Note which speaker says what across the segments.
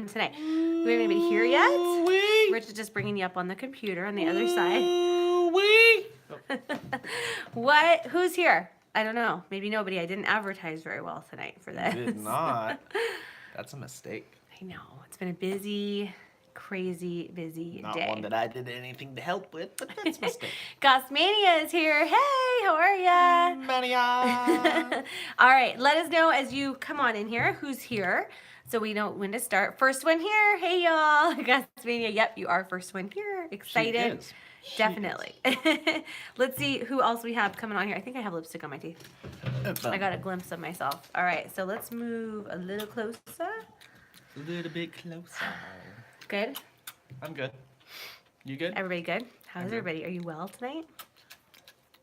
Speaker 1: tonight. Do we have anybody here yet?
Speaker 2: Wee.
Speaker 1: Rich is just bringing you up on the computer on the other side.
Speaker 2: Wee.
Speaker 1: What? Who's here? I don't know. Maybe nobody. I didn't advertise very well tonight for this.
Speaker 2: You did not. That's a mistake.
Speaker 1: I know. It's been a busy, crazy, busy
Speaker 2: Not
Speaker 1: day.
Speaker 2: one that I did anything to help with, but that's a mistake.
Speaker 1: Gossmania is here. Hey, how are ya?
Speaker 2: Mania.
Speaker 1: All right, let us know as you come on in here who's here so we know when to start. First one here. Hey, y'all. Gossmania. Yep, you are first one here. Excited.
Speaker 2: She
Speaker 1: Definitely. Let's see who else we have coming on here. I think I have lipstick on my teeth.
Speaker 2: is.
Speaker 1: I got a glimpse of myself. All right, so let's move a little closer.
Speaker 2: A little bit closer.
Speaker 1: Good?
Speaker 2: I'm good. You good?
Speaker 1: Everybody good? How's
Speaker 2: I'm good.
Speaker 1: everybody? Are you well tonight?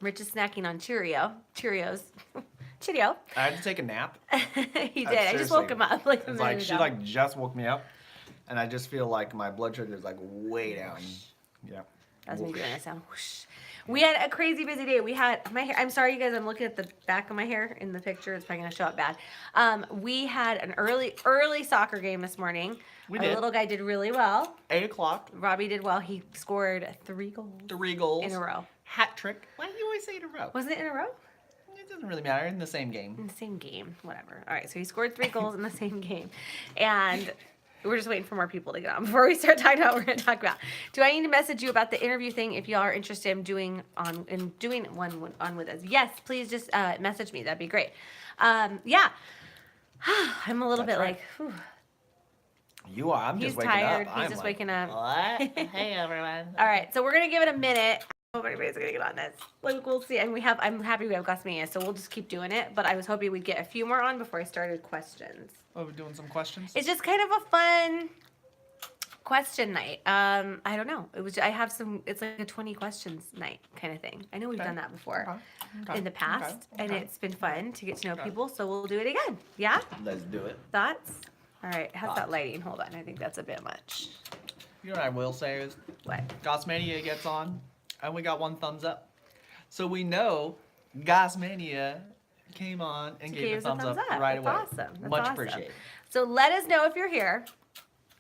Speaker 1: Rich is snacking on Cheerios. Cheerio.
Speaker 2: I had to take a nap.
Speaker 1: He did. I just woke him up like a
Speaker 2: It's
Speaker 1: minute
Speaker 2: like she
Speaker 1: ago.
Speaker 2: like just woke me up, and I just feel like my blood sugar is like way down. Yeah.
Speaker 1: That's me doing that sound. Whoosh. We had a crazy busy day. We had my hair. I'm sorry, you guys. I'm looking at the back of my hair in the picture. It's probably gonna show up bad. We had an early soccer game this morning.
Speaker 2: We
Speaker 1: Our
Speaker 2: did.
Speaker 1: little guy did really well.
Speaker 2: 8:00.
Speaker 1: Robbie did well. He scored 3 goals
Speaker 2: 3 goals
Speaker 1: in a row.
Speaker 2: Hat trick. Why do you always say in a row?
Speaker 1: Wasn't it in a row?
Speaker 2: It doesn't really matter. In the same game.
Speaker 1: In the same game, whatever. All right, so he scored 3 goals in the same game, and we're just waiting for more people to get on before we start talking about what we're going to talk about. Do I need to message you about the interview thing if y'all are interested in doing one on with us? Yes, please just message me. That'd be great. Yeah, I'm a little
Speaker 2: That's
Speaker 1: bit
Speaker 2: right.
Speaker 1: like, whew.
Speaker 2: You are. I'm
Speaker 1: He's
Speaker 2: just waking
Speaker 1: tired.
Speaker 2: up.
Speaker 1: He's
Speaker 2: I'm
Speaker 1: just
Speaker 2: like,
Speaker 1: waking up.
Speaker 2: What? Hey everyone.
Speaker 1: All right, so we're gonna give it a minute. I hope anybody's gonna get on this. Like we'll see. And I'm happy we have Gossmania, so we'll just keep doing it. But I was hoping we'd get a few more on before I started questions.
Speaker 2: Oh, we're doing some questions.
Speaker 1: It's just kind of a fun question night. I don't know. I have some. It's like a 20 questions night kind of thing. I know we've
Speaker 2: Okay.
Speaker 1: done that before
Speaker 2: Okay.
Speaker 1: in the past,
Speaker 2: Okay.
Speaker 1: and
Speaker 2: Okay.
Speaker 1: it's been fun to get to know
Speaker 2: Okay.
Speaker 1: people. So we'll do it again. Yeah.
Speaker 2: Let's do it.
Speaker 1: Thoughts? All right. How's that
Speaker 2: Thoughts.
Speaker 1: lighting? Hold on. I think that's a bit much.
Speaker 2: You know what I will say is,
Speaker 1: What?
Speaker 2: Gossmania gets on, and we got 1 thumbs up. So we know Gossmania came on and gave
Speaker 1: us
Speaker 2: a thumbs up right
Speaker 1: That's
Speaker 2: away.
Speaker 1: awesome. That's
Speaker 2: Much
Speaker 1: awesome.
Speaker 2: appreciated.
Speaker 1: So let us know if you're here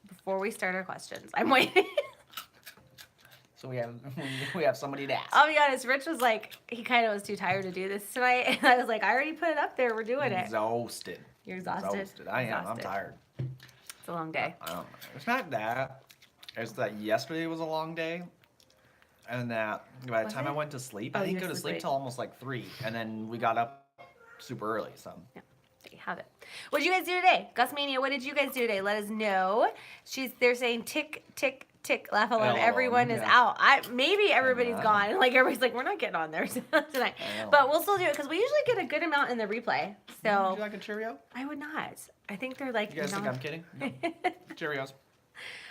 Speaker 1: before we start our questions. I'm waiting.
Speaker 2: So we have somebody to ask.
Speaker 1: I'll be honest. Rich was like, he kind of was too tired to do this tonight, and I was like, I already put it up there. We're doing it.
Speaker 2: Exhausted.
Speaker 1: You're exhausted.
Speaker 2: Exhausted. I am. I'm
Speaker 1: Exhausted.
Speaker 2: tired.
Speaker 1: It's a long day.
Speaker 2: I don't know. It's not that. It's that yesterday was a long day. And that by the
Speaker 1: Was
Speaker 2: time
Speaker 1: it?
Speaker 2: I went to sleep,
Speaker 1: Oh,
Speaker 2: I
Speaker 1: you
Speaker 2: didn't go
Speaker 1: were
Speaker 2: to
Speaker 1: asleep
Speaker 2: sleep
Speaker 1: late.
Speaker 2: till almost like 3. And then we got up super early. So
Speaker 1: There you have it. What did you guys do today? Gossmania, what did you guys do today? Let us know. They're saying tick, tick, tick, laugh alone.
Speaker 2: LOL,
Speaker 1: Everyone is
Speaker 2: yeah.
Speaker 1: out. Maybe everybody's
Speaker 2: know.
Speaker 1: gone. Like everybody's like, we're not getting on there tonight.
Speaker 2: I know.
Speaker 1: But we'll still do it because we usually get a good amount in the replay.
Speaker 2: Would
Speaker 1: So
Speaker 2: you like a Cheerio?
Speaker 1: I would not. I think they're like,
Speaker 2: You guys think
Speaker 1: know.
Speaker 2: I'm kidding? No. Cheerios.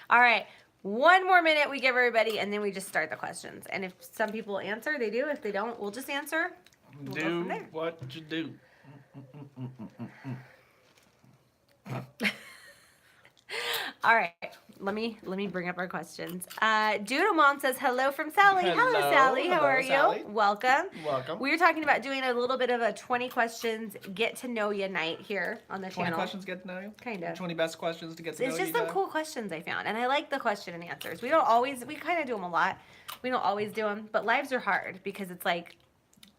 Speaker 1: All right. 1 more minute we give everybody, and then we just start the questions. And if some people answer, they do. If they don't, we'll just answer. We'll go
Speaker 2: Do
Speaker 1: from there.
Speaker 2: what you do.
Speaker 1: All right. Let me bring up our questions. Doodle Mom says hello from Sally. Hello,
Speaker 2: Hello.
Speaker 1: Sally. How
Speaker 2: Hello,
Speaker 1: are
Speaker 2: Sally.
Speaker 1: you? Welcome.
Speaker 2: Welcome.
Speaker 1: We were talking about doing a little bit of a 20 questions get to know you night here on the
Speaker 2: 20
Speaker 1: channel.
Speaker 2: questions get to know you?
Speaker 1: Kind of.
Speaker 2: 20 best questions to get to know
Speaker 1: It's
Speaker 2: you.
Speaker 1: just some
Speaker 2: guys?
Speaker 1: cool questions I found, and I like the question and answers. We kind of do them a lot. We don't always do them, but lives are hard because it's like,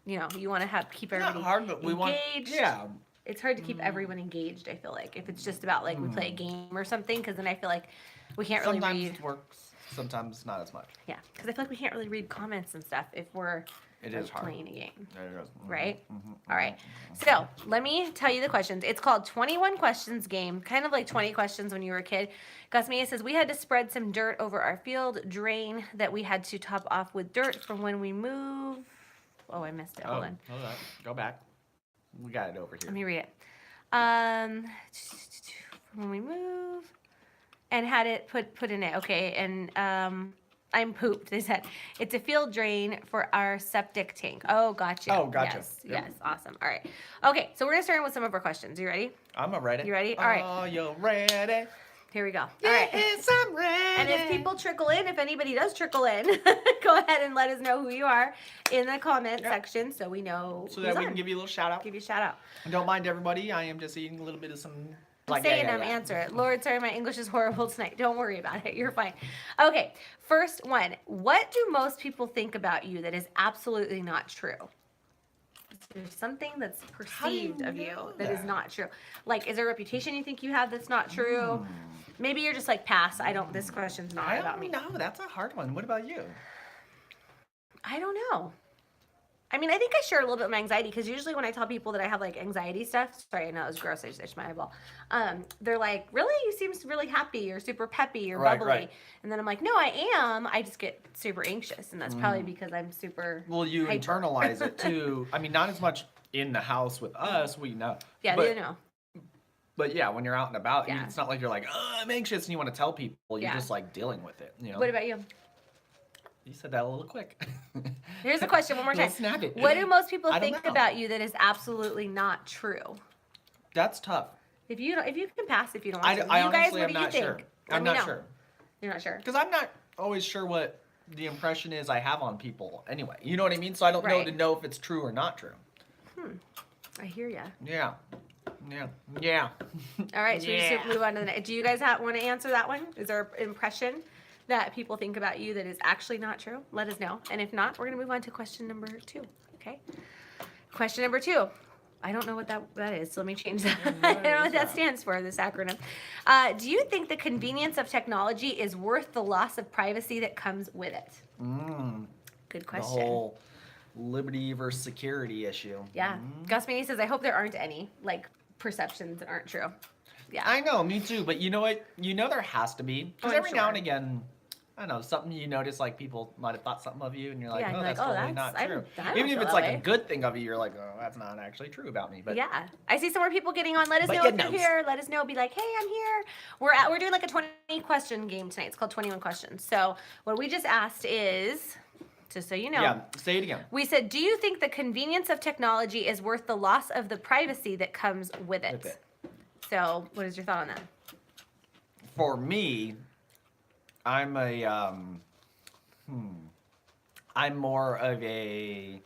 Speaker 1: you know, you want to keep
Speaker 2: It's not
Speaker 1: everybody
Speaker 2: hard, but we want.
Speaker 1: engaged.
Speaker 2: Yeah.
Speaker 1: It's hard to keep everyone engaged, I feel like, if it's just about like we play a game or something, because then I feel like we can't really
Speaker 2: Sometimes
Speaker 1: read.
Speaker 2: it works. Sometimes not as much.
Speaker 1: Yeah, because I feel like we can't really read comments and stuff if we're
Speaker 2: It
Speaker 1: like,
Speaker 2: is hard.
Speaker 1: playing a game,
Speaker 2: There it is. Mhm,
Speaker 1: right?
Speaker 2: mhm,
Speaker 1: All right. So let me tell you the questions. It's called 21 Questions Game, kind of like 20 questions when you were a kid. Gossmania says we had to spread some dirt over our field drain that we had to top off with dirt from when we move. Oh, I missed it.
Speaker 2: Oh,
Speaker 1: Hold on.
Speaker 2: hold on. Go back. We got it over here.
Speaker 1: Let me read it. When we move, and had it put in it. Okay, and I'm pooped. They said it's a field drain for our septic tank. Oh, gotcha.
Speaker 2: Oh, gotcha.
Speaker 1: Yes,
Speaker 2: Yep.
Speaker 1: yes, awesome. All right. Okay, so we're gonna start with some of our questions. You ready?
Speaker 2: I'm ready.
Speaker 1: You ready? All right.
Speaker 2: Are you ready?
Speaker 1: Here we go. All right.
Speaker 2: Yes, I'm ready.
Speaker 1: And if people trickle in, if anybody does trickle in, go ahead and let us know who you are in the comment
Speaker 2: Yep.
Speaker 1: section so we know
Speaker 2: So
Speaker 1: who's
Speaker 2: that we
Speaker 1: on.
Speaker 2: can give you a little shout out.
Speaker 1: Give you a shout out.
Speaker 2: Don't mind everybody. I am just eating a little bit of some like,
Speaker 1: saying
Speaker 2: yeah,
Speaker 1: them,
Speaker 2: yeah.
Speaker 1: answer it. Lord, sorry, my English is horrible tonight. Don't worry about it. You're fine. Okay, first one. What do most people think about you that is absolutely not true? There's something that's
Speaker 2: How do you
Speaker 1: perceived of you
Speaker 2: know
Speaker 1: that is
Speaker 2: that?
Speaker 1: not true. Like, is there a reputation you think you have that's not true? Maybe you're just like, pass. I don't, this question's not
Speaker 2: I
Speaker 1: about me.
Speaker 2: don't know. That's a hard one. What about you?
Speaker 1: I don't know. I mean, I think I share a little bit of my anxiety because usually when I tell people that I have like anxiety stuff, sorry, I know it was gross. I just itched my eyeball. They're like, "Really? You seem really happy. You're super peppy. You're
Speaker 2: Right,
Speaker 1: bubbly."
Speaker 2: right.
Speaker 1: And then I'm like, "No, I am. I just get super anxious, and that's probably because I'm super."
Speaker 2: Well, you
Speaker 1: hyper."
Speaker 2: internalize it too. I mean, not as much in the house with us, we know.
Speaker 1: Yeah,
Speaker 2: but,
Speaker 1: they know.
Speaker 2: But yeah, when you're out and about,
Speaker 1: Yeah.
Speaker 2: it's not like you're like, oh, I'm anxious, and you want to tell people. You're
Speaker 1: Yeah.
Speaker 2: just like dealing with it. You know.
Speaker 1: What about you?
Speaker 2: You said that a little quick.
Speaker 1: Here's the question one more time.
Speaker 2: Little snappy.
Speaker 1: What do most people
Speaker 2: I don't
Speaker 1: think
Speaker 2: know.
Speaker 1: about you that is absolutely not true?
Speaker 2: That's tough.
Speaker 1: If you can pass if you don't want to.
Speaker 2: I
Speaker 1: You guys,
Speaker 2: honestly
Speaker 1: what
Speaker 2: am
Speaker 1: do you
Speaker 2: not
Speaker 1: think?
Speaker 2: sure.
Speaker 1: Let
Speaker 2: I'm
Speaker 1: me
Speaker 2: not
Speaker 1: know.
Speaker 2: sure.
Speaker 1: You're not sure.
Speaker 2: Because I'm not always sure what the impression is I have on people anyway. You know what I mean? So I don't know
Speaker 1: Right.
Speaker 2: to know if it's true or not true.
Speaker 1: I hear ya.
Speaker 2: Yeah. Yeah. Yeah.
Speaker 1: All right, so we
Speaker 2: Yeah.
Speaker 1: just move on to the next. Do you guys want to answer that one? Is there an impression that people think about you that is actually not true? Let us know. And if not, we're going to move on to question number 2. Okay. Question number 2. I don't know what that is, so let me change that. I don't know what that stands for, this acronym. Do you think the convenience of technology is worth the loss of privacy that comes with it? Good
Speaker 2: The
Speaker 1: question.
Speaker 2: whole liberty versus security issue.
Speaker 1: Yeah. Gus Maney says, I hope there aren't any, like, perceptions that aren't true. Yeah.
Speaker 2: I know, me too. But you know what? You know there has to be. Because
Speaker 1: I'm
Speaker 2: every now
Speaker 1: sure.
Speaker 2: and again, I don't know, something you notice, like people might have thought something of you, and you're like,
Speaker 1: Yeah,
Speaker 2: oh,
Speaker 1: you're
Speaker 2: that's
Speaker 1: like, oh,
Speaker 2: totally
Speaker 1: that's-
Speaker 2: not
Speaker 1: I
Speaker 2: true.
Speaker 1: don't- I don't
Speaker 2: Even if
Speaker 1: feel
Speaker 2: it's
Speaker 1: that
Speaker 2: like
Speaker 1: way.
Speaker 2: a good thing of you, you're like, oh, that's not actually true about me. But
Speaker 1: Yeah, I see some more people getting on. Let us
Speaker 2: But
Speaker 1: know
Speaker 2: you
Speaker 1: if you're
Speaker 2: knows.
Speaker 1: here. Let us know. Be like, hey, I'm here. We're doing like a 20 question game tonight. It's called 21 questions. So what we just asked is, just so you know,
Speaker 2: yeah, say it again.
Speaker 1: we said, do you think the convenience of technology is worth the loss of the privacy that comes with it?
Speaker 2: With it.
Speaker 1: So what is your thought on that?
Speaker 2: For me, I'm I'm more of a.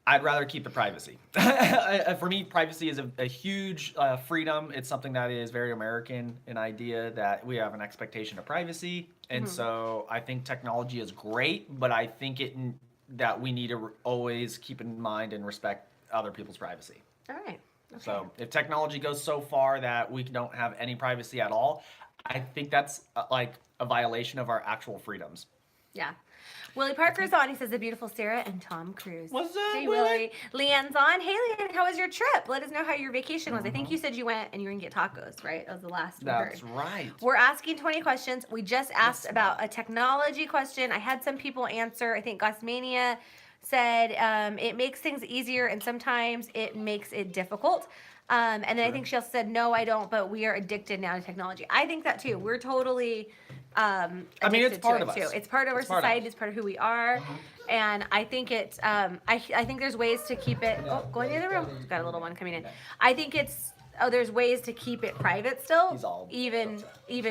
Speaker 2: I'd rather keep the privacy. For me, privacy is a huge freedom. It's something that is very American, an idea that we have an expectation of privacy. And so I think technology is great, but I think that we need to always keep in mind and respect other people's privacy.
Speaker 1: All right. Okay.
Speaker 2: So if technology goes so far that we don't have any privacy at all, I think that's like a violation of our actual freedoms.
Speaker 1: Yeah. Willie Parker's on. He says the beautiful Sarah and Tom Cruise.
Speaker 2: What's up,
Speaker 1: Hey,
Speaker 2: Willie?
Speaker 1: Leanne's on. Hey, Leanne, how was your trip? Let us know how your vacation was. I think you said you went and you were going to get tacos, right? That was the last we heard.
Speaker 2: That's right.
Speaker 1: We're asking 20 questions. We just asked about a technology question. I had some people answer. I think Gossmania said it makes things easier and sometimes it makes it difficult. And then I think she also said, no, I don't, but we are addicted now to technology. I think that too. We're totally addicted
Speaker 2: it's part
Speaker 1: to
Speaker 2: of
Speaker 1: it
Speaker 2: us.
Speaker 1: too. It's part of our
Speaker 2: It's part of
Speaker 1: society.
Speaker 2: us.
Speaker 1: It's part of who we are. And I think it's, I think there's ways to keep it, go in the other room. Got a little one coming in. I think it's, there's ways to keep it private still,
Speaker 2: He's all
Speaker 1: even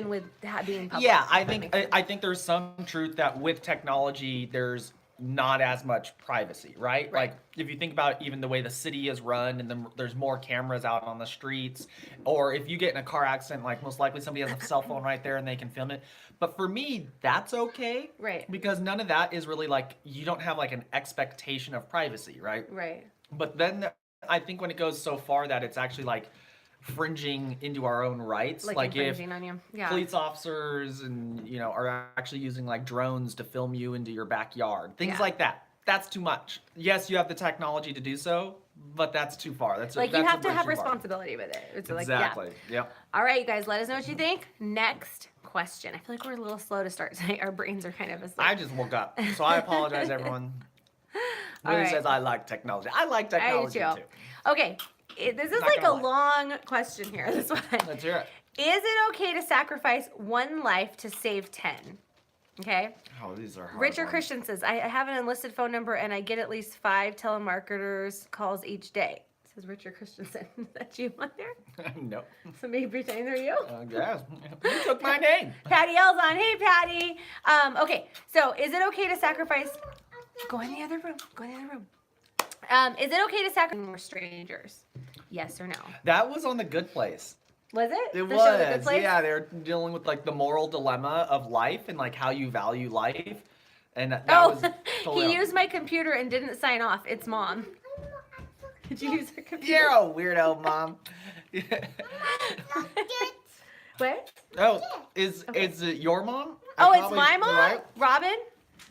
Speaker 1: with being public.
Speaker 2: Yeah, I
Speaker 1: if that
Speaker 2: think
Speaker 1: makes sense.
Speaker 2: I think there's some truth that with technology there's not as much privacy, right?
Speaker 1: Right.
Speaker 2: Like if you think about even the way the city is run and there's more cameras out on the streets, or if you get in a car accident, like most likely somebody has a cell phone right there and they can film it. But for me, that's okay.
Speaker 1: Right.
Speaker 2: Because none of that is really like, you don't have like an expectation of privacy, right?
Speaker 1: Right.
Speaker 2: But then I think when it goes so far that it's actually like fringing into our own rights,
Speaker 1: Like
Speaker 2: if
Speaker 1: infringing on you. Yeah.
Speaker 2: police officers and are actually using like drones to film you into your backyard, things
Speaker 1: Yeah.
Speaker 2: like that. That's too much. Yes, you have the technology to do so, but that's too far. That's
Speaker 1: Like
Speaker 2: that's
Speaker 1: you
Speaker 2: a
Speaker 1: have to
Speaker 2: bridge
Speaker 1: have
Speaker 2: too far.
Speaker 1: responsibility with it. It's like,
Speaker 2: Exactly.
Speaker 1: yeah.
Speaker 2: Yep.
Speaker 1: All right, you guys, let us know what you think. Next question. I feel like we're a little slow to start tonight. Our brains are kind of asleep.
Speaker 2: I just woke up, so I apologize, everyone.
Speaker 1: All
Speaker 2: Willie
Speaker 1: right.
Speaker 2: says I like technology. I like
Speaker 1: I do
Speaker 2: technology
Speaker 1: too.
Speaker 2: too.
Speaker 1: Okay, this is
Speaker 2: Not
Speaker 1: like a
Speaker 2: gonna
Speaker 1: long question here. This one.
Speaker 2: Let's hear it.
Speaker 1: Is it okay to sacrifice one life to save 10? Okay.
Speaker 2: Oh, these are hard.
Speaker 1: Richard
Speaker 2: ones.
Speaker 1: Christian says, I have an enlisted phone number and I get at least 5 telemarketers calls each day. Says Richard Christensen. Is that you on there?
Speaker 2: No.
Speaker 1: Somebody pretending they're you?
Speaker 2: Yes. You took my name.
Speaker 1: Patty L's on. Hey, Patty. Okay, so is it okay to sacrifice? Go in the other room. Go in the other room. Is it okay to sacrifice more strangers? Yes or no?
Speaker 2: That was on The Good Place.
Speaker 1: Was it?
Speaker 2: It
Speaker 1: The show The Good
Speaker 2: was.
Speaker 1: Place?
Speaker 2: Yeah, they're dealing with like the moral dilemma of life and like how you value life. And that was totally
Speaker 1: he used my computer and didn't sign off. It's mom. Did you use her computer?
Speaker 2: You're a weirdo, mom.
Speaker 1: What?
Speaker 2: Oh, is it your mom?
Speaker 1: Oh, it's
Speaker 2: Probably-
Speaker 1: my mom?
Speaker 2: right?
Speaker 1: Robin?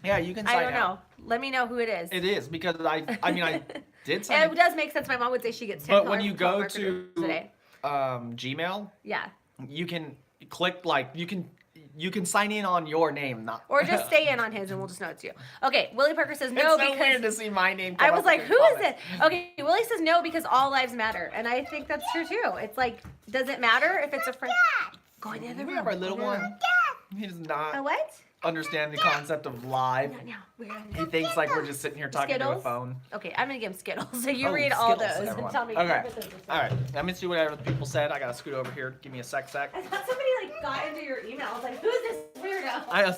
Speaker 2: Yeah, you can sign
Speaker 1: I don't
Speaker 2: out.
Speaker 1: know. Let me know who it is.
Speaker 2: It is because I mean I did sign
Speaker 1: It
Speaker 2: out.
Speaker 1: does make sense. My mom would say she gets 10
Speaker 2: But when you go to
Speaker 1: today.
Speaker 2: Gmail,
Speaker 1: Yeah.
Speaker 2: you can click like you can sign in on your name, not
Speaker 1: Or just stay in on his and we'll just know it's you. Okay, Willie Parker says no
Speaker 2: it's so
Speaker 1: because
Speaker 2: weird to see my name.
Speaker 1: I
Speaker 2: come
Speaker 1: was
Speaker 2: up
Speaker 1: like,
Speaker 2: in
Speaker 1: who is
Speaker 2: comments.
Speaker 1: it? Okay, Willie says no because all lives matter. And I think that's true too. It's like, does it matter if it's a friend? Go in the other
Speaker 2: We
Speaker 1: room.
Speaker 2: have our little
Speaker 1: Go in the
Speaker 2: one.
Speaker 1: room.
Speaker 2: He does not
Speaker 1: A what?
Speaker 2: understand the concept of live.
Speaker 1: Not now. We're on
Speaker 2: He thinks like we're just sitting here talking to a
Speaker 1: Skittles?
Speaker 2: phone.
Speaker 1: Okay, I'm gonna give him Skittles. So you
Speaker 2: Oh,
Speaker 1: read all
Speaker 2: Skittles,
Speaker 1: those
Speaker 2: everyone.
Speaker 1: and tell me.
Speaker 2: Okay.
Speaker 1: what those are.
Speaker 2: All right. Let me see what other people said. I gotta scoot over here. Give me a sec.
Speaker 1: I thought somebody like got into your email. I was like, who's this weirdo?
Speaker 2: I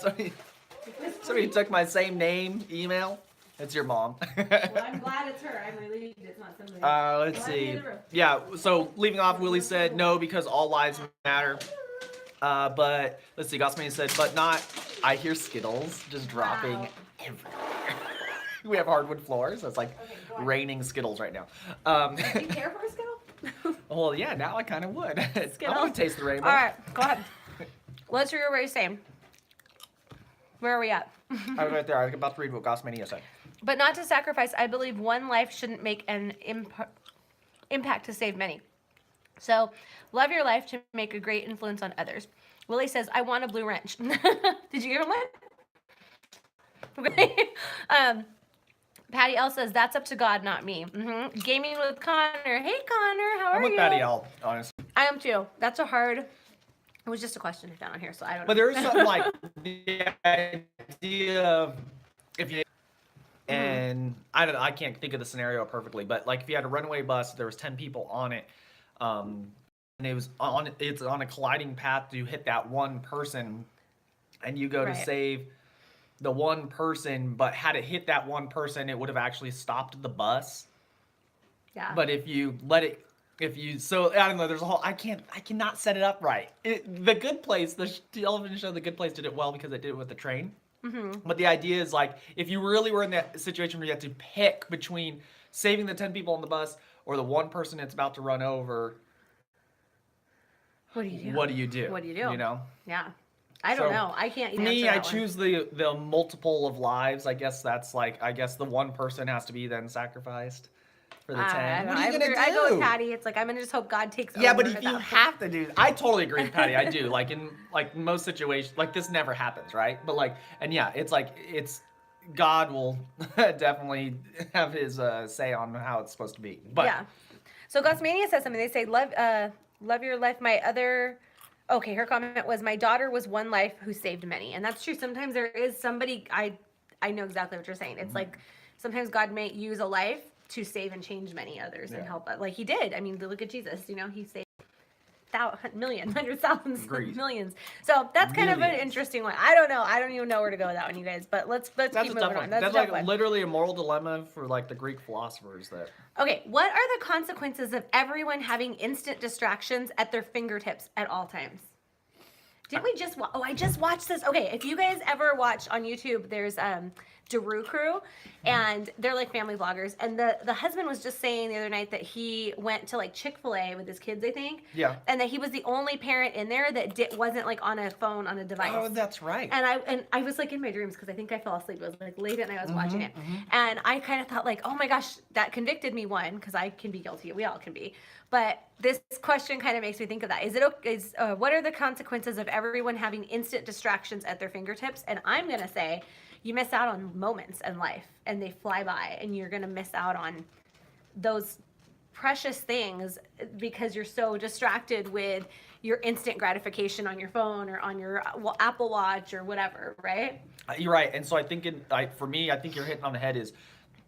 Speaker 2: somebody took my same name email. It's your mom.
Speaker 1: Well, I'm glad it's her. I'm relieved it's not somebody.
Speaker 2: Let's
Speaker 1: Go ahead,
Speaker 2: see.
Speaker 1: in the room.
Speaker 2: Yeah, so leaving off, Willie said no because all lives matter. But let's see, Gosmani said, but not. I hear Skittles just dropping
Speaker 1: Wow.
Speaker 2: everywhere. We have hardwood floors, so it's like
Speaker 1: Okay, go on.
Speaker 2: raining Skittles right now.
Speaker 1: Do you care for a Skittle?
Speaker 2: Well, yeah, now I kind of would. I
Speaker 1: Skittles?
Speaker 2: want to taste the rainbow.
Speaker 1: All right, go ahead. Let's read what you're saying. Where are we at?
Speaker 2: I was right there. I was about to read what Gosmania said.
Speaker 1: But not to sacrifice, I believe one life shouldn't make an impact to save many. So, love your life to make a great influence on others. Willie says, I want a blue wrench. Did you give him one? Okay. Patty L says, that's up to God, not me. Gaming with Connor. Hey, Connor, how are
Speaker 2: I'm with
Speaker 1: you?
Speaker 2: Patty L, honestly.
Speaker 1: I am too. That's a hard. It was just a question I found on here, so I don't know.
Speaker 2: But there is something like the idea of if you and I don't know, I can't think of the scenario perfectly, but like if you had a runaway bus, there was 10 people on it, and it's on a colliding path to hit that one person, and you go to
Speaker 1: Right.
Speaker 2: save the one person, but had it hit that one person, it would have actually stopped the bus.
Speaker 1: Yeah.
Speaker 2: But if you let it, so I don't know. There's a whole. I cannot set it up right. The Good Place, the television show, The Good Place did it well because they did it with the train. But the idea is like, if you really were in that situation where you had to pick between saving the 10 people on the bus or the one person that's about to run over,
Speaker 1: What do you do?
Speaker 2: what do you do?
Speaker 1: What do you do?
Speaker 2: You know.
Speaker 1: Yeah. I don't
Speaker 2: So,
Speaker 1: know. I can't
Speaker 2: For
Speaker 1: even
Speaker 2: me,
Speaker 1: answer
Speaker 2: I
Speaker 1: that one.
Speaker 2: choose the multiple of lives. I guess that's like, I guess the one person has to be then sacrificed for the 10.
Speaker 1: I don't
Speaker 2: What
Speaker 1: know.
Speaker 2: are you gonna do?
Speaker 1: I go with Patty. It's like I'm gonna just hope God takes
Speaker 2: Yeah,
Speaker 1: over
Speaker 2: but
Speaker 1: at
Speaker 2: if you
Speaker 1: that
Speaker 2: have to do, I totally agree with Patty. I do. Like in like most situations, like this never happens, right? But like, and yeah, it's like God will definitely have his say on how it's supposed to be. But
Speaker 1: Yeah. So Gosmania says something. They say, love your life. My other, okay, her comment was, my daughter was one life who saved many. And that's true. Sometimes there is somebody, I know exactly what you're saying. It's like, sometimes God may use a life to save and change many others and
Speaker 2: Yeah.
Speaker 1: help. Like he did. I mean, look at Jesus, he saved millions, hundreds, thousands,
Speaker 2: Agreed.
Speaker 1: millions. So that's kind of an
Speaker 2: Millions.
Speaker 1: interesting one. I don't know. I don't even know where to go with that one, you guys. But let's
Speaker 2: that's
Speaker 1: keep
Speaker 2: a
Speaker 1: moving
Speaker 2: tough
Speaker 1: on.
Speaker 2: one.
Speaker 1: That's
Speaker 2: That's
Speaker 1: a tough
Speaker 2: like
Speaker 1: one.
Speaker 2: literally a moral dilemma for like the Greek philosophers that.
Speaker 1: Okay, what are the consequences of everyone having instant distractions at their fingertips at all times? Didn't we just I just watched this. Okay, if you guys ever watch on YouTube, there's Daru Crew, and they're like family vloggers. And the husband was just saying the other night that he went to like Chick-fil-A with his kids, I think.
Speaker 2: Yeah.
Speaker 1: And that he was the only parent in there that wasn't like on a phone, on a device.
Speaker 2: Oh, that's right.
Speaker 1: And I was like in my dreams because I think I fell asleep. It was like late at night I was watching it. And I kind of thought like, oh my gosh, that convicted me one, because I can be guilty. We all can be. But this question kind of makes me think of that. What are the consequences of everyone having instant distractions at their fingertips? And I'm going to say you miss out on moments in life and they fly by, and you're going to miss out on those precious things because you're so distracted with your instant gratification on your phone or on your Apple Watch or whatever, right?
Speaker 2: You're right. And so I think for me, I think you're hitting on the head is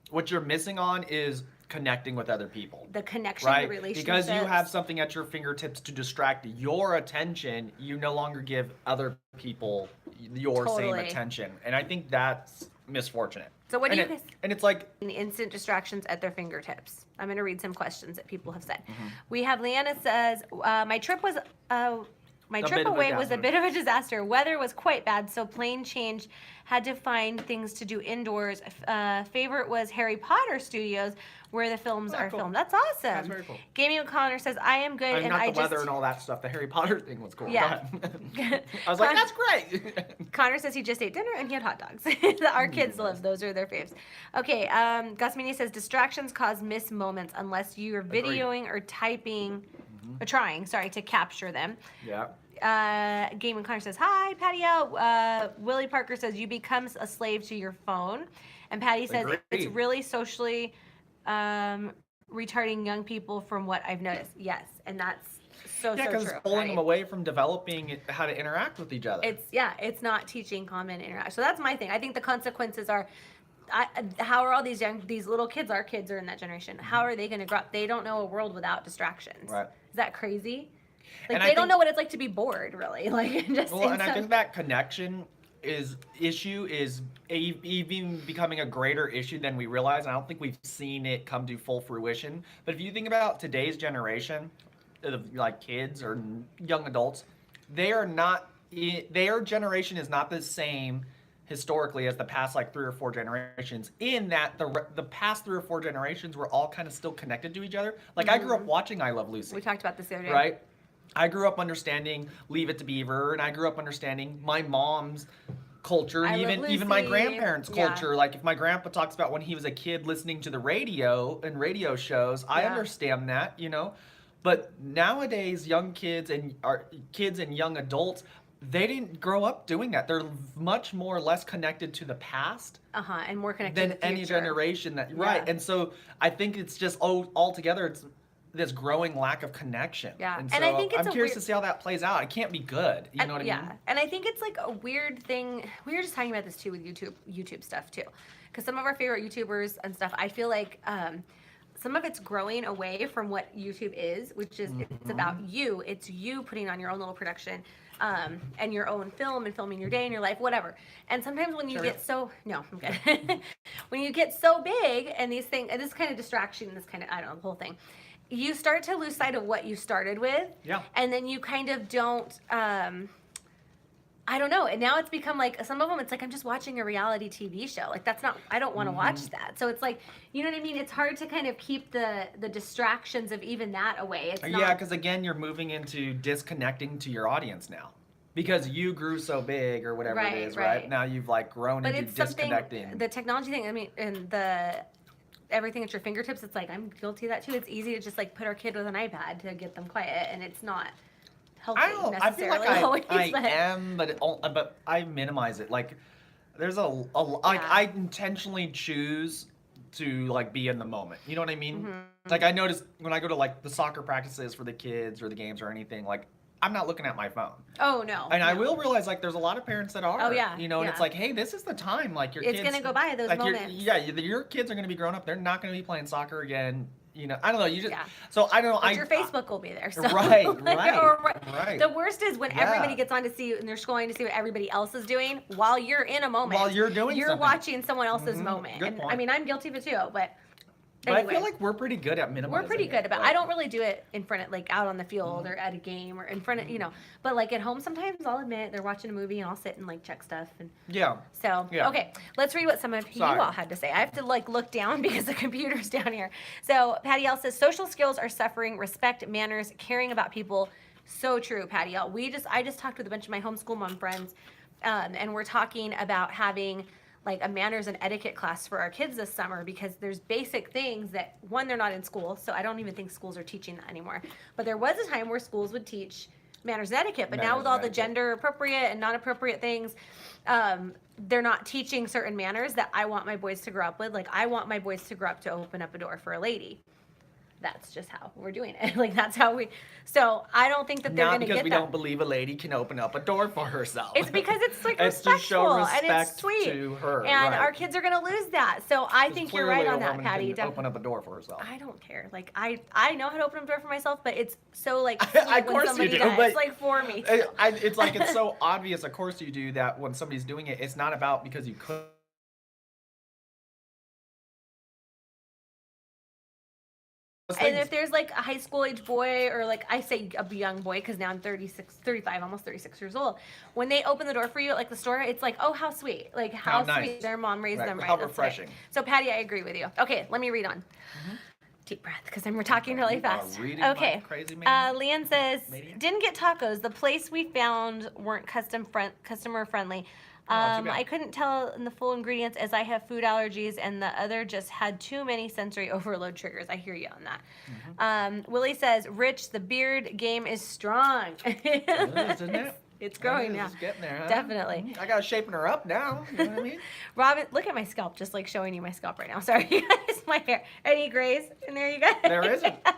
Speaker 2: what you're missing on is connecting with other people.
Speaker 1: The connection,
Speaker 2: Right?
Speaker 1: the relationships.
Speaker 2: Because you have something at your fingertips to distract your attention, you no longer give other people your same
Speaker 1: Totally.
Speaker 2: attention. And I think that's misfortunate.
Speaker 1: So what do
Speaker 2: and
Speaker 1: you
Speaker 2: it,
Speaker 1: guys?
Speaker 2: and it's like,
Speaker 1: Instant distractions at their fingertips. I'm going to read some questions that people have said.
Speaker 2: Mm-hmm.
Speaker 1: We have Leanna says, my trip was. My
Speaker 2: A
Speaker 1: trip
Speaker 2: bit of a
Speaker 1: away was a
Speaker 2: disaster.
Speaker 1: bit of a disaster. Weather was quite bad, so plane change. Had to find things to do indoors. Favorite was Harry Potter Studios, where the films are
Speaker 2: cool.
Speaker 1: filmed. That's awesome.
Speaker 2: That's very cool.
Speaker 1: Gaming O'Connor says, I am good,
Speaker 2: I'm
Speaker 1: and
Speaker 2: not
Speaker 1: I
Speaker 2: the weather
Speaker 1: just.
Speaker 2: and all that stuff. The Harry Potter thing was cool.
Speaker 1: Yeah.
Speaker 2: Go ahead. I was like, that's great.
Speaker 1: Connor says he just ate dinner and he had hot dogs. Our kids love those are their faves. Okay, Gus Meany says distractions cause missed moments unless you're
Speaker 2: Agreed.
Speaker 1: videoing or typing, or trying, sorry, to capture them.
Speaker 2: Yeah.
Speaker 1: Game and Connor says hi, Patty L. Willie Parker says you become a slave to your phone, and Patty says it's
Speaker 2: Agreed.
Speaker 1: really socially retarding young people from what I've noticed. Yes, and that's so
Speaker 2: Yeah,
Speaker 1: so
Speaker 2: because
Speaker 1: true.
Speaker 2: it's pulling
Speaker 1: right?
Speaker 2: them away from developing how to interact with each other.
Speaker 1: It's not teaching common interaction. So that's my thing. I think the consequences are, how are all these little kids? Our kids are in that generation. How are they going to grow up? They don't know a world without distractions.
Speaker 2: Right.
Speaker 1: Is that crazy? Like
Speaker 2: And
Speaker 1: they
Speaker 2: I
Speaker 1: don't
Speaker 2: think-
Speaker 1: know what it's like to be bored, really. Like just.
Speaker 2: Well, and I think that connection is even becoming a greater issue than we realize. And I don't think we've seen it come to full fruition. But if you think about today's generation of like kids or young adults, they are not. Their generation is not the same historically as the past like 3 or 4 generations. In that the past 3 or 4 generations were all kind of still connected to each other. Like I grew up watching I Love Lucy.
Speaker 1: We talked about this the other day.
Speaker 2: Right? I grew up understanding Leave It to Beaver, and I grew up understanding my mom's culture,
Speaker 1: I Love
Speaker 2: even my
Speaker 1: Lucy.
Speaker 2: grandparents'
Speaker 1: Yeah.
Speaker 2: culture. Like if my grandpa talks about when he was a kid listening to the radio and radio shows, I
Speaker 1: Yeah.
Speaker 2: understand that, you know. But nowadays, young kids and young adults, they didn't grow up doing that. They're much more less connected to the past
Speaker 1: And more connected
Speaker 2: than
Speaker 1: to the
Speaker 2: any
Speaker 1: future.
Speaker 2: generation right.
Speaker 1: Yeah.
Speaker 2: And so I think it's just altogether it's this growing lack of connection.
Speaker 1: Yeah.
Speaker 2: And
Speaker 1: And
Speaker 2: so
Speaker 1: I think it's
Speaker 2: I'm
Speaker 1: a
Speaker 2: curious
Speaker 1: weird-
Speaker 2: to see how that plays out. It can't be good. You know what I
Speaker 1: yeah,
Speaker 2: mean?
Speaker 1: and I think it's like a weird thing. We were just talking about this too with YouTube stuff too, because some of our favorite YouTubers and stuff, I feel like some of it's growing away from what YouTube is, which is it's about you. It's you putting on your own little production, and your own film and filming your day and your life, whatever. And sometimes when you
Speaker 2: Sure.
Speaker 1: get so no, I'm good. When you get so big and these things, and this kind of distraction, this kind of I don't know the whole thing. You start to lose sight of what you started with.
Speaker 2: Yeah.
Speaker 1: And then you kind of don't, I don't know. And now it's become like, some of them, it's like, I'm just watching a reality TV show. Like, that's not, I don't want to watch that. So it's like, you know what I mean? It's hard to kind of keep the distractions of even that away. It's not.
Speaker 2: Yeah, because again, you're moving into disconnecting to your audience now. Because you grew so big or whatever
Speaker 1: Right,
Speaker 2: it is,
Speaker 1: right.
Speaker 2: right? Now you've like grown
Speaker 1: But
Speaker 2: into
Speaker 1: it's something,
Speaker 2: disconnecting.
Speaker 1: the technology thing, I mean, and everything at your fingertips, it's like, I'm guilty of that too. It's easy to just like put our kid with an iPad to get them quiet, and it's not healthy
Speaker 2: I feel
Speaker 1: necessarily
Speaker 2: like
Speaker 1: always.
Speaker 2: I
Speaker 1: but-
Speaker 2: am, but I minimize it. Like, there's like
Speaker 1: Yeah.
Speaker 2: I intentionally choose to like be in the moment. You know what I mean?
Speaker 1: Mm-hmm.
Speaker 2: Like I notice when I go to like the soccer practices for the kids or the games or anything, like I'm not looking at my phone.
Speaker 1: Oh, no.
Speaker 2: And I
Speaker 1: no.
Speaker 2: will realize like there's a lot of parents that are.
Speaker 1: Oh, yeah,
Speaker 2: You know, and it's
Speaker 1: yeah.
Speaker 2: like, hey, this is the time. Like your
Speaker 1: It's
Speaker 2: kids.
Speaker 1: gonna go by those
Speaker 2: like
Speaker 1: moments.
Speaker 2: your kids are gonna be grown up. They're not gonna be playing soccer again. You know, I don't know. You just
Speaker 1: Yeah.
Speaker 2: so I don't know.
Speaker 1: But your Facebook will be there. So.
Speaker 2: Right,
Speaker 1: Or-
Speaker 2: right.
Speaker 1: The worst is when
Speaker 2: Yeah.
Speaker 1: everybody gets on to see and they're scrolling to see what everybody else is doing while you're in a moment.
Speaker 2: While you're doing
Speaker 1: You're
Speaker 2: something.
Speaker 1: watching someone else's
Speaker 2: Mhm,
Speaker 1: moment.
Speaker 2: good
Speaker 1: And
Speaker 2: point.
Speaker 1: I mean, I'm guilty of it too, but
Speaker 2: But
Speaker 1: anyway.
Speaker 2: I feel like we're pretty good at minimizing.
Speaker 1: We're pretty good about.
Speaker 2: Like,
Speaker 1: I don't really do it in front of, like, out on the field
Speaker 2: Mm-hmm.
Speaker 1: or at a game or in front of, but like at home sometimes I'll admit they're watching a movie and I'll sit and like check stuff and
Speaker 2: Yeah.
Speaker 1: so
Speaker 2: Yeah.
Speaker 1: okay, let's read what some of you
Speaker 2: Sorry.
Speaker 1: all had to say. I have to like look down because the computer's down here. So Patty L says social skills are suffering, respect, manners, caring about people. So true, Patty L. I just talked with a bunch of my homeschool mom friends, and we're talking about having like a manners and etiquette class for our kids this summer because there's basic things that one, they're not in school, so I don't even think schools are teaching that anymore. But there was a time where schools would teach manners and etiquette, but now
Speaker 2: Manners
Speaker 1: with all
Speaker 2: and
Speaker 1: the
Speaker 2: etiquette.
Speaker 1: gender appropriate and non appropriate things, they're not teaching certain manners that I want my boys to grow up with. Like I want my boys to grow up to open up a door for a lady. That's just how we're doing it. Like that's how we. So I don't think that they're
Speaker 2: Not
Speaker 1: going to
Speaker 2: because
Speaker 1: get
Speaker 2: we
Speaker 1: that.
Speaker 2: don't believe a lady can open up a door for herself.
Speaker 1: It's because it's like
Speaker 2: It's to
Speaker 1: respectful
Speaker 2: show
Speaker 1: and it's
Speaker 2: respect
Speaker 1: sweet.
Speaker 2: to her,
Speaker 1: and
Speaker 2: right.
Speaker 1: our kids are going to lose that. So I think you're right
Speaker 2: Clearly,
Speaker 1: on
Speaker 2: a
Speaker 1: that,
Speaker 2: woman
Speaker 1: Patty.
Speaker 2: can
Speaker 1: Definitely.
Speaker 2: open up a door for herself.
Speaker 1: I don't care. Like I know how to open a door for myself, but it's so like
Speaker 2: Of
Speaker 1: sweet when
Speaker 2: course you
Speaker 1: somebody
Speaker 2: do,
Speaker 1: does.
Speaker 2: but-
Speaker 1: It's like for me.
Speaker 2: It's like it's so obvious. Of course you do that when somebody's doing it. It's not about because you could.
Speaker 1: And
Speaker 2: things.
Speaker 1: if there's like a high school age boy, or like I say a young boy because now I'm 35, almost 36 years old. When they open the door for you at like the store, it's like, oh, how sweet. Like how
Speaker 2: nice.
Speaker 1: sweet their mom raised
Speaker 2: Right,
Speaker 1: them right.
Speaker 2: how
Speaker 1: That's
Speaker 2: refreshing.
Speaker 1: right. So Patty, I agree with you. Okay, let me read on. Deep breath because we're talking really
Speaker 2: You are
Speaker 1: fast.
Speaker 2: reading like
Speaker 1: Okay.
Speaker 2: crazy man.
Speaker 1: Leanne says,
Speaker 2: Maniac.
Speaker 1: didn't get tacos. The place we found weren't customer friendly.
Speaker 2: Oh, too bad.
Speaker 1: I couldn't tell in the full ingredients as I have food allergies, and the other just had too many sensory overload triggers. I hear you on that. Willie says, Rich, the beard game is strong.
Speaker 2: It is, isn't it?
Speaker 1: It's growing
Speaker 2: It is,
Speaker 1: now.
Speaker 2: It's getting there, huh?
Speaker 1: Definitely.
Speaker 2: I got shaping her up now. You know what I mean?
Speaker 1: Robin, look at my scalp, just like showing you my scalp right now. Sorry, you guys, my hair. Any grays in there, you guys?
Speaker 2: There isn't.
Speaker 1: All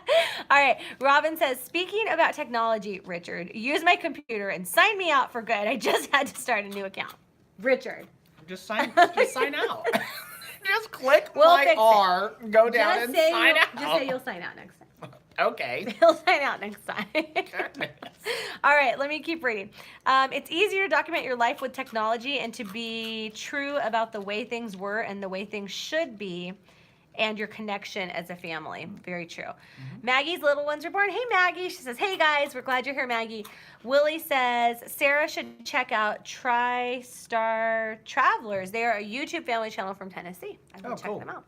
Speaker 1: right. Robin says, speaking about technology, Richard, use my computer and sign me out for good. I just had to start a new account. Richard.
Speaker 2: Just sign out. Just click
Speaker 1: We'll
Speaker 2: my
Speaker 1: fix it.
Speaker 2: R, go down
Speaker 1: Just
Speaker 2: and
Speaker 1: say,
Speaker 2: sign out.
Speaker 1: just say you'll sign out next time.
Speaker 2: Okay.
Speaker 1: He'll sign out next time. All right, let me keep reading. It's easier to document your life with technology and to be true about the way things were and the way things should be and your connection as a family. Very true. Maggie's little ones are born. Hey, Maggie. She says, hey, guys. We're glad you're here, Maggie. Willie says, Sarah should check out TriStar Travelers. They are a YouTube family channel from Tennessee. I will check
Speaker 2: cool.
Speaker 1: them out.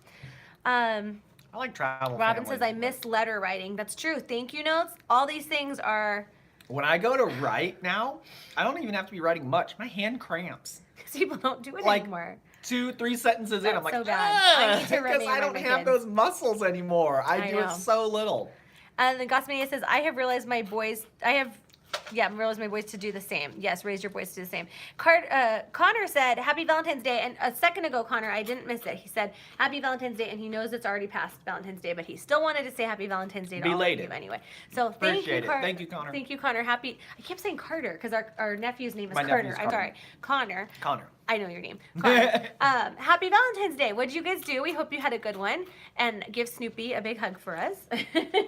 Speaker 2: I like travel.
Speaker 1: Robin
Speaker 2: families,
Speaker 1: says, I
Speaker 2: but
Speaker 1: miss letter writing. That's true. Thank you notes. All these things are,
Speaker 2: When I go to write now, I don't even have to be writing much. My hand cramps.
Speaker 1: because people don't do it
Speaker 2: Like,
Speaker 1: anymore.
Speaker 2: 2-3 sentences in,
Speaker 1: That's
Speaker 2: I'm like,
Speaker 1: so bad. I need to
Speaker 2: because I
Speaker 1: remind
Speaker 2: don't
Speaker 1: my
Speaker 2: have
Speaker 1: kids.
Speaker 2: those muscles anymore. I do
Speaker 1: know.
Speaker 2: it so little.
Speaker 1: And then Gosmania says, I have realized my boys, realized my boys to do the same. Yes, raise your boys to do the same. Connor said, Happy Valentine's Day. And a second ago, Connor, I didn't miss it. He said, Happy Valentine's Day. And he knows it's already past Valentine's Day, but he still wanted to say Happy Valentine's Day to all of
Speaker 2: Belated.
Speaker 1: you anyway. So thank
Speaker 2: Appreciate
Speaker 1: you,
Speaker 2: it. Thank you, Connor.
Speaker 1: Thank you, Connor. I kept saying Carter because our nephew's name is
Speaker 2: My
Speaker 1: Carter.
Speaker 2: nephew's
Speaker 1: I'm
Speaker 2: Carter.
Speaker 1: sorry. Connor.
Speaker 2: Connor.
Speaker 1: I know your name. Connor. Happy Valentine's Day. What did you guys do? We hope you had a good one. And give Snoopy a big hug for us.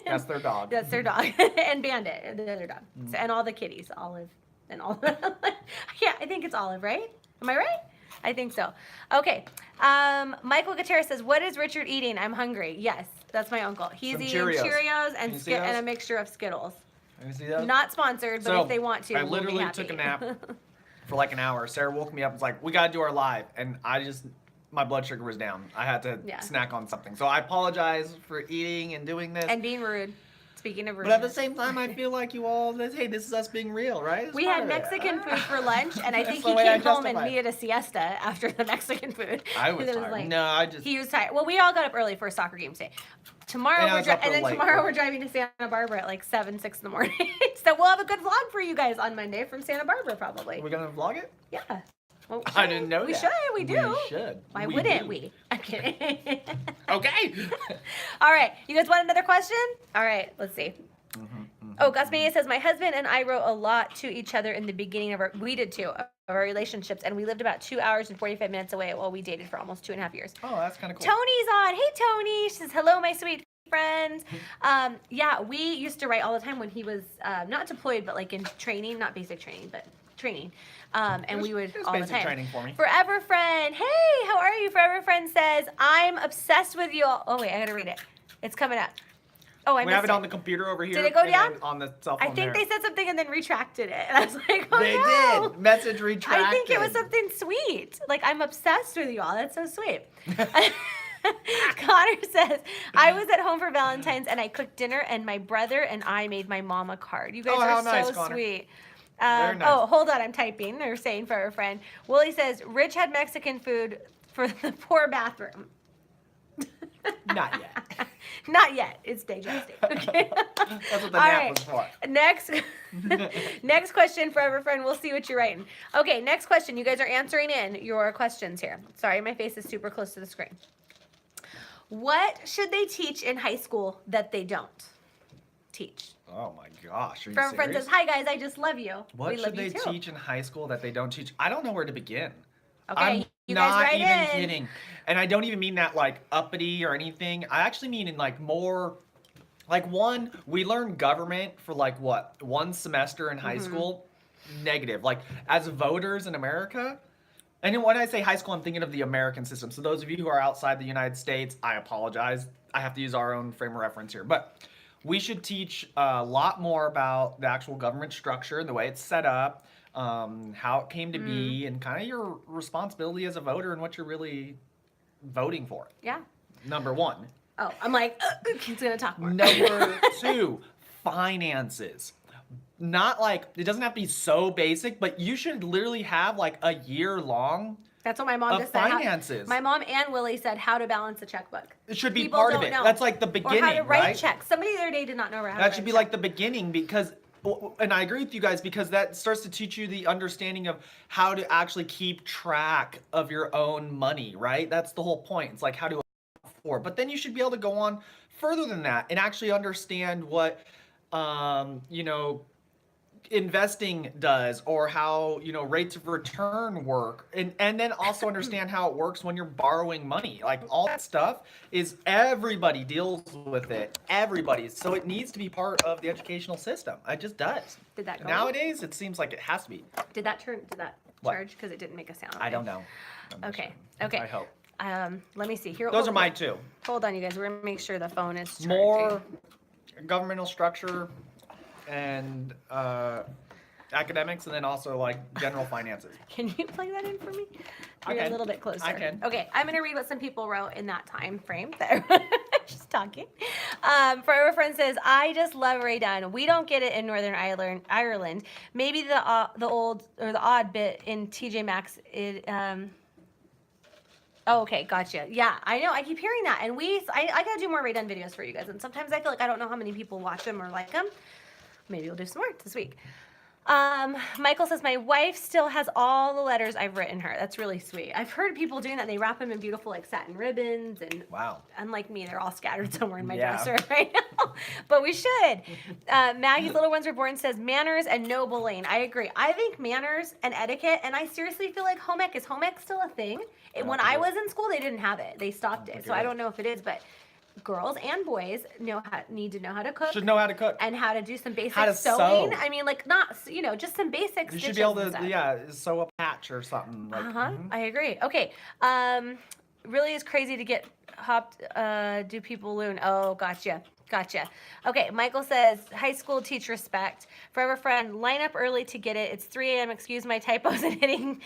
Speaker 2: That's their dog.
Speaker 1: That's their dog. And Bandit, the other dog. So, and all the kitties, Olive and all. Yeah, I think it's Olive, right? Am I right? I think so. Okay. Michael Gutierrez says, what is Richard eating? I'm hungry. Yes, that's my uncle. He's
Speaker 2: Some
Speaker 1: eating
Speaker 2: Cheerios.
Speaker 1: Cheerios
Speaker 2: Can
Speaker 1: and,
Speaker 2: you see
Speaker 1: and a
Speaker 2: those?
Speaker 1: mixture of Skittles.
Speaker 2: Can you see those?
Speaker 1: Not sponsored, but
Speaker 2: So,
Speaker 1: if they want to,
Speaker 2: I
Speaker 1: we'll be
Speaker 2: literally
Speaker 1: happy.
Speaker 2: took a nap for like an hour. Sarah woke me up and was like, we got to do our live. And my blood sugar was down. I had to
Speaker 1: Yeah.
Speaker 2: snack on something. So I apologize for eating and doing this.
Speaker 1: And being rude. Speaking of rude.
Speaker 2: But at the same time, I feel like you all, hey, this is us being real, right? It's
Speaker 1: We
Speaker 2: part
Speaker 1: had
Speaker 2: of it.
Speaker 1: Mexican food for lunch, and I
Speaker 2: That's
Speaker 1: think
Speaker 2: the
Speaker 1: he
Speaker 2: way I
Speaker 1: came home and
Speaker 2: justify it.
Speaker 1: needed a siesta after the Mexican food.
Speaker 2: I was
Speaker 1: It
Speaker 2: tired.
Speaker 1: like- He was tired. Well, we all got up early for a soccer game today. Tomorrow
Speaker 2: And I
Speaker 1: we're
Speaker 2: was up
Speaker 1: and
Speaker 2: real
Speaker 1: then
Speaker 2: late.
Speaker 1: tomorrow we're driving to Santa Barbara at like 7, 6 in the morning. So we'll have a good vlog for you guys on Monday from Santa Barbara, probably.
Speaker 2: We're going to vlog it?
Speaker 1: Yeah. Well, we
Speaker 2: I didn't know
Speaker 1: we
Speaker 2: that.
Speaker 1: should. We do.
Speaker 2: We should.
Speaker 1: Why
Speaker 2: We
Speaker 1: wouldn't
Speaker 2: do.
Speaker 1: we? I'm kidding.
Speaker 2: Okay.
Speaker 1: All right. You guys want another question? All right. Let's see.
Speaker 2: Mm-hmm,
Speaker 1: Oh, Gus Mania says, my husband and I wrote a lot to each other in the beginning of we did too, of our relationships, and we lived about 2 hours and 45 minutes away while we dated for almost 2.5 years.
Speaker 2: Oh, that's kind of cool.
Speaker 1: Tony's on. Hey, Tony. She says, hello, my sweet friends. Yeah, we used to write all the time when he was not deployed, but like in training, not basic training, but training. And we would
Speaker 2: It was
Speaker 1: all the
Speaker 2: basic
Speaker 1: time.
Speaker 2: training for me.
Speaker 1: Forever Friend. Hey, how are you? Forever Friend says, I'm obsessed with you all. Oh, wait, I got to read it. It's coming up. Oh, I
Speaker 2: We have
Speaker 1: missed
Speaker 2: it on the computer over here.
Speaker 1: Did it go
Speaker 2: and then
Speaker 1: down?
Speaker 2: On the cell phone
Speaker 1: I think
Speaker 2: there.
Speaker 1: they said something and then retracted it. And I was like, oh,
Speaker 2: They
Speaker 1: no.
Speaker 2: did. Message retracted.
Speaker 1: I think it was something sweet. Like, I'm obsessed with you all. That's so sweet. Connor says, I was at home for Valentine's and I cooked dinner and my brother and I made my mom a card. You guys
Speaker 2: Oh,
Speaker 1: are
Speaker 2: how
Speaker 1: so
Speaker 2: nice, Connor.
Speaker 1: sweet.
Speaker 2: Very nice.
Speaker 1: Oh, hold on. I'm typing. They're saying for a friend. Willie says, Rich had Mexican food for the poor bathroom.
Speaker 2: Not yet.
Speaker 1: Not yet. It's digesting. Okay.
Speaker 2: That's what the
Speaker 1: All
Speaker 2: nap
Speaker 1: right.
Speaker 2: was for.
Speaker 1: Next question, Forever Friend. We'll see what you're writing. Okay, next question. You guys are answering in your questions here. Sorry, my face is super close to the screen. What should they teach in high school that they don't teach?
Speaker 2: Oh my gosh. Are you
Speaker 1: Forever Friend
Speaker 2: serious?
Speaker 1: says, hi guys, I just love you.
Speaker 2: What
Speaker 1: we
Speaker 2: should
Speaker 1: love
Speaker 2: they
Speaker 1: you too.
Speaker 2: teach in high school that they don't teach? I don't know where to begin.
Speaker 1: Okay,
Speaker 2: I'm
Speaker 1: you guys
Speaker 2: not
Speaker 1: write
Speaker 2: even
Speaker 1: in.
Speaker 2: kidding. And I don't even mean that like uppity or anything. I actually mean in like more like one, we learn government for like what? One semester in
Speaker 1: Mm-hmm.
Speaker 2: high school? Negative. Like as voters in America, And then when I say high school, I'm thinking of the American system. So those of you who are outside the United States, I apologize. I have to use our own frame of reference here. But we should teach a lot more about the actual government structure and the way it's set up, how it came to be, and kind of your responsibility as a voter and what you're really voting for.
Speaker 1: Yeah.
Speaker 2: Number one.
Speaker 1: Oh, I'm like, kid's gonna talk more.
Speaker 2: Number two, finances. Not like, it doesn't have to be so basic, but you should literally have like a year long
Speaker 1: That's what my mom
Speaker 2: of
Speaker 1: just said.
Speaker 2: finances.
Speaker 1: My mom and Willie said how to balance a checkbook.
Speaker 2: It should be
Speaker 1: People
Speaker 2: part of
Speaker 1: don't
Speaker 2: it.
Speaker 1: know.
Speaker 2: That's like the
Speaker 1: Or
Speaker 2: beginning,
Speaker 1: how to write
Speaker 2: right?
Speaker 1: checks. Somebody the other day did not know how to
Speaker 2: That
Speaker 1: write
Speaker 2: should
Speaker 1: a
Speaker 2: be
Speaker 1: check.
Speaker 2: like the beginning because, and I agree with you guys, because that starts to teach you the understanding of how to actually keep track of your own money, right? That's the whole point. It's like how to afford. But then you should be able to go on further than that and actually understand what, investing does, or how rates of return work, and then also understand how it works when you're borrowing money. Like all that stuff is, everybody deals with it, everybody, so it needs to be part of the educational system. It just does.
Speaker 1: Did that go
Speaker 2: Nowadays it seems like it has to be.
Speaker 1: Did that
Speaker 2: What?
Speaker 1: charge? Because it didn't make a sound.
Speaker 2: I don't know. I'm just
Speaker 1: Okay.
Speaker 2: saying.
Speaker 1: Okay.
Speaker 2: I hope
Speaker 1: Let me see. Here.
Speaker 2: those
Speaker 1: hold-
Speaker 2: are my two.
Speaker 1: Hold on, you guys. We're gonna make sure the phone is charging.
Speaker 2: More governmental structure and academics, and then also like general finances.
Speaker 1: Can you plug that in for me?
Speaker 2: I
Speaker 1: You're a
Speaker 2: can.
Speaker 1: little bit closer.
Speaker 2: I can.
Speaker 1: Okay, I'm gonna read what some people wrote in that time frame. That just talking. Forever Friend says, "I just love Ray Dunn. We don't get it in Northern Ireland. Maybe the old or the odd bit in TJ Maxx. Oh, okay, gotcha. Yeah, I know. I keep hearing that, and I gotta do more Ray Dunn videos for you guys. And sometimes I feel like I don't know how many people watch them or like them. Maybe we'll do some more this week." Michael says, "My wife still has all the letters I've written her." That's really sweet. I've heard people doing that. They wrap them in beautiful like satin ribbons, and
Speaker 2: Wow.
Speaker 1: unlike me, they're all scattered somewhere in my
Speaker 2: Yeah.
Speaker 1: dresser right now. But we should. Maggie's Little Ones Were Born says, "Manners and no bullying." I agree. I think manners and etiquette, and I seriously feel like home ec, is home ec still a thing?
Speaker 2: don't
Speaker 1: When
Speaker 2: think
Speaker 1: I
Speaker 2: it
Speaker 1: was in school, they didn't have it. They stopped
Speaker 2: think
Speaker 1: it.
Speaker 2: it
Speaker 1: So I
Speaker 2: is.
Speaker 1: don't know if it is, but girls and boys need to know how to cook.
Speaker 2: Should know how to cook.
Speaker 1: And how to do some basic
Speaker 2: How to
Speaker 1: sewing.
Speaker 2: sew.
Speaker 1: I mean, like not, just some basic
Speaker 2: You
Speaker 1: stitches
Speaker 2: should be able
Speaker 1: and
Speaker 2: to,
Speaker 1: stuff.
Speaker 2: sew a patch or something. Like,
Speaker 1: I agree. Okay. Really is crazy to get hopped. Do people loon? Oh, gotcha. Okay, Michael says, "High school teach respect. Forever Friend, line up early to get it. It's 3 a.m. Excuse my typos and hitting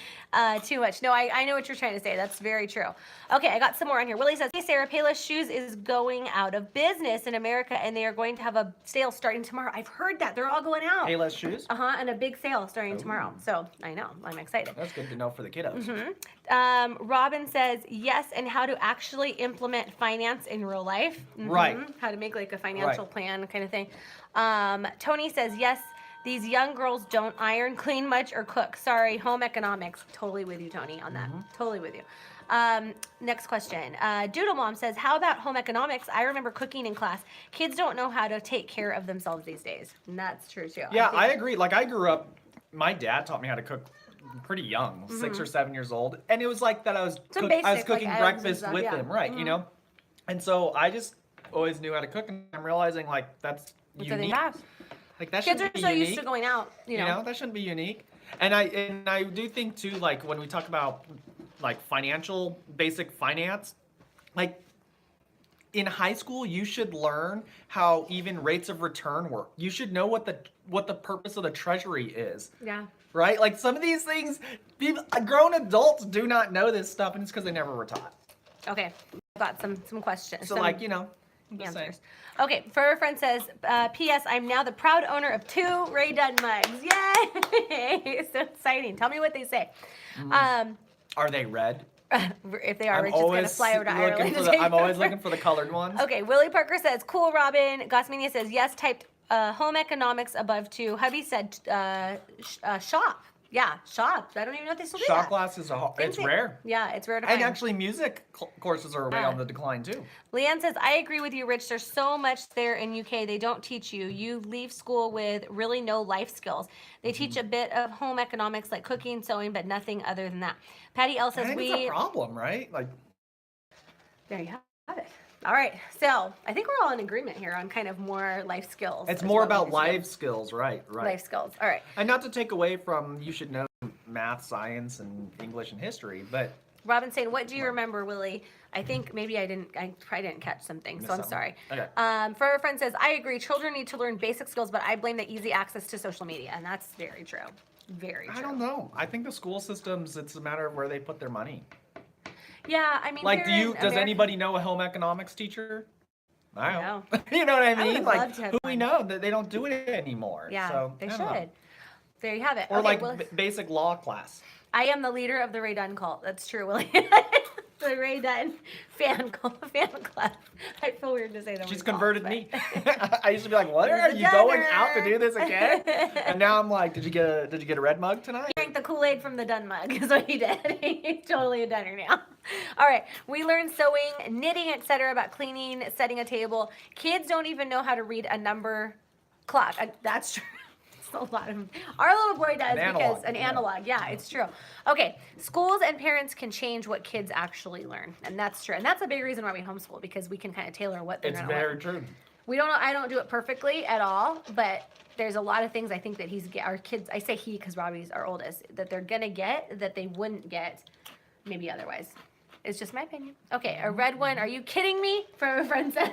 Speaker 1: too much." No, I know what you're trying to say. That's very true. Okay, I got some more on here. Willie says, "Hey, Sarah, Payless Shoes is going out of business in America, and they are going to have a sale starting tomorrow." I've heard that. They're all going out.
Speaker 2: Payless shoes.
Speaker 1: And a big sale starting tomorrow. So I know. I'm excited.
Speaker 2: That's good to know for the kiddos.
Speaker 1: Robin says, "Yes, and how to actually implement finance in real life."
Speaker 2: Right.
Speaker 1: How to make like a financial
Speaker 2: Right.
Speaker 1: plan kind of thing. Tony says, "Yes, these young girls don't iron, clean much, or cook. Sorry, home economics." Totally with you, Tony, on that. Totally with you. Next question. Doodle Mom says, "How about home economics? I remember cooking in class. Kids don't know how to take care of themselves these days." And that's true too.
Speaker 2: Yeah,
Speaker 1: think-
Speaker 2: I agree. Like I grew up, my dad taught me how to cook pretty young, 6 or 7 years old, and it was like that. I was
Speaker 1: Some
Speaker 2: I was
Speaker 1: basic, like,
Speaker 2: cooking
Speaker 1: eggs and
Speaker 2: breakfast
Speaker 1: stuff,
Speaker 2: with
Speaker 1: yeah.
Speaker 2: him, right? And so I just always knew how to cook, and I'm realizing like that's
Speaker 1: Which I think
Speaker 2: unique.
Speaker 1: fast.
Speaker 2: Like that
Speaker 1: Kids
Speaker 2: shouldn't
Speaker 1: are
Speaker 2: be
Speaker 1: so
Speaker 2: unique.
Speaker 1: used to going out,
Speaker 2: You know, that shouldn't be unique. And I do think too, like when we talk about like financial, basic finance, like in high school you should learn how even rates of return work. You should know what the purpose of the treasury is.
Speaker 1: Yeah.
Speaker 2: Right? Like some of these things, grown adults do not know this stuff, and it's because they never were taught.
Speaker 1: Okay, got some questions.
Speaker 2: So
Speaker 1: some
Speaker 2: like, I'm just saying.
Speaker 1: answers. Okay, Forever Friend says, "P.S. I'm now the proud owner of 2 Ray Dunn mugs. Yay! So exciting. Tell me what they say.
Speaker 2: Are they red?
Speaker 1: If they are, we're just gonna fly over to Ireland. to take
Speaker 2: I'm always
Speaker 1: them.
Speaker 2: looking for the colored ones.
Speaker 1: Okay, Willie Parker says, "Cool, Robin." Gossmania says, "Yes." Typed home economics above 2. Hubby said, "Shop." Yeah, shop. I don't even know if they still do
Speaker 2: Shot
Speaker 1: that.
Speaker 2: glass is it's
Speaker 1: Think-
Speaker 2: rare.
Speaker 1: Yeah, it's rare to
Speaker 2: And
Speaker 1: find.
Speaker 2: actually, music courses are way
Speaker 1: Yeah.
Speaker 2: on the decline too.
Speaker 1: Leanne says, "I agree with you, Rich. There's so much there in UK they don't teach you. You leave school with really no life skills. They teach a bit of home economics like cooking, sewing, but nothing other than that." Patty L
Speaker 2: I
Speaker 1: says,
Speaker 2: think it's a problem, right? Like,
Speaker 1: There you have it. All right. So I think we're all in agreement here on kind of more life skills.
Speaker 2: it's
Speaker 1: is
Speaker 2: more
Speaker 1: what we
Speaker 2: about
Speaker 1: need to do.
Speaker 2: life skills, right?
Speaker 1: Life skills. All right.
Speaker 2: And not to take away from you should know math, science, and English and history. But
Speaker 1: Robin's saying, what do you remember, Willie? I think maybe I probably didn't catch something, so I'm
Speaker 2: something.
Speaker 1: sorry.
Speaker 2: Okay.
Speaker 1: Forever Friend says, I agree. Children need to learn basic skills, but I blame the easy access to social media, and that's very true. Very true.
Speaker 2: I don't know. I think the school systems, it's a matter of where they put their money.
Speaker 1: Yeah, I mean,
Speaker 2: Like,
Speaker 1: here in
Speaker 2: does
Speaker 1: America-
Speaker 2: anybody know a home economics teacher? I
Speaker 1: No.
Speaker 2: don't. You know what I
Speaker 1: I
Speaker 2: mean?
Speaker 1: would
Speaker 2: Like,
Speaker 1: love to have
Speaker 2: who we
Speaker 1: one.
Speaker 2: know that they don't do it anymore.
Speaker 1: Yeah,
Speaker 2: so,
Speaker 1: they
Speaker 2: I
Speaker 1: should.
Speaker 2: don't know.
Speaker 1: There you have it.
Speaker 2: Or
Speaker 1: Okay,
Speaker 2: like
Speaker 1: Willis.
Speaker 2: basic law class.
Speaker 1: I am the leader of the Ray Dunn cult. That's true, Willie. The Ray Dunn fan club. I feel weird to say that.
Speaker 2: She's
Speaker 1: word cult,
Speaker 2: converted
Speaker 1: but-
Speaker 2: me. I used to be like, "What
Speaker 1: She's
Speaker 2: are
Speaker 1: a
Speaker 2: you going
Speaker 1: Dunner.
Speaker 2: out to do this again?" And now I'm like, "Did you get a red mug tonight?"
Speaker 1: Drank the Kool-Aid from the Dunn mug is what he did. He's totally a Dunner now. All right, we learned sewing, knitting, etc. about cleaning, setting a table. Kids don't even know how to read a number clock. That's true. It's a lot of. Our little boy does
Speaker 2: An
Speaker 1: because
Speaker 2: analog,
Speaker 1: an
Speaker 2: yeah.
Speaker 1: analog. Yeah, it's true. Okay, schools and parents can change what kids actually learn, and that's true. And that's a big reason why we homeschool, because we can kind of tailor what they're
Speaker 2: It's
Speaker 1: going to learn.
Speaker 2: very true.
Speaker 1: We don't know. I don't do it perfectly at all, but there's a lot of things I think that our kids. I say he because Robbie's our oldest. That they're gonna get that they wouldn't get, maybe otherwise. It's just my opinion. Okay, a red one. Are you kidding me? From a friend said.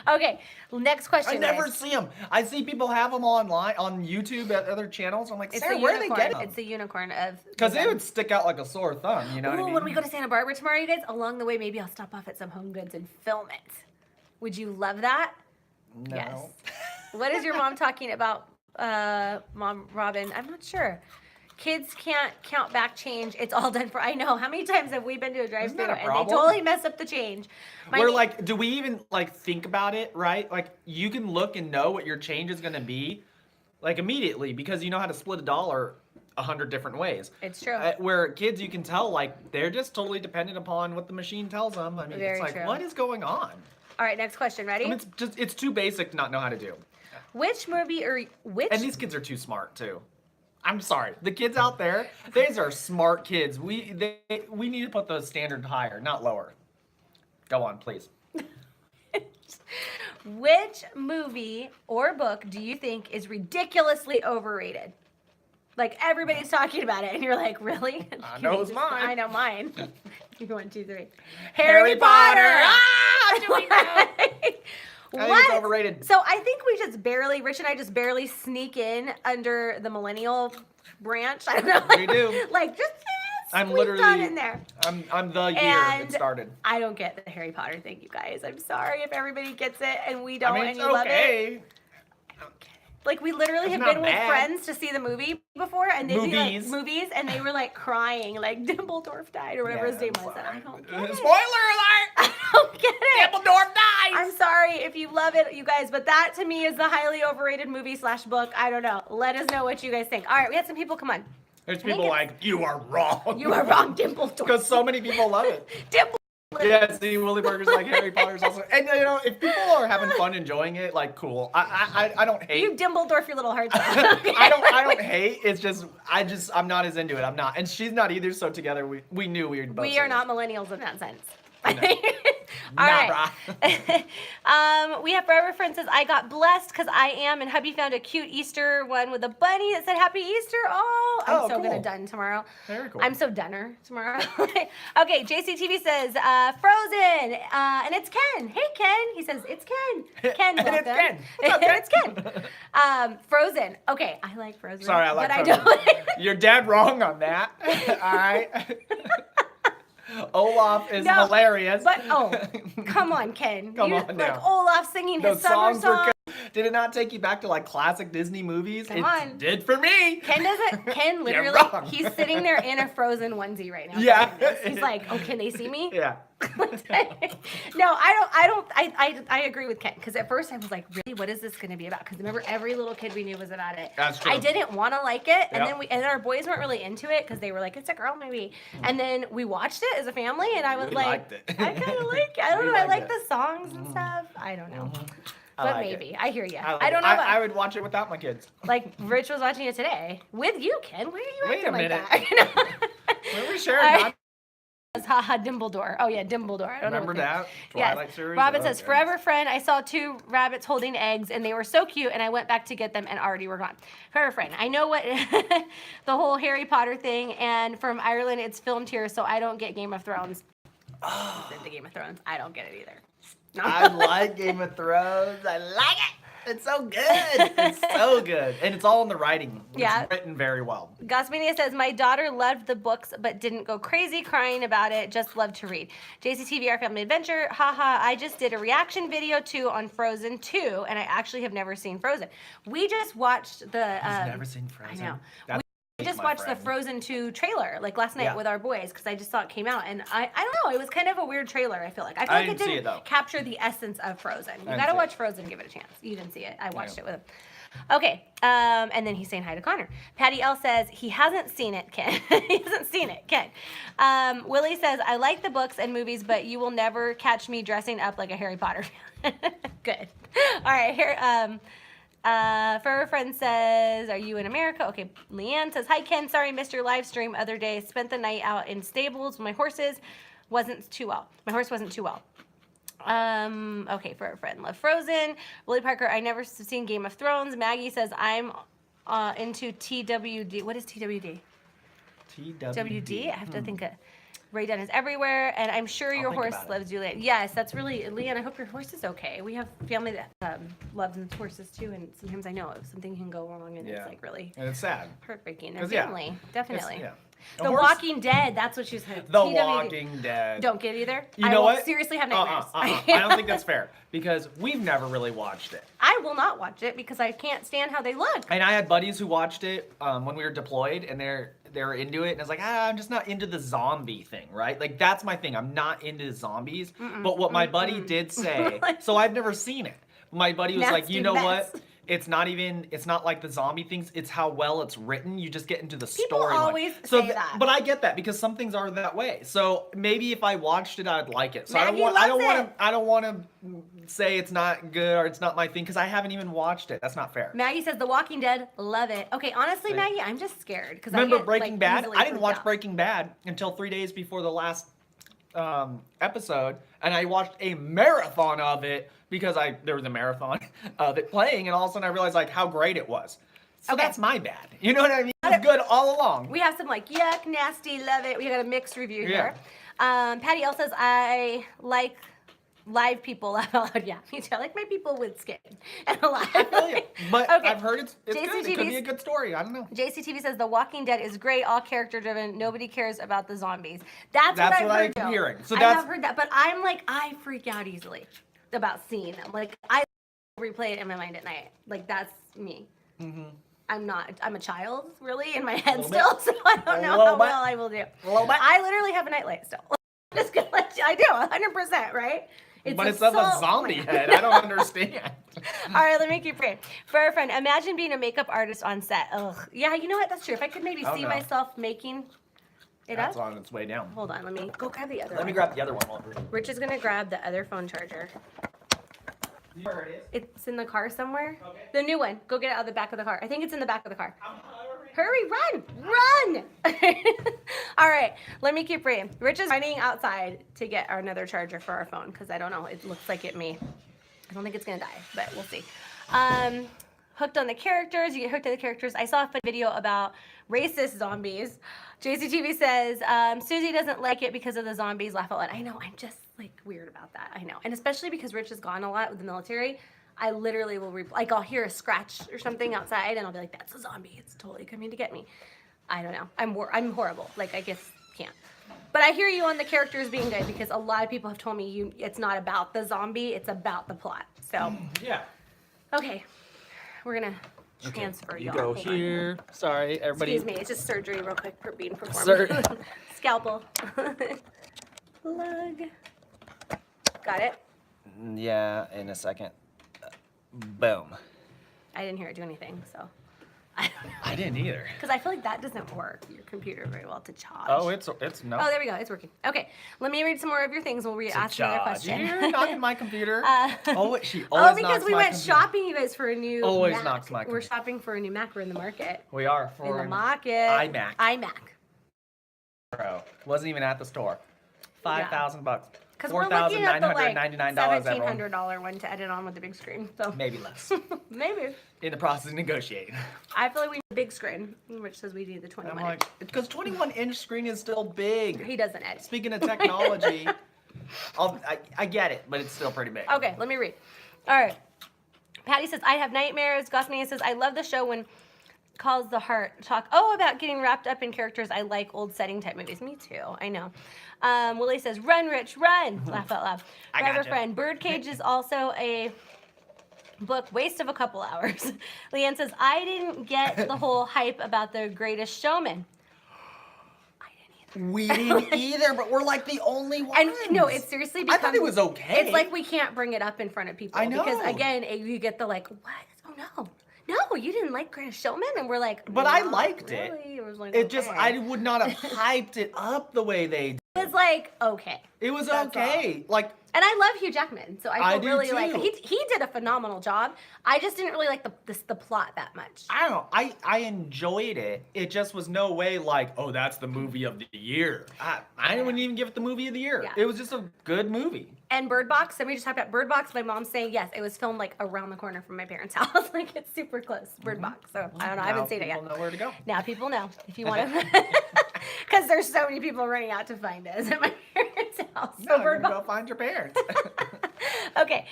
Speaker 1: Okay, next question.
Speaker 2: I never
Speaker 1: guys.
Speaker 2: see them. I see people have them online on YouTube at other channels. I'm like,
Speaker 1: It's
Speaker 2: Sarah,
Speaker 1: the
Speaker 2: where do they
Speaker 1: unicorn.
Speaker 2: get them?
Speaker 1: It's the unicorn of.
Speaker 2: Because they would stick out like a sore thumb. You know what I
Speaker 1: Ooh,
Speaker 2: mean?
Speaker 1: when we go to Santa Barbara tomorrow, you guys, along the way, maybe I'll stop off at some Home Goods and film it. Would you love that?
Speaker 2: No.
Speaker 1: Yes. What is your mom talking about, Mom Robin? I'm not sure. Kids can't count back change. It's all done for. I know. How many times have we been to a drive-thru
Speaker 2: that a
Speaker 1: and they
Speaker 2: problem?
Speaker 1: totally mess up the change?
Speaker 2: We're
Speaker 1: nie-
Speaker 2: like, do we even like think about it, right? Like, you can look and know what your change is gonna be, like immediately, because you know how to split $1 100 different ways.
Speaker 1: It's true.
Speaker 2: Where kids, you can tell, like, they're just totally dependent upon what the machine tells them. I mean,
Speaker 1: Very
Speaker 2: it's like,
Speaker 1: true.
Speaker 2: what is going on?
Speaker 1: All right, next question. Ready?
Speaker 2: I mean, it's too basic to not know how to do.
Speaker 1: Which movie or which?
Speaker 2: And these kids are too smart too. I'm sorry, the kids out there, these are smart kids. We need to put the standard higher, not lower. Go on, please.
Speaker 1: Which movie or book do you think is ridiculously overrated? Like everybody's talking about it, and you're like, really?
Speaker 2: I
Speaker 1: Can
Speaker 2: know
Speaker 1: you
Speaker 2: it's
Speaker 1: just-
Speaker 2: mine.
Speaker 1: I know mine. 1, 2, 3.
Speaker 2: Harry Potter!
Speaker 1: Ah,
Speaker 2: do we know? I think it's overrated.
Speaker 1: So I think we just barely, Rich and I just barely sneak in under the millennial branch. I don't know.
Speaker 2: We do.
Speaker 1: Like just
Speaker 2: I'm
Speaker 1: squeezed on
Speaker 2: literally
Speaker 1: in there.
Speaker 2: I'm the year
Speaker 1: And
Speaker 2: it started.
Speaker 1: I don't get the Harry Potter thing, you guys. I'm sorry if everybody gets it and we don't,
Speaker 2: I mean,
Speaker 1: and
Speaker 2: it's
Speaker 1: you love it.
Speaker 2: okay.
Speaker 1: Like we literally
Speaker 2: It's
Speaker 1: have
Speaker 2: not
Speaker 1: been
Speaker 2: bad.
Speaker 1: with friends to see the movie before, and they'd be like
Speaker 2: Movies.
Speaker 1: movies, and they were like crying, like Dumbledore died or whatever his name was. And I don't get it.
Speaker 2: Spoiler alert!
Speaker 1: I don't get it.
Speaker 2: Dumbledore dies!
Speaker 1: I'm sorry if you love it, you guys, but that to me is the highly overrated movie / book. I don't know. Let us know what you guys think. All right, we had some people come on.
Speaker 2: There's
Speaker 1: think
Speaker 2: people
Speaker 1: it's-
Speaker 2: like, you are wrong.
Speaker 1: You are wrong, Dumbledore.
Speaker 2: Because so many people love it.
Speaker 1: Dumbledore.
Speaker 2: Yeah, see, Willy Burger's like Harry Potter's also. And, you know, if people are having fun enjoying it, like, cool. I don't hate.
Speaker 1: You Dumbledore your little hearts out.
Speaker 2: I don't hate. It's just I'm not as into it. I'm not, and she's not either. So together we knew we would both.
Speaker 1: We
Speaker 2: say
Speaker 1: are
Speaker 2: this.
Speaker 1: not millennials in that sense.
Speaker 2: No.
Speaker 1: All
Speaker 2: Nah,
Speaker 1: right. We have Forever Friend says, I got blessed because I am, and hubby found a cute Easter one with a bunny that said Happy Easter. Oh, I'm
Speaker 2: Oh,
Speaker 1: so
Speaker 2: cool.
Speaker 1: gonna done tomorrow.
Speaker 2: Very cool.
Speaker 1: I'm so dunner tomorrow. Okay, JCTV says, Frozen, and it's Ken. Hey, Ken. He says, it's Ken. Ken,
Speaker 2: And
Speaker 1: welcome.
Speaker 2: it's Ken. What's up, Ken?
Speaker 1: It's Ken. Frozen. Okay, I like Frozen.
Speaker 2: Sorry, I like
Speaker 1: but
Speaker 2: Frozen.
Speaker 1: I don't.
Speaker 2: You're dead wrong on that. All right. Olaf is
Speaker 1: No,
Speaker 2: hilarious.
Speaker 1: But oh, come on, Ken.
Speaker 2: Come
Speaker 1: You,
Speaker 2: on
Speaker 1: like
Speaker 2: now.
Speaker 1: Olaf singing his
Speaker 2: Those
Speaker 1: summer
Speaker 2: songs
Speaker 1: song.
Speaker 2: were good. Did it not take you back to like classic Disney movies?
Speaker 1: Come
Speaker 2: It
Speaker 1: on.
Speaker 2: did for me.
Speaker 1: Ken doesn't. Ken
Speaker 2: You're
Speaker 1: literally,
Speaker 2: wrong.
Speaker 1: he's sitting there in a Frozen onesie right now.
Speaker 2: Yeah.
Speaker 1: doing this. He's like, oh, can they see me?
Speaker 2: Yeah.
Speaker 1: No, I agree with Ken because at first I was like, really, what is this going to be about? Because remember, every little kid we knew was about it.
Speaker 2: That's true.
Speaker 1: I didn't want to like it, and
Speaker 2: Yep.
Speaker 1: then our boys weren't really into it because they were like, it's a girl movie. And then we watched it as a family, and I was
Speaker 2: We
Speaker 1: like,
Speaker 2: liked it.
Speaker 1: I kind of like it. I don't
Speaker 2: We
Speaker 1: know. I
Speaker 2: liked
Speaker 1: like
Speaker 2: it.
Speaker 1: the songs and stuff. I don't know.
Speaker 2: I
Speaker 1: But
Speaker 2: like it.
Speaker 1: maybe. I hear you.
Speaker 2: like
Speaker 1: I
Speaker 2: it.
Speaker 1: don't know.
Speaker 2: I would watch it without my kids.
Speaker 1: Like Rich was watching it today with you, Ken. Why are you
Speaker 2: Wait
Speaker 1: acting
Speaker 2: a
Speaker 1: like
Speaker 2: minute.
Speaker 1: that?
Speaker 2: When we sharing
Speaker 1: All right.
Speaker 2: not
Speaker 1: Haha, Dimbledore. Oh yeah, Dimbledore. I don't
Speaker 2: Remember
Speaker 1: know.
Speaker 2: that
Speaker 1: Yes.
Speaker 2: Twilight series?
Speaker 1: Robin
Speaker 2: Oh,
Speaker 1: says,
Speaker 2: goodness.
Speaker 1: forever friend. I saw 2 rabbits holding eggs and they were so cute and I went back to get them and already were gone. Forever friend. I know what the whole Harry Potter thing, and from Ireland it's filmed here, so I don't get Game of Thrones. It's into Game of Thrones. I don't get it either. No.
Speaker 2: I like Game of Thrones. I like it. It's so good. It's so good. And it's all in the writing.
Speaker 1: Yeah.
Speaker 2: It's written very well.
Speaker 1: Gosmania says, my daughter loved the books but didn't go crazy crying about it, just loved to read. JCTV, Our Family Adventure, haha, I just did a reaction video too on Frozen 2, and I actually have never seen Frozen. We just watched the...
Speaker 2: I've never seen Frozen.
Speaker 1: I know.
Speaker 2: That's
Speaker 1: We just
Speaker 2: my
Speaker 1: watched
Speaker 2: friend.
Speaker 1: the Frozen 2 trailer, like last night
Speaker 2: Yeah.
Speaker 1: with our boys, because I just saw it came out, and I don't know, it was kind of a weird trailer, I feel like. I feel
Speaker 2: I
Speaker 1: like it
Speaker 2: didn't see
Speaker 1: didn't
Speaker 2: it, though.
Speaker 1: capture the essence of Frozen. You
Speaker 2: didn't
Speaker 1: gotta
Speaker 2: see
Speaker 1: watch
Speaker 2: it.
Speaker 1: Frozen, give it a chance. You didn't see it. I watched
Speaker 2: Yeah.
Speaker 1: it with him. Okay, and then he's saying hi to Connor. Patty L says he hasn't seen it, Ken. He hasn't seen it, Ken. Willie says, I like the books and movies, but you will never catch me dressing up like a Harry Potter fan. Good. All right, here, Fur Friend says, are you in America? Okay, Leanne says, hi, Ken. Sorry, missed your live stream other day. Spent the night out in stables with my horses. Wasn't too well. My horse wasn't too well. Okay, for a friend, love Frozen. Willie Parker, I never seen Game of Thrones. Maggie says, I'm into TWD. What is TWD? WD? I have to think of. Ray Dunn is everywhere, and I'm sure your
Speaker 2: think
Speaker 1: horse
Speaker 2: about it.
Speaker 1: loves you, Leanne. Yes, that's really, Leanne, I hope your horse is okay. We have family that loves horses too, and sometimes I know something can go wrong, and
Speaker 2: Yeah.
Speaker 1: it's like really
Speaker 2: And it's sad.
Speaker 1: heartbreaking. And
Speaker 2: 'Cause, yeah,
Speaker 1: family, definitely.
Speaker 2: Yeah.
Speaker 1: The Walking Dead, that's what she said.
Speaker 2: The
Speaker 1: TWD.
Speaker 2: Walking Dead.
Speaker 1: Don't get either.
Speaker 2: You
Speaker 1: I
Speaker 2: know
Speaker 1: will
Speaker 2: what?
Speaker 1: seriously have nightmares.
Speaker 2: I don't think that's fair because we've never really watched it.
Speaker 1: I will not watch it because I can't stand how they look.
Speaker 2: And I had buddies who watched it when we were deployed, and they're into it, and it's like, I'm just not into the zombie thing, right? Like that's my thing. I'm not into zombies. But what my buddy did say, so I've never seen it. My buddy was like,
Speaker 1: Nasty
Speaker 2: you know
Speaker 1: mess.
Speaker 2: what? It's not like the zombie things. It's how well it's written. You just get into the
Speaker 1: People
Speaker 2: story.
Speaker 1: always say that.
Speaker 2: But I get that because some things are that way. So maybe if I watched it, I'd like it. So
Speaker 1: Maggie
Speaker 2: I don't
Speaker 1: loves
Speaker 2: want
Speaker 1: it.
Speaker 2: to. I don't want to say it's not good or it's not my thing because I haven't even watched it. That's not fair.
Speaker 1: Maggie says The Walking Dead, love it. Okay, honestly,
Speaker 2: See?
Speaker 1: Maggie, I'm just scared because
Speaker 2: Remember Breaking Bad? I didn't watch
Speaker 1: Breaking.
Speaker 2: Breaking Bad until 3 days before the last episode, and I watched a marathon of it because there was a marathon of it playing, and all of a sudden I realized like how great it was. So
Speaker 1: Okay.
Speaker 2: that's my bad. You know what I mean? It was good all along.
Speaker 1: We have some like yuck, nasty, love it. We got a mixed review here.
Speaker 2: Yeah.
Speaker 1: Patty L says I like live people laugh out loud. Yeah, me too. I like my people with skin and alive.
Speaker 2: I feel you. But
Speaker 1: Okay.
Speaker 2: I've heard it's good. It could be
Speaker 1: JCTV's
Speaker 2: a good story. I don't know.
Speaker 1: JCTV says The Walking Dead is great, all character driven. Nobody cares about the zombies. That's
Speaker 2: That's
Speaker 1: what
Speaker 2: what
Speaker 1: I've heard.
Speaker 2: I'm
Speaker 1: though.
Speaker 2: hearing. So
Speaker 1: I
Speaker 2: that's-
Speaker 1: have heard that, but I'm like I freak out easily about seeing them. Like I replay it in my mind at night. Like that's me. I'm not. I'm a child, really, in my head
Speaker 2: Little
Speaker 1: still,
Speaker 2: bit.
Speaker 1: so I don't
Speaker 2: A
Speaker 1: know
Speaker 2: little
Speaker 1: how
Speaker 2: bit.
Speaker 1: well I will do.
Speaker 2: A little bit.
Speaker 1: I literally have a nightlight still. Just gonna let you, I do, 100%, right?
Speaker 2: But it's of a
Speaker 1: assault
Speaker 2: zombie
Speaker 1: plan.
Speaker 2: head. I don't understand.
Speaker 1: All right, let me keep praying. For our friend, imagine being a makeup artist on set. Ugh. Yeah, you know what? That's true. If I could maybe
Speaker 2: Oh,
Speaker 1: see
Speaker 2: no.
Speaker 1: myself making it
Speaker 2: That's
Speaker 1: up.
Speaker 2: on its way down.
Speaker 1: Hold on, let me go grab the other
Speaker 2: Let
Speaker 1: one.
Speaker 2: me grab the other one. While we're-
Speaker 1: Rich is gonna grab the other phone charger.
Speaker 2: Where it is?
Speaker 1: It's in the car somewhere.
Speaker 2: Okay.
Speaker 1: The new one. Go get it out of the back of the car. I think it's in the back of the car.
Speaker 2: I'm hungry.
Speaker 1: Hurry, run! All right, let me keep reading. Rich is running outside to get another charger for our phone because I don't know. It looks like it may. I don't think it's gonna die, but we'll see. Hooked on the characters. You get hooked on the characters. I saw a fun video about racist zombies. JCTV says Susie doesn't like it because of the zombies. Laugh out loud. I know. I'm just like weird about that. I know, and especially because Rich is gone a lot with the military. I literally will like I'll hear a scratch or something outside, and I'll be like, "That's a zombie. It's totally coming to get me." I don't know. I'm horrible. Like I guess can't. But I hear you on the characters being good because a lot of people have told me it's not about the zombie. It's about the plot. So
Speaker 2: Yeah.
Speaker 1: okay, we're gonna transfer
Speaker 2: You
Speaker 1: y'all.
Speaker 2: go
Speaker 1: Hold on.
Speaker 2: here. Sorry, everybody.
Speaker 1: Excuse me. It's just surgery, real quick, for being performed.
Speaker 2: Sir.
Speaker 1: Scalpel. Plug. Got it.
Speaker 2: Yeah, in a second. Boom.
Speaker 1: I didn't hear it do anything, so.
Speaker 2: I didn't either.
Speaker 1: Because I feel like that doesn't work, your computer, very well to charge.
Speaker 2: Oh, it's no.
Speaker 1: Oh, there we go. It's working. Okay, let me read some more of your things. We'll ask another question.
Speaker 2: You're knocking my computer. She
Speaker 1: Oh,
Speaker 2: always
Speaker 1: because
Speaker 2: knocks
Speaker 1: we
Speaker 2: my
Speaker 1: went
Speaker 2: computer.
Speaker 1: shopping, you guys, for a new
Speaker 2: Always
Speaker 1: Mac.
Speaker 2: knocks my
Speaker 1: We're
Speaker 2: computer.
Speaker 1: shopping for a new Mac. We're in the market.
Speaker 2: We are
Speaker 1: In
Speaker 2: for
Speaker 1: the
Speaker 2: an
Speaker 1: market.
Speaker 2: iMac.
Speaker 1: iMac.
Speaker 2: Pro. Wasn't even at the store. $5,000.
Speaker 1: Because we're looking at the like
Speaker 2: $4,999, everyone.
Speaker 1: $1,700 one to edit on with the big screen. So
Speaker 2: Maybe less.
Speaker 1: maybe.
Speaker 2: In the process of negotiating.
Speaker 1: I feel like we need a big screen, which says we need the 21
Speaker 2: I'm like, because 21-inch screen is still big.
Speaker 1: He doesn't edit.
Speaker 2: Speaking of technology, I get it, but it's still pretty big.
Speaker 1: Okay, let me read. All right. Patty says, I have nightmares. Gosmania says, I love the show when calls the heart talk. Oh, about getting wrapped up in characters. I like old setting type movies. Me too. I know. Willie says, run, Rich, run. Laugh out loud.
Speaker 2: I
Speaker 1: Forever
Speaker 2: gotcha.
Speaker 1: Friend. Birdcage is also a book. Waste of a couple hours. Leanne says, I didn't get the whole hype about The Greatest Showman.
Speaker 2: We didn't either, but we're like the only ones.
Speaker 1: And no, it's seriously
Speaker 2: I thought it was okay.
Speaker 1: It's like we can't bring it up in front of people.
Speaker 2: I know.
Speaker 1: Because again, you get the like, what? Oh no. No, you didn't like Greatest Showman? And we're like,
Speaker 2: But I
Speaker 1: "Not
Speaker 2: liked it.
Speaker 1: really." It was like,
Speaker 2: It just,
Speaker 1: okay.
Speaker 2: I would not have hyped it up the way they did.
Speaker 1: It was like, okay.
Speaker 2: It was
Speaker 1: That's
Speaker 2: okay. Like,
Speaker 1: And I love Hugh Jackman, so
Speaker 2: I
Speaker 1: I
Speaker 2: do
Speaker 1: feel really like
Speaker 2: too.
Speaker 1: he did a phenomenal job. I just didn't really like the plot that much.
Speaker 2: I don't know. I enjoyed it. It just was no way like, oh, that's the movie of the year. I wouldn't even give it the movie of the year.
Speaker 1: Yeah.
Speaker 2: It was just a good movie.
Speaker 1: And Bird Box, somebody just talked about Bird Box. My mom's saying yes, it was filmed like around the corner from my parents' house. Like it's super close, Bird Box. So I don't know, I haven't seen it yet.
Speaker 2: People know where to go.
Speaker 1: Now people know if you want to, because there's so many people running out to find us at my parents' house.
Speaker 2: No,
Speaker 1: So
Speaker 2: you're
Speaker 1: Bird
Speaker 2: gonna
Speaker 1: Box.
Speaker 2: go find your parents.
Speaker 1: Okay.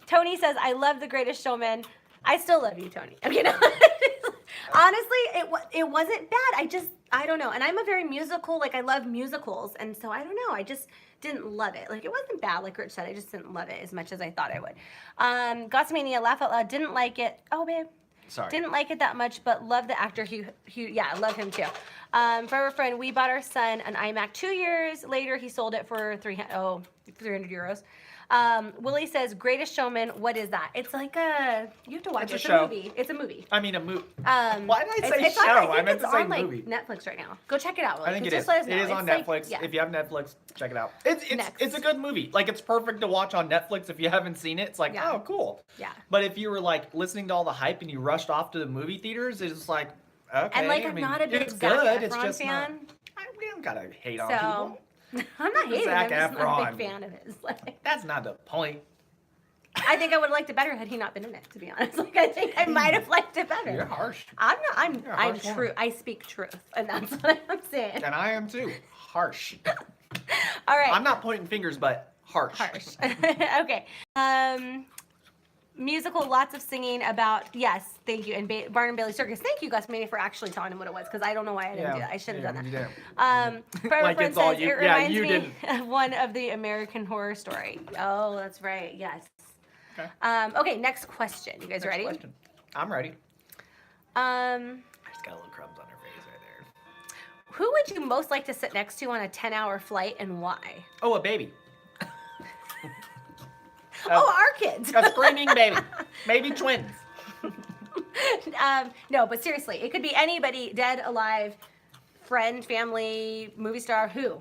Speaker 1: Tony says, I love The Greatest Showman. I still love you, Tony. You know, honestly, it wasn't bad. I don't know. And I'm a very musical, like I love musicals. And so I don't know. I just didn't love it. Like it wasn't bad, like Rich said. I just didn't love it as much as I thought I would. Gossmania, laugh out loud, didn't like it. Oh, babe.
Speaker 2: Sorry.
Speaker 1: Didn't like it that much, but love the actor Hugh. Yeah, I love him too. Forever Friend, we bought our son an iMac 2 years later. He sold it for 300 euros. Willie says, Greatest Showman, what is that? It's like you have to watch it.
Speaker 2: It's a
Speaker 1: It's
Speaker 2: show.
Speaker 1: a movie. It's a movie.
Speaker 2: I mean, a movie.
Speaker 1: Why
Speaker 2: did I say show? I meant to say
Speaker 1: on, like,
Speaker 2: movie.
Speaker 1: Netflix right now. Go check it out. Willie.
Speaker 2: I think it
Speaker 1: Just
Speaker 2: is.
Speaker 1: let us
Speaker 2: It
Speaker 1: know.
Speaker 2: is on
Speaker 1: It's like-
Speaker 2: Netflix.
Speaker 1: yeah.
Speaker 2: If you have Netflix, check it out. It's
Speaker 1: Next.
Speaker 2: a good movie. Like it's perfect to watch on Netflix if you haven't seen it. It's like,
Speaker 1: Yeah.
Speaker 2: oh, cool.
Speaker 1: Yeah.
Speaker 2: But if you were like listening to all the hype and you rushed off to the movie theaters, it's like, okay.
Speaker 1: And like,
Speaker 2: I
Speaker 1: I'm
Speaker 2: mean,
Speaker 1: not a big
Speaker 2: it's
Speaker 1: Zac
Speaker 2: good.
Speaker 1: Efron
Speaker 2: It's just
Speaker 1: fan.
Speaker 2: we don't gotta hate on
Speaker 1: So
Speaker 2: people.
Speaker 1: I'm not hating.
Speaker 2: Zac
Speaker 1: I'm just not a
Speaker 2: Efron.
Speaker 1: big fan of his. Like,
Speaker 2: That's not the point.
Speaker 1: I think I would have liked it better had he not been in it. To be honest, like I think I might have liked it better.
Speaker 2: You're harsh.
Speaker 1: I'm not. I'm.
Speaker 2: You're a
Speaker 1: I'm
Speaker 2: harsh woman.
Speaker 1: true. I speak truth, and that's what I'm saying.
Speaker 2: And I am too. Harsh.
Speaker 1: All right.
Speaker 2: I'm not pointing fingers, but harsh.
Speaker 1: harsh. Okay. Musical, lots of singing about yes. Thank you. And Barnum and Bailey Circus. Thank you, Gus Mania, for actually telling him what it was because I don't know why I didn't do that. I should have done
Speaker 2: you
Speaker 1: that.
Speaker 2: didn't.
Speaker 1: Forever
Speaker 2: Like
Speaker 1: Friend
Speaker 2: it's all
Speaker 1: says
Speaker 2: you-
Speaker 1: it
Speaker 2: yeah,
Speaker 1: reminds
Speaker 2: you
Speaker 1: me
Speaker 2: didn't.
Speaker 1: of one of the American Horror Story. Oh, that's right. Yes.
Speaker 2: Okay.
Speaker 1: Okay. Next question. You guys
Speaker 2: Next
Speaker 1: ready?
Speaker 2: question. I'm ready. I just got a little crumbs on her face right there.
Speaker 1: Who would you most like to sit next to on a 10-hour flight and why?
Speaker 2: Oh, a baby.
Speaker 1: Oh, our kids.
Speaker 2: A screaming baby. Maybe twins.
Speaker 1: No, but seriously, it could be anybody, dead, alive, friend, family, movie star, who?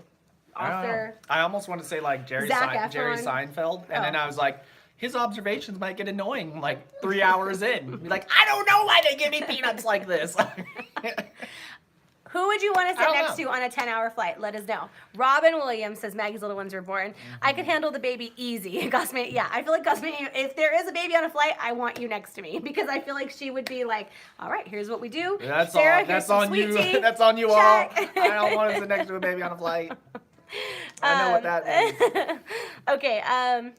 Speaker 2: I don't know.
Speaker 1: Author.
Speaker 2: I almost want to say like Jerry
Speaker 1: Zac
Speaker 2: Jerry
Speaker 1: Efron.
Speaker 2: Seinfeld, and then
Speaker 1: Oh.
Speaker 2: I was like, his observations might get annoying like 3 hours in. Be like, I don't know why they give me peanuts like this.
Speaker 1: Who would you want to
Speaker 2: I
Speaker 1: sit
Speaker 2: don't
Speaker 1: next
Speaker 2: know.
Speaker 1: to on a 10-hour flight? Let us know. Robin Williams says Maggie's little ones are born. I could handle the baby easy. Gosman, yeah, I feel like Gosman, if there is a baby on a flight, I want you next to me because I feel like she would be like, all right, here's what we do.
Speaker 2: That's
Speaker 1: Sarah,
Speaker 2: all.
Speaker 1: here's
Speaker 2: That's
Speaker 1: some
Speaker 2: on
Speaker 1: sweet
Speaker 2: you.
Speaker 1: tea.
Speaker 2: That's on you all.
Speaker 1: Check.
Speaker 2: I don't want to sit next to a baby on a flight. I know what that means.
Speaker 1: Okay.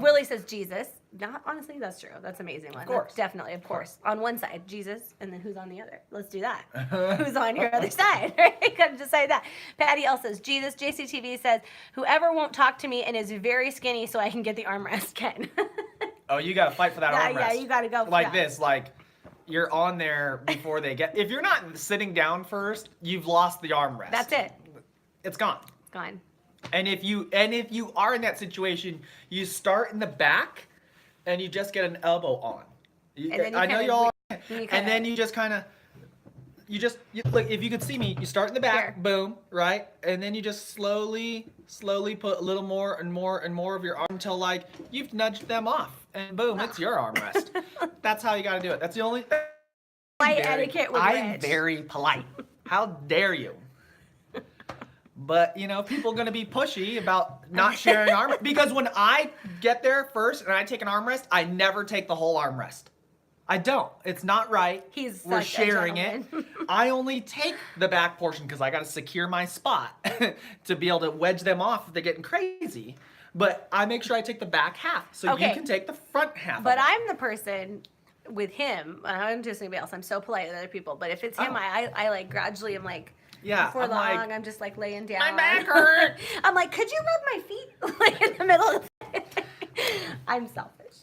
Speaker 1: Willie says Jesus. Not honestly, that's true. That's an amazing one.
Speaker 2: Of course.
Speaker 1: Definitely, of course. On one side, Jesus, and then who's on the other? Let's do that. Who's on your other side? Right? Gotta decide that. Patty L says Jesus. JCTV says whoever won't talk to me and is very skinny so I can get the armrest. Ken.
Speaker 2: Oh, you got to fight for that
Speaker 1: Yeah,
Speaker 2: armrest.
Speaker 1: yeah, you gotta go for
Speaker 2: like
Speaker 1: that.
Speaker 2: this. Like you're on there before they get. If you're not sitting down first, you've lost the armrest.
Speaker 1: That's it.
Speaker 2: It's gone.
Speaker 1: Gone.
Speaker 2: And if you are in that situation, you start in the back, and you just get an elbow on.
Speaker 1: And then you
Speaker 2: I know
Speaker 1: kinda-
Speaker 2: you all.
Speaker 1: then you
Speaker 2: And
Speaker 1: kinda-
Speaker 2: then you just kind of. Like if you could see me, you start in the back,
Speaker 1: Here.
Speaker 2: boom, right, and then you just slowly put a little more and more and more of your arm until like you've nudged them off, and boom, it's your armrest. That's how you got to do it. That's the only.
Speaker 1: Flight etiquette with
Speaker 2: I'm
Speaker 1: Rich.
Speaker 2: very polite. How dare you? But, you know, people are going to be pushy about not sharing armrest. Because when I get there first and I take an armrest, I never take the whole armrest. I don't. It's not right. We're
Speaker 1: Such a
Speaker 2: sharing it.
Speaker 1: gentleman.
Speaker 2: I only take the back portion because I got to secure my spot to be able to wedge them off if they're getting crazy. But I make sure I take the back half so
Speaker 1: Okay.
Speaker 2: you can take the front half.
Speaker 1: But
Speaker 2: of it.
Speaker 1: I'm the person with him. I'm just anybody else. I'm so polite with other people. But if it's him,
Speaker 2: Oh.
Speaker 1: I like gradually. I'm like.
Speaker 2: Yeah,
Speaker 1: Before
Speaker 2: I'm
Speaker 1: long,
Speaker 2: like,
Speaker 1: I'm just like laying down.
Speaker 2: my back hurts.
Speaker 1: I'm like, could you rub my feet like in the middle of the I'm selfish.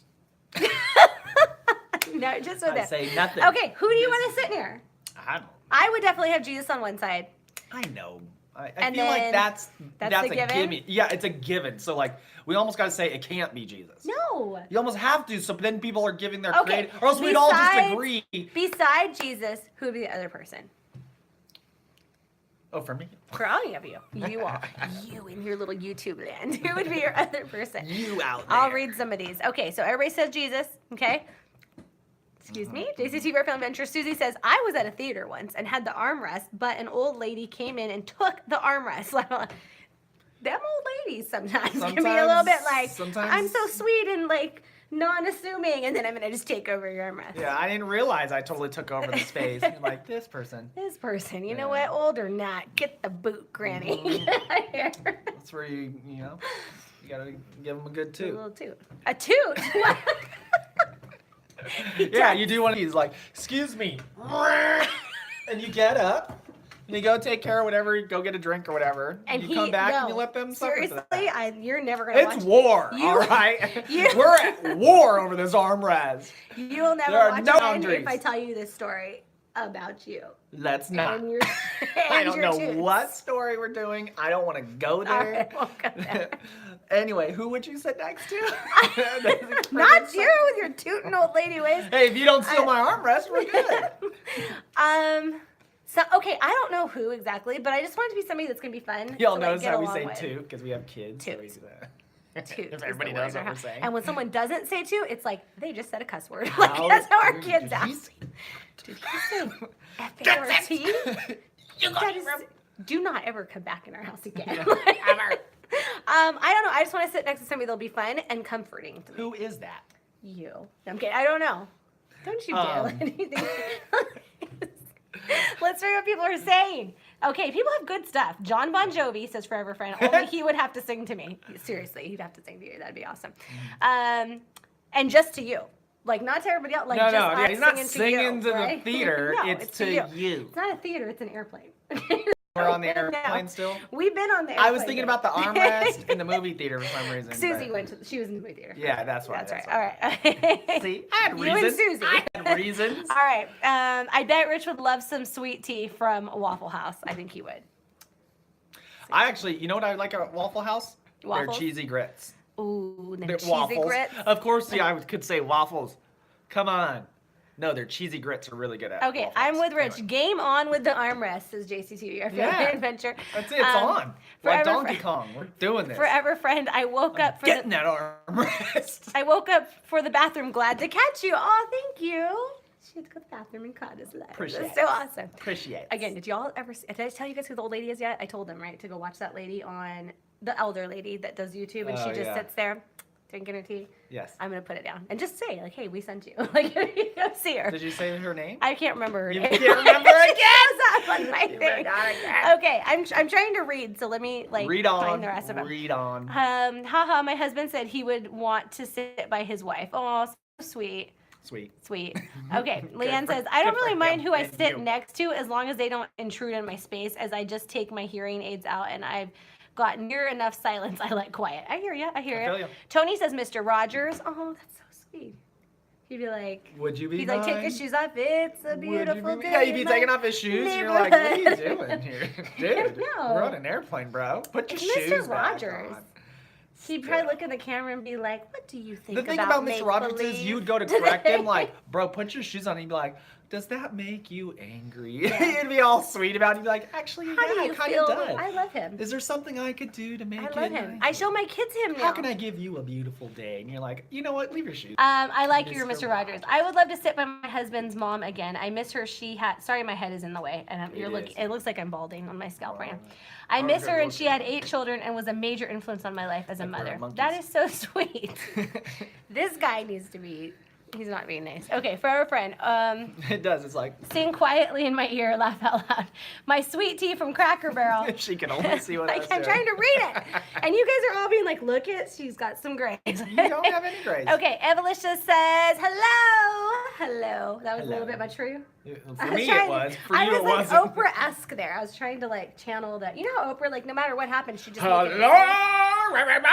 Speaker 1: No, just with
Speaker 2: I
Speaker 1: it.
Speaker 2: say nothing.
Speaker 1: Okay, who do you want to sit near?
Speaker 2: I don't.
Speaker 1: I would definitely have Jesus on one side.
Speaker 2: I know. I
Speaker 1: And
Speaker 2: feel like
Speaker 1: then
Speaker 2: that's
Speaker 1: that's a
Speaker 2: a
Speaker 1: given?
Speaker 2: gimme. Yeah, it's a given. So like we almost got to say it can't be Jesus.
Speaker 1: No.
Speaker 2: You almost have to. So then people are giving their
Speaker 1: Okay.
Speaker 2: credit, or else we'd all just
Speaker 1: besides-
Speaker 2: agree.
Speaker 1: Beside Jesus, who would be the other person?
Speaker 2: Oh, for me.
Speaker 1: For all of you. You all. You in your little YouTube land. Who would be your other person?
Speaker 2: You out there.
Speaker 1: I'll read some of these. Okay, so everybody says Jesus, okay? Excuse me. JCT Bear Film Adventure. Susie says, I was at a theater once and had the armrest, but an old lady came in and took the armrest. Them old ladies sometimes can be a little bit like,
Speaker 2: sometimes-
Speaker 1: I'm so sweet and like non-assuming, and then I'm going to just take over your armrest.
Speaker 2: Yeah, I didn't realize I totally took over the space. You're like, this person.
Speaker 1: This person, you know
Speaker 2: Yeah.
Speaker 1: what? Old or not, get the boot, Granny.
Speaker 2: Mhm.
Speaker 1: Get out of here.
Speaker 2: That's where you know, you gotta give them a good
Speaker 1: A
Speaker 2: toot.
Speaker 1: little toot. A toot?
Speaker 2: Yeah, you do one of these, like, excuse me. And you get up, and you go take care of whatever, go get a drink or whatever.
Speaker 1: And
Speaker 2: you come back and you
Speaker 1: no,
Speaker 2: let them suffer
Speaker 1: seriously,
Speaker 2: to that.
Speaker 1: you're never gonna
Speaker 2: It's
Speaker 1: watch.
Speaker 2: war,
Speaker 1: You-
Speaker 2: all right?
Speaker 1: you-
Speaker 2: We're at war over this armrest.
Speaker 1: You'll never
Speaker 2: There are
Speaker 1: watch
Speaker 2: no
Speaker 1: it
Speaker 2: boundaries.
Speaker 1: if I tell you this story about you.
Speaker 2: Let's not.
Speaker 1: And your,
Speaker 2: I
Speaker 1: and
Speaker 2: don't
Speaker 1: your
Speaker 2: know
Speaker 1: toots.
Speaker 2: what story we're doing. I don't want to go
Speaker 1: All
Speaker 2: there.
Speaker 1: right, we'll go there.
Speaker 2: Anyway, who would you sit next to?
Speaker 1: Not you with your tootin' old lady ways.
Speaker 2: Hey, if you don't steal my armrest, we're good.
Speaker 1: So okay, I don't know who exactly, but I just want it to be somebody that's gonna be fun.
Speaker 2: Y'all
Speaker 1: to, like,
Speaker 2: notice
Speaker 1: get
Speaker 2: how we
Speaker 1: along
Speaker 2: say
Speaker 1: with.
Speaker 2: two because we have kids. so we
Speaker 1: Toots.
Speaker 2: do that.
Speaker 1: Toot
Speaker 2: If
Speaker 1: is
Speaker 2: everybody
Speaker 1: the
Speaker 2: knows
Speaker 1: word
Speaker 2: what
Speaker 1: or
Speaker 2: we're
Speaker 1: how-
Speaker 2: saying.
Speaker 1: And when someone doesn't say toot, it's like they just said a cuss word. Like
Speaker 2: How
Speaker 1: that's how our
Speaker 2: did
Speaker 1: kids
Speaker 2: you
Speaker 1: act.
Speaker 2: say-
Speaker 1: Did he say F-A-R-T?
Speaker 2: You got
Speaker 1: That
Speaker 2: it,
Speaker 1: is,
Speaker 2: Rob.
Speaker 1: do not ever come back in our house again. Ever. I don't know. I just want to sit next to somebody that'll be fun and comforting to me.
Speaker 2: Who is that?
Speaker 1: You. No, I'm kidding. I don't know. Don't you dare let anything. Let's hear what people are saying. Okay, people have good stuff. John Bon Jovi says Forever Friend. Only he would have to sing to me. Seriously, he'd have to sing to you. That'd be awesome. And just to you. Like, not to everybody else. Like,
Speaker 2: No,
Speaker 1: just
Speaker 2: no,
Speaker 1: us
Speaker 2: yeah, he's not
Speaker 1: singing
Speaker 2: singing
Speaker 1: to, you,
Speaker 2: to the
Speaker 1: right?
Speaker 2: theater,
Speaker 1: No,
Speaker 2: it's to you.
Speaker 1: It's not a theater, it's an airplane.
Speaker 2: We're on the
Speaker 1: No.
Speaker 2: airplane still?
Speaker 1: We've been on the airplane.
Speaker 2: I was thinking about the armrest in the movie theater for some reason.
Speaker 1: Susie
Speaker 2: but-
Speaker 1: went to, she was in the movie theater.
Speaker 2: Yeah, that's why.
Speaker 1: That's right. All right.
Speaker 2: See, I had
Speaker 1: You and
Speaker 2: reasons.
Speaker 1: Susie.
Speaker 2: I had reasons.
Speaker 1: All right. I bet Rich would love some sweet tea from Waffle House. I think he would.
Speaker 2: I actually, you know what I like at Waffle House?
Speaker 1: Waffles?
Speaker 2: Their cheesy grits.
Speaker 1: Ooh, the
Speaker 2: They're
Speaker 1: cheesy
Speaker 2: waffles.
Speaker 1: grits.
Speaker 2: Of course, yeah, I could say waffles. Come on. No, their cheesy grits are really good at
Speaker 1: Okay,
Speaker 2: Waffle
Speaker 1: I'm
Speaker 2: House.
Speaker 1: with Rich.
Speaker 2: Anyway,
Speaker 1: Game on with the armrest, says JCT. Our family
Speaker 2: Yeah.
Speaker 1: adventure.
Speaker 2: That's it. It's
Speaker 1: Um,
Speaker 2: on. Like
Speaker 1: Forever
Speaker 2: Donkey
Speaker 1: Fri-
Speaker 2: Kong. We're doing this.
Speaker 1: Forever friend, I woke up for
Speaker 2: Getting
Speaker 1: the
Speaker 2: that armrest.
Speaker 1: I woke up for the bathroom, glad to catch you. Oh, thank you. She had to go to the bathroom and caught us live.
Speaker 2: Appreciate
Speaker 1: That's so
Speaker 2: it.
Speaker 1: awesome.
Speaker 2: Appreciate it.
Speaker 1: Again, did y'all ever see, did I tell you guys who the old lady is yet? I told them, right, to go watch that lady on, the elder lady that does YouTube, and she
Speaker 2: Oh,
Speaker 1: just
Speaker 2: yeah.
Speaker 1: sits there drinking her tea.
Speaker 2: Yes.
Speaker 1: I'm going to put it down. And just say, like, hey, we sent you. Like, you go see her.
Speaker 2: Did you say her name?
Speaker 1: I can't remember her
Speaker 2: You
Speaker 1: name.
Speaker 2: can't remember
Speaker 1: She
Speaker 2: again?
Speaker 1: shows up on my
Speaker 2: You
Speaker 1: thing.
Speaker 2: forgot again.
Speaker 1: Okay, I'm trying to read, so let me, like,
Speaker 2: Read on.
Speaker 1: find the rest of them.
Speaker 2: Read on.
Speaker 1: Haha, my husband said he would want to sit by his wife. Oh, so sweet.
Speaker 2: Sweet.
Speaker 1: Sweet. Okay,
Speaker 2: Good
Speaker 1: Leanne
Speaker 2: for-
Speaker 1: says, I don't
Speaker 2: good for
Speaker 1: really mind
Speaker 2: him
Speaker 1: who I
Speaker 2: and
Speaker 1: sit
Speaker 2: you."
Speaker 1: next to as long as they don't intrude in my space, as I just take my hearing aids out and I've got near enough silence. I like quiet. I hear you. I hear
Speaker 2: I feel
Speaker 1: you.
Speaker 2: ya.
Speaker 1: Tony says, Mr. Rogers. Oh, that's so sweet. He'd be like,
Speaker 2: Would you be
Speaker 1: he'd like, take
Speaker 2: mine?
Speaker 1: your shoes off. It's a
Speaker 2: Would you
Speaker 1: beautiful
Speaker 2: be-
Speaker 1: day.
Speaker 2: Yeah, you'd be
Speaker 1: in
Speaker 2: taking
Speaker 1: my
Speaker 2: off his shoes. And you're like, what are you
Speaker 1: neighborhood."
Speaker 2: doing here? Dude,
Speaker 1: No.
Speaker 2: we're on an airplane, bro. Put your
Speaker 1: It's
Speaker 2: shoes
Speaker 1: Mr.
Speaker 2: back
Speaker 1: Rogers.
Speaker 2: on.
Speaker 1: He'd probably look in the camera and be like, what do you think
Speaker 2: The thing
Speaker 1: about
Speaker 2: about Mr. Rogers is
Speaker 1: make-believe?"
Speaker 2: you would go to correct him like, bro, put your shoes on. And he'd be like, does that make you angry? You'd be all sweet about it. You'd be like, actually,
Speaker 1: How do
Speaker 2: yeah,
Speaker 1: you
Speaker 2: it kind
Speaker 1: feel?
Speaker 2: of does.
Speaker 1: I love him.
Speaker 2: Is there something I could do to make
Speaker 1: I
Speaker 2: it
Speaker 1: love him.
Speaker 2: nice?
Speaker 1: I show my kids him now.
Speaker 2: How can I give you a beautiful day? And you're like, you know what? Leave your shoes.
Speaker 1: I like you,
Speaker 2: Mr.
Speaker 1: Mr. Rogers. I would love to sit by my husband's mom again. I miss her. Sorry, my head is in the way, and
Speaker 2: It is.
Speaker 1: it looks like I'm balding on my scalp right now.
Speaker 2: Oh.
Speaker 1: I
Speaker 2: Oh,
Speaker 1: miss
Speaker 2: good
Speaker 1: her, and
Speaker 2: lord.
Speaker 1: she had 8 children and was a major influence on my life as a
Speaker 2: Like we're
Speaker 1: mother.
Speaker 2: monkeys.
Speaker 1: That is so sweet. This guy needs to be. He's not being nice. Okay, for our friend.
Speaker 2: It does. It's like,
Speaker 1: Sing quietly in my ear, laugh out loud. My sweet tea from Cracker Barrel.
Speaker 2: if she can only see what I was
Speaker 1: I'm
Speaker 2: doing.
Speaker 1: trying to read it. And you guys are all being like, look it, she's got some grays.
Speaker 2: You don't have any grays.
Speaker 1: Okay, Evalicia says, hello. Hello. That was a little
Speaker 2: Hello.
Speaker 1: bit much for you.
Speaker 2: For me, it was. For
Speaker 1: I
Speaker 2: you,
Speaker 1: was
Speaker 2: it
Speaker 1: like
Speaker 2: wasn't.
Speaker 1: Oprah-esque there. I was trying to like channel that. You know how Oprah, like no matter what happens, she just
Speaker 2: Hello,
Speaker 1: make it
Speaker 2: everybody.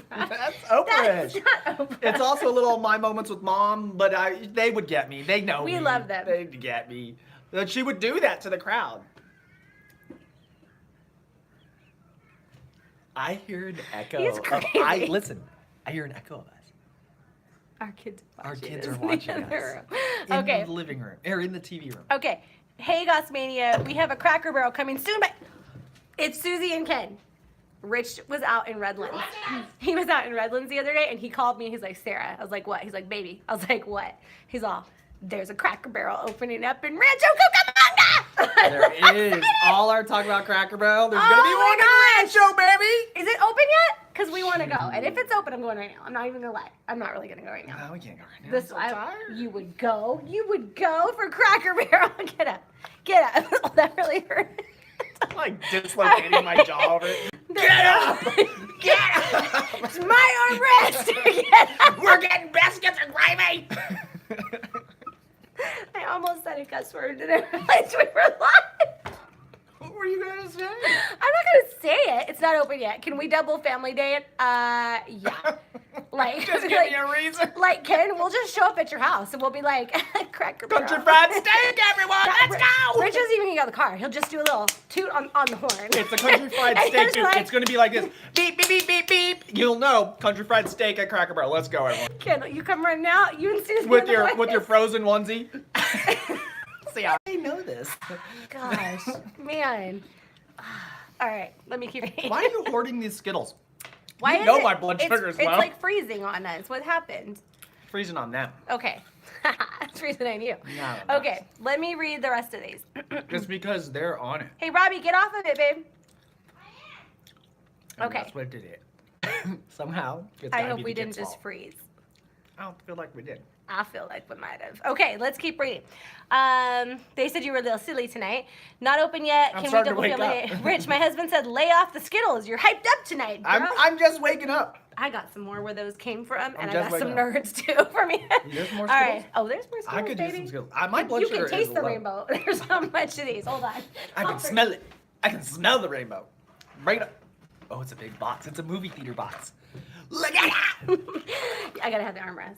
Speaker 2: That's
Speaker 1: That's
Speaker 2: Oprah-ish.
Speaker 1: not Oprah.
Speaker 2: It's also a little My Moments with Mom, but they would get me. They know
Speaker 1: We
Speaker 2: me.
Speaker 1: love them.
Speaker 2: They'd get me. That she would do that to the crowd. I hear an echo.
Speaker 1: He's crazy.
Speaker 2: Listen. I hear an echo of us.
Speaker 1: Our kids.
Speaker 2: Our kids
Speaker 1: this
Speaker 2: are
Speaker 1: in the
Speaker 2: watching
Speaker 1: other
Speaker 2: us.
Speaker 1: room.
Speaker 2: In
Speaker 1: Okay.
Speaker 2: the living room. Or in the TV room.
Speaker 1: Okay. Hey, Gossmania, we have a Cracker Barrel coming soon, but it's Susie and Ken. Rich was out in Redlands. He was out in Redlands the other day, and he called me. He's like, Sarah. I was like, what? He's like, baby. I was like, what? He's all, there's a Cracker Barrel opening up in Rancho Cucamonga.
Speaker 2: There is. All our talk about Cracker Barrel. There's going to be
Speaker 1: Oh
Speaker 2: one
Speaker 1: my
Speaker 2: in Rancho, baby.
Speaker 1: Is it open yet? Because we want to go. And if it's open, I'm going right now. I'm not even going to lie. I'm not really going to go right now.
Speaker 2: No, we can't go right now.
Speaker 1: This
Speaker 2: I'm so tired.
Speaker 1: You would go. You would go for Cracker Barrel. Get up. Get up. Oh, that really hurt.
Speaker 2: I'm like dislocating my jaw over it. Get up! Get up!
Speaker 1: It's my armrest. Get up.
Speaker 2: We're getting biscuits and gravy!
Speaker 1: I almost said a cuss word and I realized we were live.
Speaker 2: What were you gonna say?
Speaker 1: I'm not gonna say it. It's not open yet. Can we double family day it? Yeah. Like,
Speaker 2: Just give
Speaker 1: like,
Speaker 2: me a reason.
Speaker 1: like Ken, we'll just show up at your house and we'll be like, Cracker Barrel.
Speaker 2: Country fried steak, everyone! Let's go!
Speaker 1: Rich doesn't even get out of the car. He'll just do a little toot on the horn.
Speaker 2: It's a country fried
Speaker 1: And
Speaker 2: steak,
Speaker 1: he's
Speaker 2: dude.
Speaker 1: like,
Speaker 2: It's gonna be like this. Beep, beep, beep, beep, beep. You'll know country fried steak at Cracker Barrel. Let's go, everyone.
Speaker 1: Ken, you come running out. You and Susan.
Speaker 2: With
Speaker 1: in the
Speaker 2: your
Speaker 1: boys.
Speaker 2: frozen onesie. See, I know this.
Speaker 1: Gosh, man. All right, let me keep reading.
Speaker 2: Why are you hoarding these Skittles?
Speaker 1: Why
Speaker 2: You
Speaker 1: is
Speaker 2: know
Speaker 1: it-
Speaker 2: my blood sugar is
Speaker 1: It's
Speaker 2: low.
Speaker 1: like freezing on us. What happened?
Speaker 2: Freezing on them.
Speaker 1: Okay. It's freezing on you.
Speaker 2: No, no.
Speaker 1: Okay, let me read the rest of these.
Speaker 2: Just because they're on it.
Speaker 1: Hey, Robbie, get off of it, babe.
Speaker 2: And
Speaker 1: Okay.
Speaker 2: That's what did it. Somehow. it's
Speaker 1: I
Speaker 2: gotta
Speaker 1: hope
Speaker 2: be
Speaker 1: we
Speaker 2: the
Speaker 1: didn't
Speaker 2: kid's
Speaker 1: just
Speaker 2: fault.
Speaker 1: freeze.
Speaker 2: I don't feel like we did.
Speaker 1: I feel like we might have. Okay, let's keep reading. They said you were a little silly tonight. Not open yet.
Speaker 2: I'm
Speaker 1: Can we
Speaker 2: starting to
Speaker 1: double
Speaker 2: wake
Speaker 1: family
Speaker 2: up.
Speaker 1: day? Rich, my husband said lay off the Skittles. You're hyped up tonight, bro.
Speaker 2: I'm just waking up.
Speaker 1: I got some more where those came from, and
Speaker 2: I'm
Speaker 1: I
Speaker 2: just
Speaker 1: got some
Speaker 2: waking
Speaker 1: nerds too for me.
Speaker 2: There's more
Speaker 1: All right.
Speaker 2: Skittles?
Speaker 1: Oh, there's more Skittles,
Speaker 2: I could
Speaker 1: baby.
Speaker 2: use some Skittles. My blood
Speaker 1: You
Speaker 2: sugar
Speaker 1: can taste
Speaker 2: is
Speaker 1: the
Speaker 2: low.
Speaker 1: rainbow. There's so much of these. Hold on.
Speaker 2: I can smell it. I can smell the rainbow. Right up. Oh, it's a big box. It's a movie theater box. Look at that.
Speaker 1: I gotta have the armrest.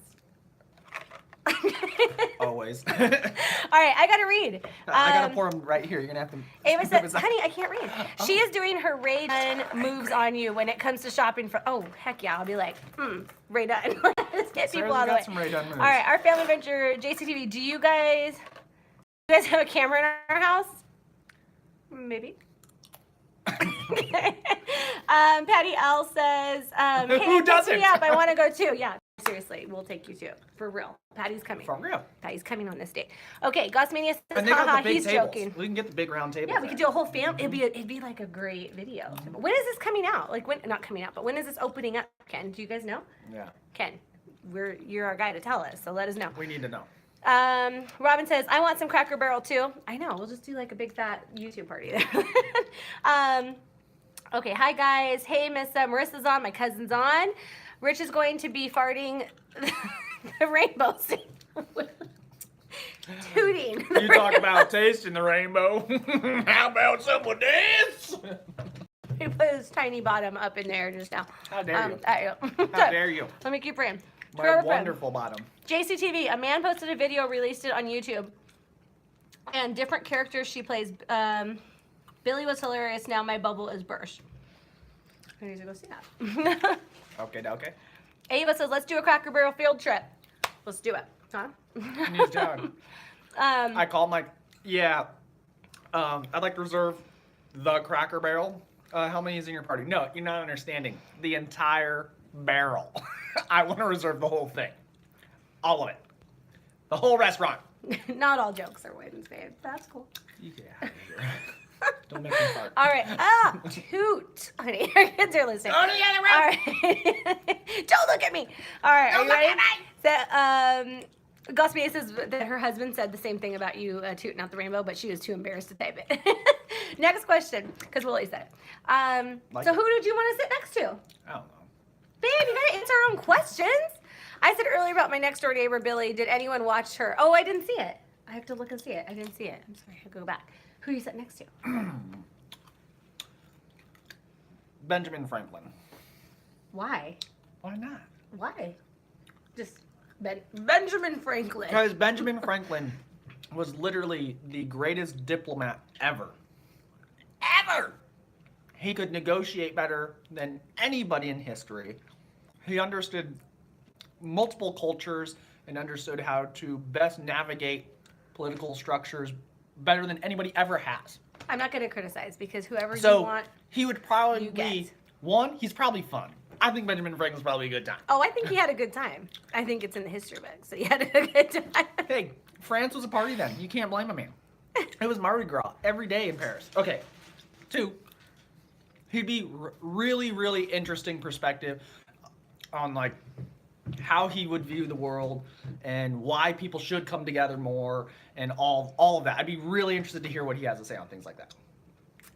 Speaker 2: Always.
Speaker 1: All right, I gotta read.
Speaker 2: I gotta pour them right here. You're gonna have to.
Speaker 1: Ava said, honey, I can't read. She is doing her Ray Dunn moves on you when it comes to shopping for, oh, heck yeah. I'll be like, Ray Dunn. Let's get people
Speaker 2: Sarah's
Speaker 1: out of the
Speaker 2: got
Speaker 1: way.
Speaker 2: some Ray Dunn moves.
Speaker 1: All right, our family venture, JCTV, do you guys have a camera in our house? Maybe. Patty L says, hey,
Speaker 2: Who doesn't?
Speaker 1: Yeah, I want to go too. Yeah, seriously, we'll take you too. For real. Patty's coming.
Speaker 2: For real.
Speaker 1: Patty's coming on this date. Okay, Gossmania says,
Speaker 2: And they got
Speaker 1: haha,
Speaker 2: the big
Speaker 1: he's
Speaker 2: tables.
Speaker 1: joking.
Speaker 2: We can get the big round tables.
Speaker 1: Yeah, we could do a whole family. It'd be like a great video. When is this coming out? Like when? Not coming out, but when is this opening up? Ken, do you guys know?
Speaker 2: Yeah.
Speaker 1: Ken, you're our guy to tell us, so let us know.
Speaker 2: We need to know.
Speaker 1: Robin says, I want some Cracker Barrel too. I know, we'll just do like a big fat YouTube party there. Okay, hi guys. Hey, Miss Marissa's on. My cousin's on. Rich is going to be farting the rainbow soon. Tooting.
Speaker 2: You talk about tasting the rainbow. How about some of this?
Speaker 1: He put his tiny bottom up in there just now.
Speaker 2: How dare you?
Speaker 1: How
Speaker 2: How dare you?
Speaker 1: Let me keep reading.
Speaker 2: My
Speaker 1: Forever friend.
Speaker 2: wonderful bottom.
Speaker 1: JCTV, a man posted a video, released it on YouTube, and different characters she plays. Billy was hilarious. Now my bubble is burst. I need to go see that.
Speaker 2: Okay, okay.
Speaker 1: Ava says, let's do a Cracker Barrel field trip. Let's do it. Huh?
Speaker 2: He's down.
Speaker 1: Um,
Speaker 2: I called my, yeah. I'd like to reserve the Cracker Barrel. How many is in your party? No, you're not understanding. The entire barrel. I want to reserve the whole thing. All of it. The whole restaurant.
Speaker 1: not all jokes are Wednesday. That's cool.
Speaker 2: You get out of here. Don't make me fart.
Speaker 1: All right. Ah, toot. Honey, our kids are listening.
Speaker 2: Go to the other room.
Speaker 1: All right. Don't look at me. All right. Are you ready? So, Gosmia says that her husband said the same thing about you tooting out the rainbow, but she was too embarrassed to type it. Next question, because Willie said it.
Speaker 2: Like
Speaker 1: so
Speaker 2: it.
Speaker 1: who did you want to sit next to?
Speaker 2: I don't know.
Speaker 1: Babe, you gotta answer our own questions. I said earlier about my next door neighbor, Billy. Did anyone watch her? Oh, I didn't see it. I have to look and see it. I didn't see it. I'm sorry. I'll go back. Who you sit next to?
Speaker 2: Benjamin Franklin.
Speaker 1: Why?
Speaker 2: Why not?
Speaker 1: Why? Just Benjamin Franklin.
Speaker 2: Because Benjamin Franklin was literally the greatest diplomat ever. Ever! He could negotiate better than anybody in history. He understood multiple cultures and understood how to best navigate political structures better than anybody ever has.
Speaker 1: I'm not gonna criticize because whoever you
Speaker 2: So
Speaker 1: want.
Speaker 2: he would probably
Speaker 1: you get.
Speaker 2: be one. He's probably fun. I think Benjamin Franklin's probably a good time.
Speaker 1: Oh, I think he had a good time. I think it's in the history book, so he had a good time.
Speaker 2: Hey, France was a party then. You can't blame a man. It was Mardi Gras every day in Paris. Okay, 2. He'd be really, really interesting perspective on like how he would view the world and why people should come together more and all of that. I'd be really interested to hear what he has to say on things like that.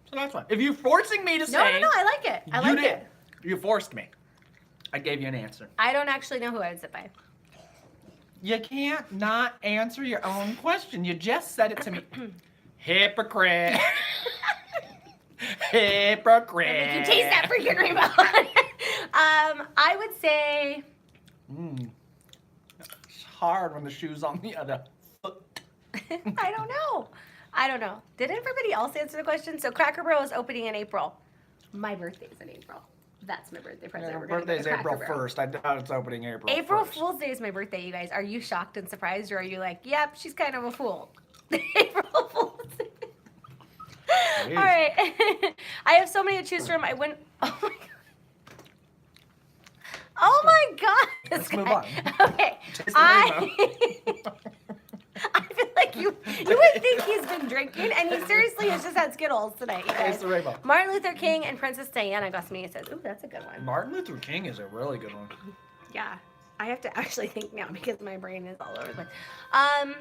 Speaker 2: So that's fine. If you're forcing me to say,
Speaker 1: No, I like it. I
Speaker 2: you
Speaker 1: like
Speaker 2: did.
Speaker 1: it.
Speaker 2: You forced me. I gave you an answer.
Speaker 1: I don't actually know who I would sit by.
Speaker 2: You can't not answer your own question. You just said it to me. Hypocrite. Hypocrite.
Speaker 1: Make you taste that freaking rainbow. I would say.
Speaker 2: It's hard when the shoe's on the other foot.
Speaker 1: I don't know. Did everybody else answer the question? So Cracker Barrel is opening in April. My birthday's in April. That's my birthday present.
Speaker 2: Your
Speaker 1: We're gonna go
Speaker 2: birthday's
Speaker 1: to Cracker
Speaker 2: April
Speaker 1: Barrel.
Speaker 2: 1st. I doubt it's opening April
Speaker 1: April
Speaker 2: 1st.
Speaker 1: Fool's Day is my birthday, you guys. Are you shocked and surprised, or are you like, yep, she's kind of a fool? April Fool's Day.
Speaker 2: Jeez.
Speaker 1: All right. I have so many to choose from. I went. Oh my God. This
Speaker 2: Let's move
Speaker 1: guy.
Speaker 2: on.
Speaker 1: Okay.
Speaker 2: Taste the
Speaker 1: I feel like you would think he's been drinking, and he seriously has just had Skittles tonight, you guys.
Speaker 2: Taste the rainbow.
Speaker 1: Martin Luther King and Princess Diana Gosmini says, ooh, that's a good one.
Speaker 2: Martin Luther King is a really good one.
Speaker 1: Yeah. I have to actually think now because my brain is all over the place.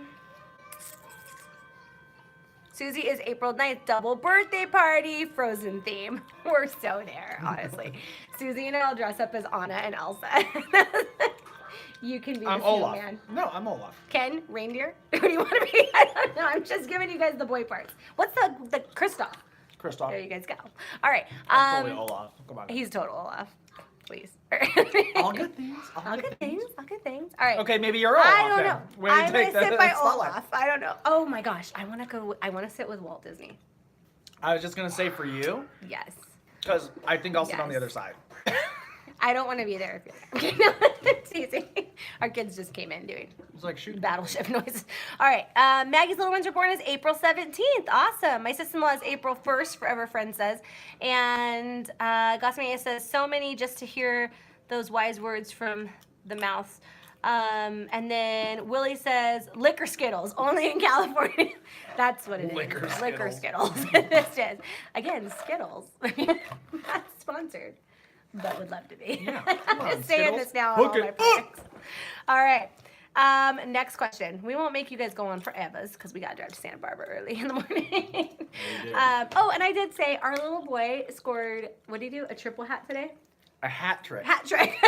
Speaker 1: Susie is April 9th, double birthday party, Frozen theme. We're so there, honestly. Susie and I'll dress up as Anna and Elsa. You can be the
Speaker 2: I'm Olaf.
Speaker 1: snowman.
Speaker 2: No, I'm Olaf.
Speaker 1: Ken, reindeer? Who do you want to be? I don't know. I'm just giving you guys the boy parts. What's the Kristoff?
Speaker 2: Kristoff.
Speaker 1: There you guys go. All right.
Speaker 2: I'm totally Olaf. Come on.
Speaker 1: He's total Olaf. Please.
Speaker 2: All good things.
Speaker 1: All good things. All good things. All right.
Speaker 2: Okay, maybe you're Olaf.
Speaker 1: I don't
Speaker 2: then.
Speaker 1: know.
Speaker 2: Way to
Speaker 1: I'm
Speaker 2: take
Speaker 1: gonna
Speaker 2: the
Speaker 1: sit by
Speaker 2: spotlight.
Speaker 1: Olaf. I don't know. Oh my gosh, I want to sit with Walt Disney.
Speaker 2: I was just gonna say for you,
Speaker 1: Yes.
Speaker 2: because I think I'll sit on the
Speaker 1: Yes.
Speaker 2: other side.
Speaker 1: I don't want to be there if you're there. It's easy. Our kids just came in doing
Speaker 2: It's like shoot.
Speaker 1: battleship noises. All right. Maggie's little ones were born is April 17th. Awesome. My sister-in-law is April 1st, Forever Friend says. And Gosmania says, so many just to hear those wise words from the mouth. And then Willie says, liquor Skittles, only in California. That's what it is.
Speaker 2: Liquor
Speaker 1: Skittles. This is. Again, Skittles. Not sponsored, but would love to be.
Speaker 2: Yeah,
Speaker 1: I'm
Speaker 2: come on,
Speaker 1: just saying
Speaker 2: Skittles.
Speaker 1: this now on all
Speaker 2: Hook
Speaker 1: my
Speaker 2: it up.
Speaker 1: products. All right. Next question. We won't make you guys go on for Eva's because we got to drive to Santa Barbara early in the morning.
Speaker 2: did.
Speaker 1: Oh, and I did say our little boy scored, what did he do? A triple hat today?
Speaker 2: A hat trick.
Speaker 1: Hat trick.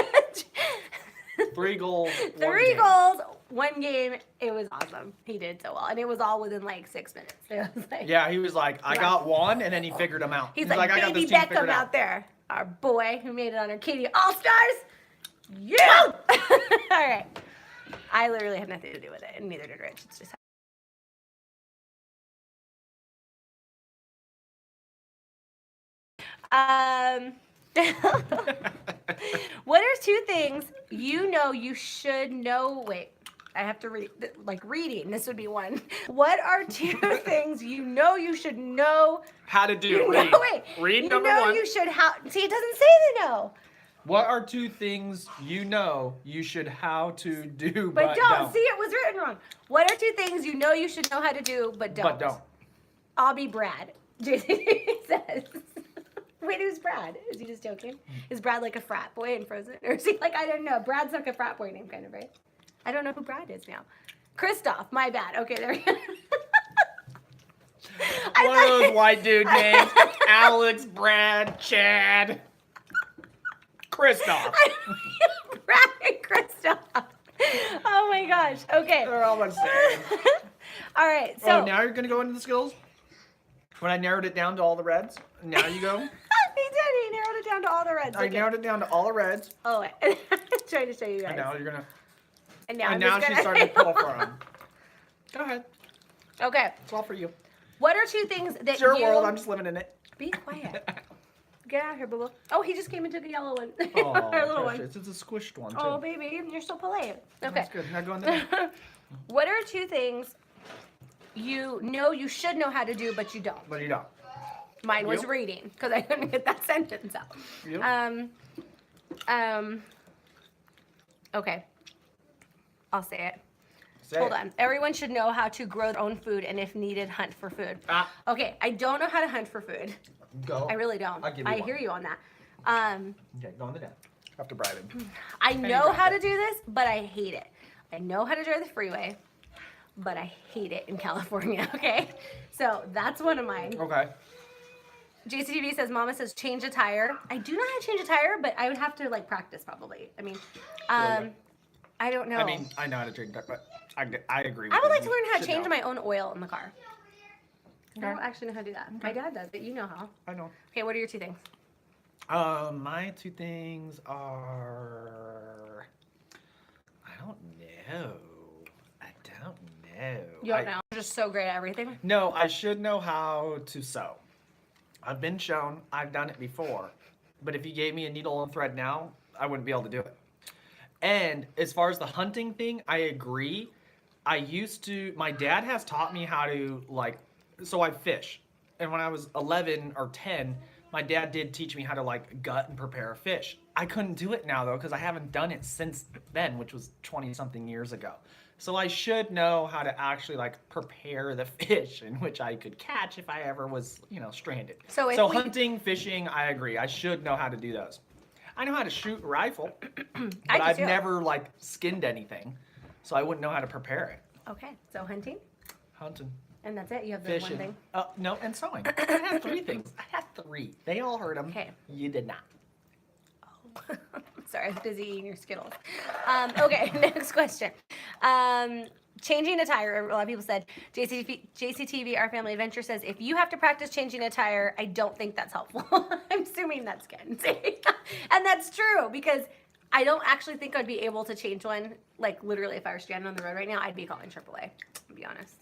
Speaker 2: 3 goals.
Speaker 1: 3
Speaker 2: game.
Speaker 1: goals, 1 game. It was awesome. He did so well. And it was all within like 6 minutes. It was like,
Speaker 2: Yeah, he was like, I
Speaker 1: Yeah.
Speaker 2: got one, and then he figured them out.
Speaker 1: he's like
Speaker 2: I got
Speaker 1: baby
Speaker 2: this team
Speaker 1: Beckham
Speaker 2: figured
Speaker 1: out there. Our boy who made it on Arcadia All-Stars. Yeah! All right. I literally had nothing to do with it, and neither did Rich. It's just what are 2 things you know you should know? Wait, I have to read, like reading. This would be one. What are two things you know you should know?
Speaker 2: How to do
Speaker 1: You
Speaker 2: read.
Speaker 1: know, wait.
Speaker 2: Read
Speaker 1: you
Speaker 2: number
Speaker 1: know
Speaker 2: one.
Speaker 1: you should have. See, it doesn't say the no.
Speaker 2: What are two things you know you should how to do
Speaker 1: But don't. See, it was written wrong. What are two things you know you should know how to do, but don't?
Speaker 2: But don't.
Speaker 1: I'll be Brad. JC says. Wait, who's Brad? Is he just joking? Is Brad like a frat boy in Frozen? Or is he like, I don't know. Brad's like a frat boy name, kind of, right? I don't know who Brad is now. Kristoff, my bad. Okay, there we go.
Speaker 2: One of those white dude names. Alex, Brad, Chad, Kristoff.
Speaker 1: Brad and Kristoff. Oh my gosh. Okay.
Speaker 2: They're all the same.
Speaker 1: All right. So
Speaker 2: Oh, now you're gonna go into the skills? When I narrowed it down to all the reds, now you go.
Speaker 1: he did. He narrowed it down to all the reds.
Speaker 2: I
Speaker 1: Okay.
Speaker 2: narrowed it down to all the reds,
Speaker 1: Oh, wait. I'm trying to show you guys.
Speaker 2: and now you're gonna.
Speaker 1: And now,
Speaker 2: And
Speaker 1: I'm
Speaker 2: now
Speaker 1: just
Speaker 2: she's
Speaker 1: gonna-
Speaker 2: starting to pull for him. Go ahead.
Speaker 1: Okay.
Speaker 2: It's all for you.
Speaker 1: What are two things that
Speaker 2: It's your
Speaker 1: you...
Speaker 2: world. I'm just living in it.
Speaker 1: Be quiet. Get out of here, boo boo. Oh, he just came and took a yellow one.
Speaker 2: Oh,
Speaker 1: Our little one.
Speaker 2: precious. It's a squished one too.
Speaker 1: Oh, baby, you're so polite. Okay.
Speaker 2: That's good. Now go in there.
Speaker 1: What are two things you know you should know how to do, but you don't?
Speaker 2: But you don't.
Speaker 1: Mine was
Speaker 2: You?
Speaker 1: reading, because I couldn't get that sentence out.
Speaker 2: You?
Speaker 1: Okay. I'll say it.
Speaker 2: Say
Speaker 1: Hold
Speaker 2: it.
Speaker 1: on. Everyone should know how to grow their own food and if needed, hunt for food.
Speaker 2: Ah.
Speaker 1: Okay, I don't know how to hunt for food.
Speaker 2: Go.
Speaker 1: I really don't.
Speaker 2: I'll give you
Speaker 1: I
Speaker 2: one.
Speaker 1: hear you on that.
Speaker 2: Okay, go on the deck. Have to bribe him.
Speaker 1: I know
Speaker 2: grab
Speaker 1: how
Speaker 2: it.
Speaker 1: to do this, but I hate it. I know how to drive the freeway, but I hate it in California, okay? So that's one of mine.
Speaker 2: Okay.
Speaker 1: JCTV says, Mama says, change a tire. I do know how to change a tire, but I would have to, like, practice probably. I mean, I don't know.
Speaker 2: I mean, I know how to drink that, but I agree with
Speaker 1: I would
Speaker 2: you.
Speaker 1: like to
Speaker 2: You
Speaker 1: learn how to
Speaker 2: should
Speaker 1: change
Speaker 2: know.
Speaker 1: my own oil in the car. I don't
Speaker 2: Okay.
Speaker 1: actually know how to do that. My dad does, but you know how.
Speaker 2: I know.
Speaker 1: Okay, what are your two things?
Speaker 2: My two things are. I don't know. I don't know.
Speaker 1: You don't know. You're just so great at everything.
Speaker 2: No, I should know how to sew. I've been shown. I've done it before. But if you gave me a needle and thread now, I wouldn't be able to do it. And as far as the hunting thing, I agree. My dad has taught me how to, like, so I fish. And when I was 11 or 10, my dad did teach me how to, like, gut and prepare a fish. I couldn't do it now, though, because I haven't done it since then, which was 20-something years ago. So I should know how to actually, like, prepare the fish in which I could catch if I ever was, stranded.
Speaker 1: So if we-
Speaker 2: hunting, fishing, I agree. I should know how to do those. I know how to shoot a rifle, but
Speaker 1: I do
Speaker 2: I've
Speaker 1: too.
Speaker 2: never, like, skinned anything. So I wouldn't know how to prepare it.
Speaker 1: Okay, so hunting,
Speaker 2: Hunting,
Speaker 1: and that's it. You have the
Speaker 2: fishing.
Speaker 1: one thing.
Speaker 2: No, and sewing. I have three things. I have three. They all heard them.
Speaker 1: Okay.
Speaker 2: You did not.
Speaker 1: Sorry, I was busy eating your Skittles. Okay, next question. Changing a tire. A lot of people said, JCTV, Our Family Adventure says, if you have to practice changing a tire, I don't think that's helpful. I'm assuming that's good. And that's true, because I don't actually think I'd be able to change one. Like, literally, if I were stranded on the road right now, I'd be calling AAA, to be honest.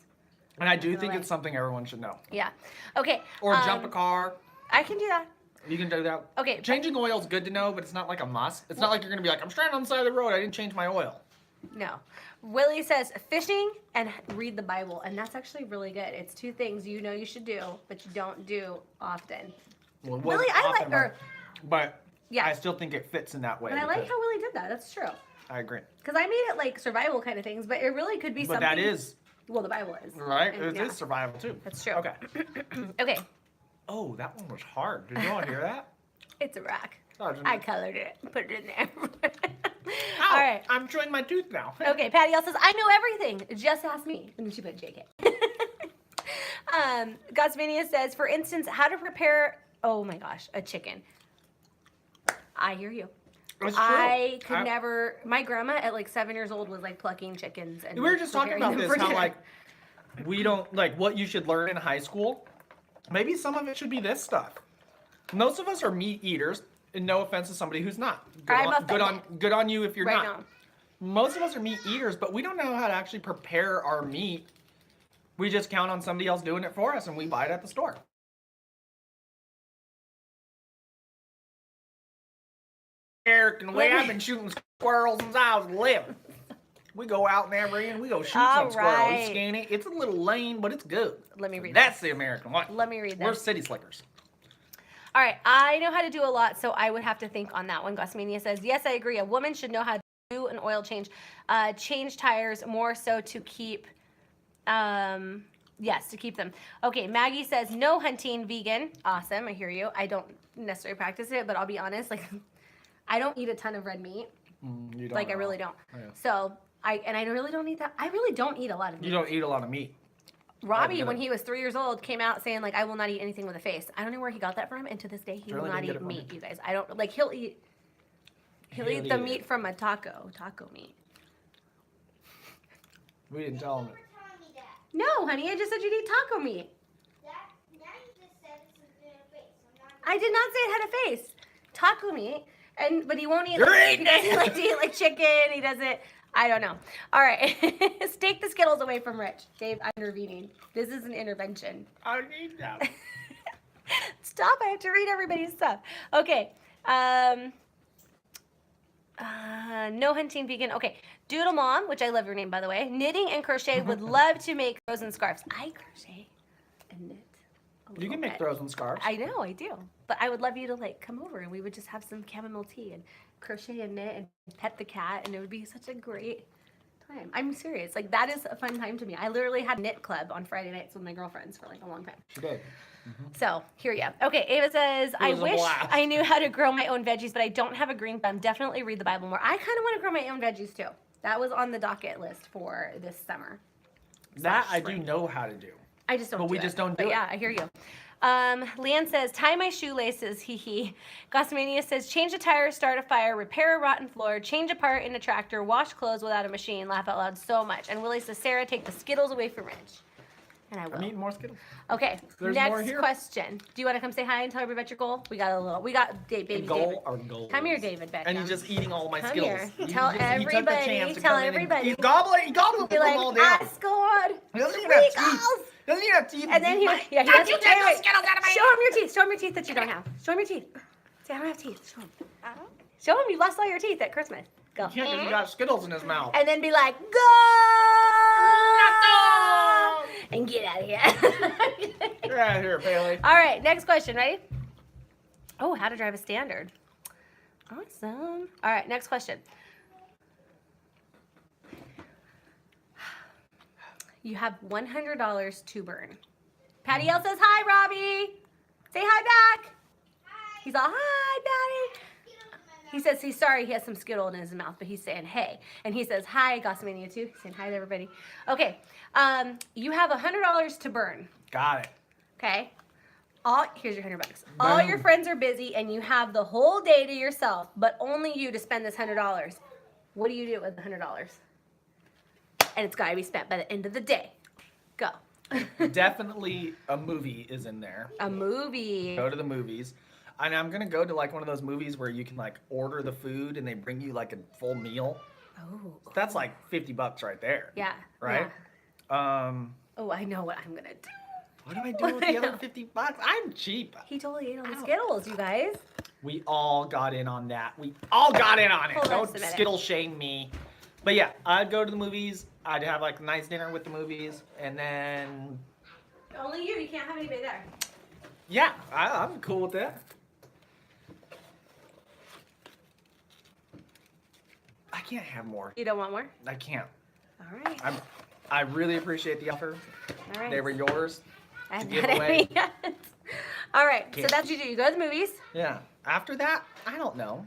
Speaker 2: And I do
Speaker 1: Not
Speaker 2: think
Speaker 1: really.
Speaker 2: it's something everyone should know.
Speaker 1: Yeah. Okay.
Speaker 2: Or jump a car.
Speaker 1: I can do that.
Speaker 2: You can do that.
Speaker 1: Okay.
Speaker 2: Changing oil is good to know, but it's not like a must. It's not like you're going to be like, I'm stranded on the side of the road. I didn't change my oil.
Speaker 1: No. Willie says fishing and read the Bible, and that's actually really good. It's two things you know you should do, but you don't do often.
Speaker 2: Well, it
Speaker 1: Willie,
Speaker 2: wasn't
Speaker 1: I
Speaker 2: often,
Speaker 1: like, or,
Speaker 2: but
Speaker 1: yeah.
Speaker 2: I still think it fits in that way.
Speaker 1: and I like
Speaker 2: because-
Speaker 1: how Willie did that. That's true.
Speaker 2: I agree.
Speaker 1: Because I made it like survival kind of things, but it really could be
Speaker 2: But
Speaker 1: something.
Speaker 2: that is,
Speaker 1: Well, the Bible is.
Speaker 2: right?
Speaker 1: And,
Speaker 2: It
Speaker 1: yeah.
Speaker 2: is survival too.
Speaker 1: That's true.
Speaker 2: Okay.
Speaker 1: Okay.
Speaker 2: Oh, that one was hard. Did you all hear that?
Speaker 1: It's a rack.
Speaker 2: Oh,
Speaker 1: I colored it. Put it in there.
Speaker 2: Ow,
Speaker 1: All right.
Speaker 2: I'm chewing my tooth now.
Speaker 1: Okay, Patty L says, I know everything. Just ask me. And then she put JK. Gosmania says, for instance, how to prepare, oh my gosh, a chicken. I hear you.
Speaker 2: It's true.
Speaker 1: I could never, my grandma at like 7 years old was like plucking chickens. And
Speaker 2: We were just talking
Speaker 1: preparing
Speaker 2: about
Speaker 1: them
Speaker 2: this,
Speaker 1: for
Speaker 2: how
Speaker 1: dinner.
Speaker 2: like we don't like what you should learn in high school. Maybe some of it should be this stuff. Most of us are meat eaters, and no offense to somebody who's not.
Speaker 1: I'm
Speaker 2: Good on you if you're
Speaker 1: right
Speaker 2: not.
Speaker 1: now.
Speaker 2: Most of us are meat eaters, but we don't know how to actually prepare our meat. We just count on somebody else doing it for us, and we buy it at the store. Eric, and the way I've been shooting squirrels since I was 11. We go out in that rain. We go shoot
Speaker 1: All
Speaker 2: some squirrels.
Speaker 1: right.
Speaker 2: We scan it. It's a little lame, but it's good.
Speaker 1: Let me read
Speaker 2: That's the American way.
Speaker 1: Let me read
Speaker 2: We're
Speaker 1: this.
Speaker 2: city slickers.
Speaker 1: All right, I know how to do a lot, so I would have to think on that one. Gosmania says, yes, I agree. A woman should know how to do an oil change. Change tires more so to keep, yes, to keep them. Okay, Maggie says, no hunting, vegan. Awesome, I hear you. I don't necessarily practice it, but I'll be honest, like, I don't eat a ton of red meat.
Speaker 2: You don't
Speaker 1: Like, I
Speaker 2: know.
Speaker 1: really don't.
Speaker 2: Yeah.
Speaker 1: So, I really don't eat that. I really don't eat a lot of meat.
Speaker 2: You don't eat a lot of meat.
Speaker 1: Robbie,
Speaker 2: yeah.
Speaker 1: when he was 3 years old, came out saying, like, I will not eat anything with a face. I don't know where he got that from, and to this day, he will
Speaker 2: Really
Speaker 1: not
Speaker 2: didn't get
Speaker 1: eat
Speaker 2: it from
Speaker 1: meat,
Speaker 2: me.
Speaker 1: you guys. I don't, like, he'll eat
Speaker 2: He'll
Speaker 1: the
Speaker 2: eat it.
Speaker 1: meat from a taco meat.
Speaker 2: We didn't tell him.
Speaker 3: Telling me that.
Speaker 1: No, honey, I just said you'd eat taco meat.
Speaker 3: Now you just said it's in a face. I'm not.
Speaker 1: I did not say it had a face. Taco meat, but he won't eat,
Speaker 2: You're
Speaker 1: like, he
Speaker 2: eating
Speaker 1: doesn't
Speaker 2: it.
Speaker 1: like to eat, like, chicken, he doesn't, I don't know. All right, stake the Skittles away from Rich. Dave, I'm intervening. This is an intervention.
Speaker 2: I need that.
Speaker 1: Stop, I have to read everybody's stuff. Okay. No hunting, vegan. Okay. Doodle Mom, which I love your name, by the way. Knitting and crochet. Would love to make frozen scarves. I crochet and knit. a
Speaker 2: You
Speaker 1: little
Speaker 2: can make
Speaker 1: bit.
Speaker 2: throws and scarves.
Speaker 1: I know, I do. But I would love you to, like, come over and we would just have some chamomile tea and crochet and knit and pet the cat, and it would be such a great time. I'm serious. Like, that is a fun time to me. I literally had knit club on Friday nights with my girlfriends for, like, a long time.
Speaker 2: She did.
Speaker 1: So, here you go. Okay, Ava says, I
Speaker 2: was a
Speaker 1: wish
Speaker 2: blast.
Speaker 1: I knew how to grow my own veggies, but I don't have a green thumb. Definitely read the Bible more. I kind of want to grow my own veggies, too. That was on the docket list for this summer.
Speaker 2: That I do
Speaker 1: spring.
Speaker 2: know how to do.
Speaker 1: I just don't
Speaker 2: But
Speaker 1: do
Speaker 2: we
Speaker 1: it.
Speaker 2: just don't
Speaker 1: But
Speaker 2: do it.
Speaker 1: yeah, I hear you. Leanne says, tie my shoelaces, hee hee. Gossmania says, change a tire, start a fire, repair a rotten floor, change a part in a tractor, wash clothes without a machine, laugh out loud so much. And Willie says, Sarah, take the Skittles away from Rich. And I will.
Speaker 2: I'm eating more Skittles.
Speaker 1: Okay,
Speaker 2: There's more
Speaker 1: next
Speaker 2: here.
Speaker 1: question. Do you want to come say hi and tell everybody about your goal? We got baby David.
Speaker 2: Goal or goals?
Speaker 1: Come here, David Beckham.
Speaker 2: And he's just eating all my
Speaker 1: Come
Speaker 2: Skittles.
Speaker 1: here.
Speaker 2: He
Speaker 1: Tell
Speaker 2: just- he took the
Speaker 1: everybody,
Speaker 2: chance to
Speaker 1: tell
Speaker 2: come in and-
Speaker 1: everybody.
Speaker 2: He's gobbling. He gobbled
Speaker 1: Be
Speaker 2: them
Speaker 1: like,
Speaker 2: all down.
Speaker 1: I scored.
Speaker 2: He doesn't even
Speaker 1: 3
Speaker 2: have teeth.
Speaker 1: goals.
Speaker 2: Doesn't even have teeth.
Speaker 1: And then he
Speaker 2: He's like,
Speaker 1: yeah, he
Speaker 2: "Don't
Speaker 1: doesn't
Speaker 2: you take
Speaker 1: wait,
Speaker 2: those
Speaker 1: wait.
Speaker 2: Skittles out of my
Speaker 1: Show him your teeth. Show him your teeth that you don't have. Show him your teeth. Say, I don't have teeth. Show him. Show him you lost all your teeth at Christmas. Go.
Speaker 2: You can't because he got Skittles in his mouth.
Speaker 1: And then be like, go! And get out of here.
Speaker 2: Get out of here, Bailey.
Speaker 1: All right, next question. Ready? Oh, how to drive a standard. Awesome. All right, next question. You have $100 to burn. Patty L says, hi, Robbie. Say hi back. He's all, hi, Patty. He says he's sorry he has some Skittle in his mouth, but he's saying hey. And he says, hi, Gossmania too. He's saying hi to everybody. Okay, you have $100 to burn,
Speaker 2: Got it.
Speaker 1: okay? Here's your $100. All your
Speaker 2: Boom.
Speaker 1: friends are busy and you have the whole day to yourself, but only you to spend this $100. What do you do with the $100? And it's gotta be spent by the end of the day. Go.
Speaker 2: Definitely a movie is in there.
Speaker 1: A movie.
Speaker 2: Go to the movies. And I'm going to go to like one of those movies where you can like order the food and they bring you like a full meal.
Speaker 1: Oh.
Speaker 2: That's like $50 right there.
Speaker 1: Yeah.
Speaker 2: Right?
Speaker 1: yeah. Oh, I know what I'm gonna do.
Speaker 2: What do I do with the other $50? I'm cheap.
Speaker 1: He totally ate all the
Speaker 2: Ow.
Speaker 1: Skittles, you guys.
Speaker 2: We all got in on that. We all got in on it.
Speaker 1: Hold on
Speaker 2: Don't
Speaker 1: just a minute.
Speaker 2: Skittle shame me. But yeah, I'd go to the movies. I'd have like a nice dinner with the movies. And then,
Speaker 1: Only you. You can't have anybody there.
Speaker 2: yeah, I'm cool with that. I can't have more.
Speaker 1: You don't want more?
Speaker 2: I can't.
Speaker 1: All right.
Speaker 2: I really appreciate the offer.
Speaker 1: All right.
Speaker 2: They were yours.
Speaker 1: I haven't
Speaker 2: give
Speaker 1: had
Speaker 2: away.
Speaker 1: any yet. All right. So
Speaker 2: Can't.
Speaker 1: that's what you do. You go to the movies.
Speaker 2: Yeah. After that, I don't know.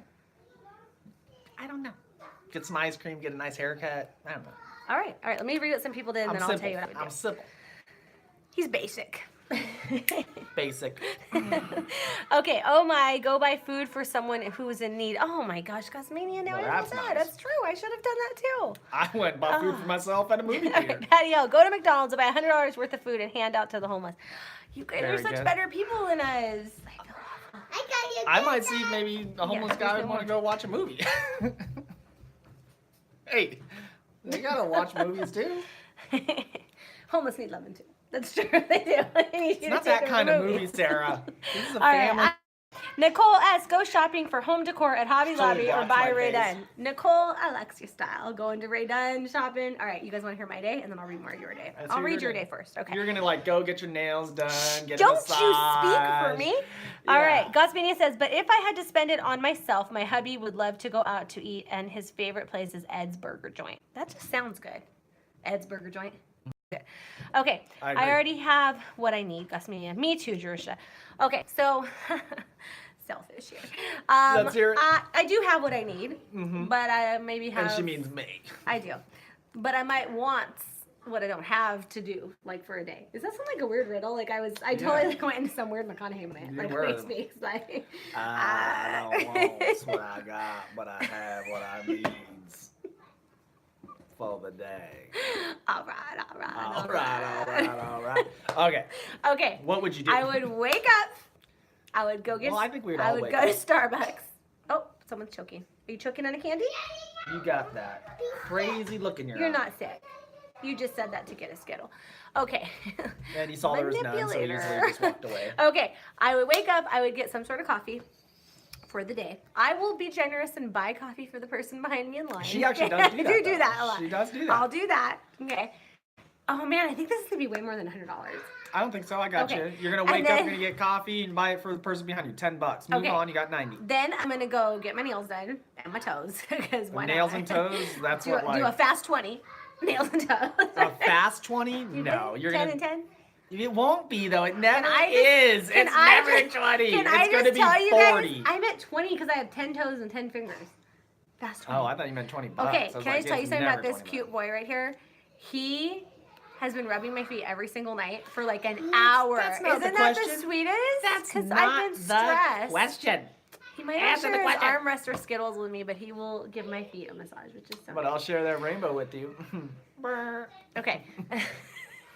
Speaker 2: Get some ice cream, get a nice haircut. I don't know.
Speaker 1: All right. All right. Let me read what some people did, and
Speaker 2: I'm
Speaker 1: then I'll
Speaker 2: simple.
Speaker 1: tell you what I would do.
Speaker 2: I'm simple.
Speaker 1: He's basic.
Speaker 2: Basic.
Speaker 1: Okay. Oh my. Go buy food for someone who's in need. Oh my gosh, Gossmania. Now
Speaker 2: Well,
Speaker 1: I know
Speaker 2: that's
Speaker 1: that.
Speaker 2: nice.
Speaker 1: That's true. I should have done that too.
Speaker 2: I went and bought food for myself at a movie
Speaker 1: All
Speaker 2: theater.
Speaker 1: right, Patty O, go to McDonald's, buy $100 worth of food, and hand out to the homeless. You guys
Speaker 2: Very
Speaker 1: are such
Speaker 2: good.
Speaker 1: better people than us. I feel awful.
Speaker 3: I got you.
Speaker 2: I might see if maybe a homeless
Speaker 1: there's
Speaker 2: guy
Speaker 1: no
Speaker 2: would want to
Speaker 1: more.
Speaker 2: go watch a movie. Hey, they gotta watch movies too.
Speaker 1: Homeless need loving too. That's true. They do. They need you
Speaker 2: It's
Speaker 1: to
Speaker 2: not
Speaker 1: take
Speaker 2: that
Speaker 1: them to
Speaker 2: kind of
Speaker 1: movies.
Speaker 2: movie, Sarah. This is a
Speaker 1: All right,
Speaker 2: family.
Speaker 1: Nicole S. Go shopping for home decor at Hobby
Speaker 2: Totally
Speaker 1: Lobby or
Speaker 2: blocks
Speaker 1: buy
Speaker 2: my
Speaker 1: Ray
Speaker 2: face.
Speaker 1: Dunn. Nicole, Alexia style. Going to Ray Dunn shopping. All right, you guys want to hear my day? And then I'll read more of your day.
Speaker 2: Let's
Speaker 1: I'll
Speaker 2: hear
Speaker 1: read
Speaker 2: your
Speaker 1: your
Speaker 2: day.
Speaker 1: day first. Okay.
Speaker 2: You're gonna like go get your nails done. Get a
Speaker 1: Don't you speak
Speaker 2: massage.
Speaker 1: for me.
Speaker 2: Yeah.
Speaker 1: All right. Gosmania says, but if I had to spend it on myself, my hubby would love to go out to eat, and his favorite place is Ed's Burger Joint. That just sounds good. Ed's Burger Joint. Good. Okay.
Speaker 2: I
Speaker 1: I
Speaker 2: agree.
Speaker 1: already have what I need, Gosmania. Me too, Jerusha. Okay, so selfish here.
Speaker 2: Let's hear it.
Speaker 1: I do have what I need,
Speaker 2: Mhm.
Speaker 1: but I maybe have.
Speaker 2: And she means me.
Speaker 1: I do, but I might want what I don't have to do, like for a day. Does that sound like a weird riddle? Like I totally
Speaker 2: Yeah.
Speaker 1: like went into some weird McConaughey land.
Speaker 2: You
Speaker 1: Like
Speaker 2: were.
Speaker 1: it makes me like.
Speaker 2: I don't want what I got, but I have what I needs for the day.
Speaker 1: All right, all right,
Speaker 2: All right. Okay,
Speaker 1: Okay,
Speaker 2: what would you do?
Speaker 1: I would wake up. I would go get.
Speaker 2: Well, I think we'd
Speaker 1: I
Speaker 2: all
Speaker 1: would
Speaker 2: wake
Speaker 1: go
Speaker 2: up.
Speaker 1: to Starbucks. Oh, someone's choking. Are you choking on a candy?
Speaker 2: You got that crazy look in your
Speaker 1: You're
Speaker 2: eye.
Speaker 1: not sick. You just said that to get a Skittle. Okay.
Speaker 2: And he saw there was none, so he easily just walked away.
Speaker 1: Okay, I would wake up. I would get some sort of coffee for the day. I will be generous and buy coffee for the person behind me in line.
Speaker 2: She actually does do that.
Speaker 1: I do
Speaker 2: though.
Speaker 1: that a lot.
Speaker 2: She does do that.
Speaker 1: I'll do that. Okay. Oh man, I think this is gonna be way more than $100.
Speaker 2: I don't think so. I got
Speaker 1: Okay.
Speaker 2: you. You're gonna
Speaker 1: And
Speaker 2: wake up,
Speaker 1: then-
Speaker 2: you're gonna get coffee, and buy it for the person behind you. $10. Move
Speaker 1: Okay.
Speaker 2: on. You got 90.
Speaker 1: Then I'm gonna go get my nails done and my toes because why
Speaker 2: Nails
Speaker 1: not?
Speaker 2: and toes. That's
Speaker 1: do,
Speaker 2: what
Speaker 1: do a
Speaker 2: like
Speaker 1: fast 20. Nails and toes.
Speaker 2: a fast 20.
Speaker 1: You
Speaker 2: No,
Speaker 1: think?
Speaker 2: you're
Speaker 1: 10
Speaker 2: gonna.
Speaker 1: and 10.
Speaker 2: It won't be though. It never
Speaker 1: I just-
Speaker 2: is.
Speaker 1: can
Speaker 2: It's
Speaker 1: I
Speaker 2: never
Speaker 1: just-
Speaker 2: 20.
Speaker 1: Can
Speaker 2: It's
Speaker 1: I
Speaker 2: gonna
Speaker 1: just
Speaker 2: be
Speaker 1: tell you
Speaker 2: 40.
Speaker 1: guys? I'm at 20 because I have 10 toes and 10 fingers. Fast 20.
Speaker 2: Oh, I thought you meant 20 bucks.
Speaker 1: Okay,
Speaker 2: I was
Speaker 1: can I
Speaker 2: like,
Speaker 1: just tell you
Speaker 2: it's
Speaker 1: something about
Speaker 2: never
Speaker 1: this
Speaker 2: 20
Speaker 1: cute
Speaker 2: bucks.
Speaker 1: boy right here? He has been rubbing my feet every single night for like an hour.
Speaker 2: that's not
Speaker 1: Isn't
Speaker 2: the
Speaker 1: that the
Speaker 2: question.
Speaker 1: sweetest?
Speaker 2: That's
Speaker 1: because
Speaker 2: not
Speaker 1: I've been stressed.
Speaker 2: the question.
Speaker 1: He might not
Speaker 2: Answer the
Speaker 1: share his
Speaker 2: question.
Speaker 1: armrest or Skittles with me, but he will give my feet a massage, which is so
Speaker 2: But
Speaker 1: nice.
Speaker 2: I'll share that rainbow with you.
Speaker 1: Brr. Okay.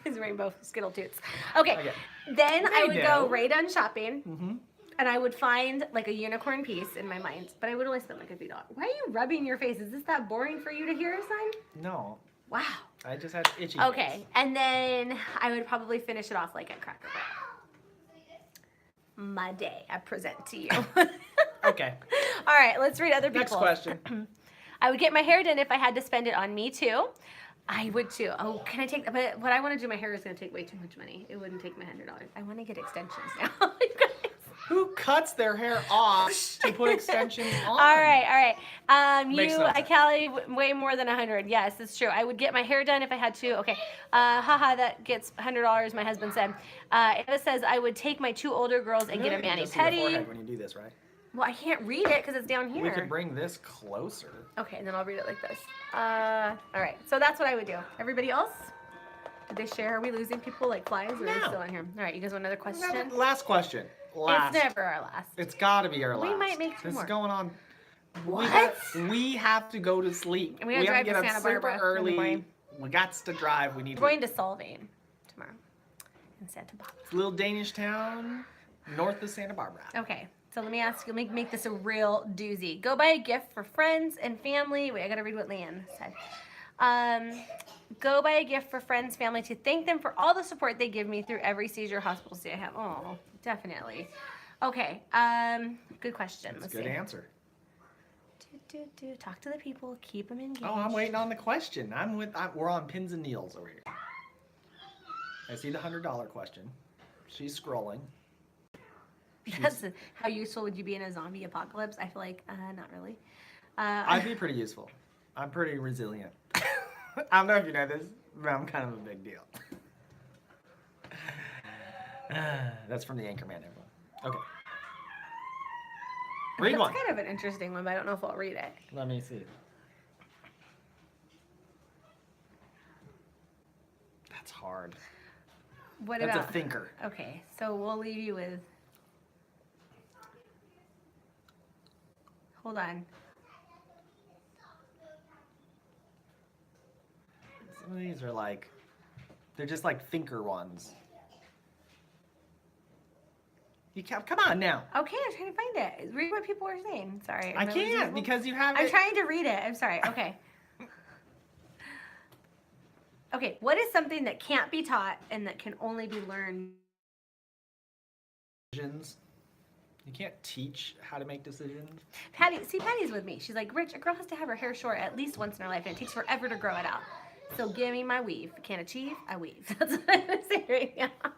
Speaker 1: His rainbow Skittle toots. Okay.
Speaker 2: Okay.
Speaker 1: Then I
Speaker 2: They
Speaker 1: would
Speaker 2: know.
Speaker 1: go Ray Dunn shopping.
Speaker 2: Mm-hmm.
Speaker 1: And I would find like a unicorn piece in my mind, but I would only spend like $50. Why are you rubbing your face? Is this that boring for you to hear, son?
Speaker 2: No,
Speaker 1: Wow.
Speaker 2: I just had itchy.
Speaker 1: Okay,
Speaker 2: face.
Speaker 1: and then I would probably finish it off like at Cracker Barrel. My day, I present to you.
Speaker 2: Okay.
Speaker 1: All right, let's read other people's.
Speaker 2: Next question.
Speaker 1: I would get my hair done if I had to spend it on me too. I would too. Oh, can I take? But what I want to do, my hair is going to take way too much money. It wouldn't take my $100. I want to get extensions now. You guys.
Speaker 2: Who cuts their hair off to put extensions on?
Speaker 1: All right.
Speaker 2: Makes
Speaker 1: You,
Speaker 2: no sense.
Speaker 1: Callie, way more than 100. Yes, it's true. I would get my hair done if I had to. Okay. Haha, that gets $100. My husband said. Eva says I would take my 2 older girls and get a
Speaker 2: You
Speaker 1: mani
Speaker 2: just see the
Speaker 1: pedi.
Speaker 2: forehead when you do this, right?
Speaker 1: Well, I can't read it because it's down here.
Speaker 2: We could bring this closer.
Speaker 1: Okay, and then I'll read it like this. All right. So that's what I would do. Everybody else? Did they share? Are we losing people like flies, or are we
Speaker 2: No.
Speaker 1: still on here? All right. You guys want another question?
Speaker 2: Last question. Last.
Speaker 1: It's never our last.
Speaker 2: It's got to be our
Speaker 1: We
Speaker 2: last.
Speaker 1: might make 2
Speaker 2: this
Speaker 1: more.
Speaker 2: is going on.
Speaker 1: What?
Speaker 2: We have to go to sleep.
Speaker 1: And we gotta drive
Speaker 2: have
Speaker 1: to
Speaker 2: to get
Speaker 1: Santa
Speaker 2: up super
Speaker 1: Barbara in the
Speaker 2: early.
Speaker 1: morning.
Speaker 2: We got to drive. We need
Speaker 1: We're
Speaker 2: to.
Speaker 1: going to Solvang tomorrow in Santa Barbara.
Speaker 2: Little Danish town north of Santa Barbara.
Speaker 1: Okay, so let me ask you, make this a real doozy. Go buy a gift for friends and family. Wait, I gotta read what Leanne said. Go buy a gift for friends, family to thank them for all the support they give me through every seizure hospital stay I have. Oh, definitely. Okay, good question.
Speaker 2: That's
Speaker 1: Let's
Speaker 2: a good
Speaker 1: see.
Speaker 2: answer.
Speaker 1: Talk to the people, keep them engaged.
Speaker 2: Oh, I'm waiting on the question. We're on pins and needles over here. I see the $100 question. She's scrolling.
Speaker 1: That's how useful would you be in a zombie apocalypse? I feel like not really.
Speaker 2: I'd be pretty useful. I'm pretty resilient. I don't know if you know this, but I'm kind of a big deal. That's from the Anchorman, everyone. Okay. Read
Speaker 1: That's
Speaker 2: one.
Speaker 1: kind of an interesting one, but I don't know if I'll read it.
Speaker 2: Let me see. That's hard.
Speaker 1: What
Speaker 2: That's
Speaker 1: about?
Speaker 2: a thinker.
Speaker 1: Okay, so we'll leave you with. Hold on.
Speaker 2: Some of these are like, they're just like thinker ones. You can't, come on now.
Speaker 1: Okay, I'm trying to find it. Read what people are saying. Sorry.
Speaker 2: I
Speaker 1: am losing
Speaker 2: can't
Speaker 1: people?
Speaker 2: because you have
Speaker 1: I'm
Speaker 2: it.
Speaker 1: trying to read it. I'm sorry. Okay. Okay, what is something that can't be taught and that can only be learned?
Speaker 2: Decisions. You can't teach how to make decisions.
Speaker 1: Patty's with me. She's like, Rich, a girl has to have her hair short at least once in her life, and it takes forever to grow it out. So give me my weave. Can't achieve, I weave. That's what I'm gonna say right now.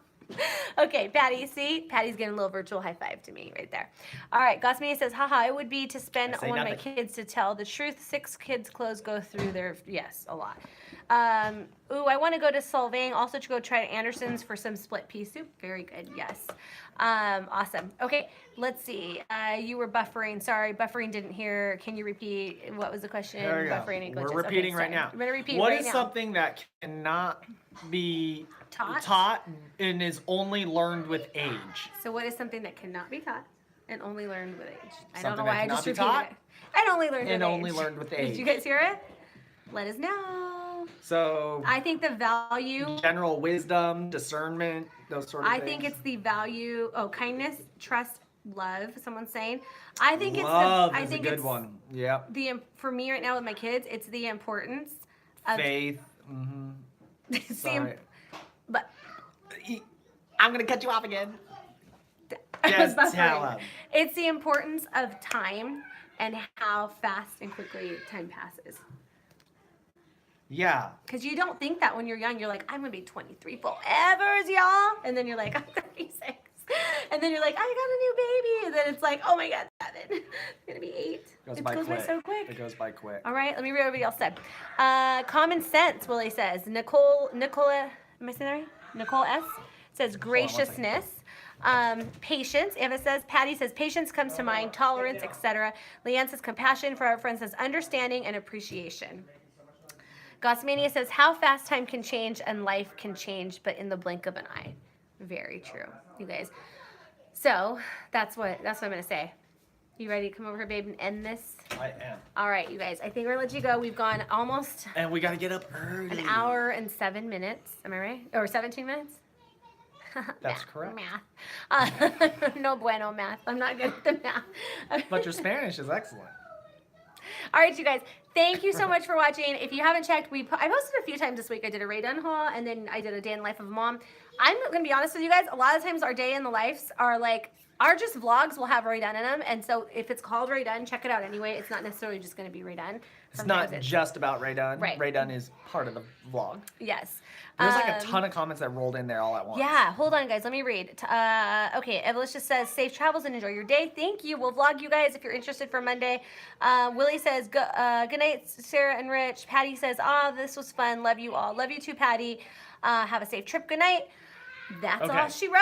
Speaker 1: Okay, Patty, see? Patty's giving a little virtual high five to me right there. All right, Gosmania says, haha, it would be to spend
Speaker 2: I say
Speaker 1: on my
Speaker 2: nothing.
Speaker 1: kids to tell the truth. 6 kids' clothes go through their, yes, a lot. Ooh, I want to go to Solvang, also to go try Anderson's for some split pea soup. Very good, yes. Awesome. Okay, let's see. You were buffering. Sorry, buffering didn't hear. Can you repeat? What was the question?
Speaker 2: There we go.
Speaker 1: Buffering and glitches.
Speaker 2: We're repeating
Speaker 1: Okay,
Speaker 2: right
Speaker 1: sorry.
Speaker 2: now.
Speaker 1: I'm going to repeat
Speaker 2: What
Speaker 1: right
Speaker 2: is
Speaker 1: now.
Speaker 2: something that cannot be
Speaker 1: Taught?
Speaker 2: and is only learned with age?
Speaker 1: So what is something that cannot be taught and only learned with age? I don't
Speaker 2: Something
Speaker 1: know
Speaker 2: that
Speaker 1: why I
Speaker 2: cannot
Speaker 1: just
Speaker 2: be
Speaker 1: repeated
Speaker 2: taught
Speaker 1: it. And only learned
Speaker 2: and
Speaker 1: with
Speaker 2: only
Speaker 1: age.
Speaker 2: learned with
Speaker 1: Did you
Speaker 2: age.
Speaker 1: guys hear it? Let us know.
Speaker 2: So
Speaker 1: I think the value,
Speaker 2: general wisdom, discernment, those sort of
Speaker 1: I
Speaker 2: things.
Speaker 1: think it's the value, kindness, trust, love, someone's saying. I think
Speaker 2: Love
Speaker 1: it's the, I
Speaker 2: is
Speaker 1: think
Speaker 2: a good
Speaker 1: it's
Speaker 2: one. Yep.
Speaker 1: for me right now with my kids, it's the importance of,
Speaker 2: Faith. Mm-hmm.
Speaker 1: it's the,
Speaker 2: Sorry.
Speaker 1: but
Speaker 2: I'm gonna cut you off again.
Speaker 1: I was
Speaker 2: Just tell
Speaker 1: buffering.
Speaker 2: 'em.
Speaker 1: It's the importance of time and how fast and quickly time passes.
Speaker 2: Yeah.
Speaker 1: Because you don't think that when you're young. You're like, I'm going to be 23 forever, y'all. And then you're like, I'm 36. And then you're like, I got a new baby. And then it's like, oh my God, 7. It's going to be 8.
Speaker 2: Goes
Speaker 1: It
Speaker 2: by
Speaker 1: goes
Speaker 2: quick.
Speaker 1: by so quick.
Speaker 2: It goes by quick.
Speaker 1: All right, let me read what everybody else said. Common sense, Willie says. Nicola, am I saying that right? Nicole S. says
Speaker 2: on one second.
Speaker 1: graciousness. Patience. Eva says, Patty says, patience comes to mind, tolerance, etc. Leanne says, compassion. For our friend says, understanding and appreciation. Gosmania says, how fast time can change and life can change, but in the blink of an eye. Very true, you guys. So that's what I'm gonna say. You ready to come over here, babe, and end this?
Speaker 2: I am.
Speaker 1: All right, you guys. I think we're gonna let you go. We've gone almost
Speaker 2: And we gotta get up early.
Speaker 1: an hour and 7 minutes. Am I right? Or 17 minutes?
Speaker 2: That's correct.
Speaker 1: Math. No bueno math. I'm not good at the math.
Speaker 2: But your Spanish is excellent.
Speaker 1: All right, you guys. Thank you so much for watching. If you haven't checked, I posted a few times this week. I did a Ray Dunn haul, and then I did a day in the life of a mom. I'm going to be honest with you guys. A lot of times our day in the lives are like, our just vlogs will have Ray Dunn in them. And so if it's called Ray Dunn, check it out anyway. It's not necessarily just going to be Ray Dunn.
Speaker 2: It's
Speaker 1: Sometimes
Speaker 2: not just about Ray Dunn.
Speaker 1: Right.
Speaker 2: Ray Dunn is part of the vlog.
Speaker 1: Yes.
Speaker 2: There's like a ton of comments that rolled in there all at once.
Speaker 1: Yeah, hold on, guys. Let me read. Okay, Evelyn just says, safe travels and enjoy your day. Thank you. We'll vlog you guys if you're interested for Monday. Willie says, good night, Sarah and Rich. Patty says, this was fun. Love you all. Love you too, Patty. Have a safe trip. Good night. That's
Speaker 2: Okay.
Speaker 1: all she wrote.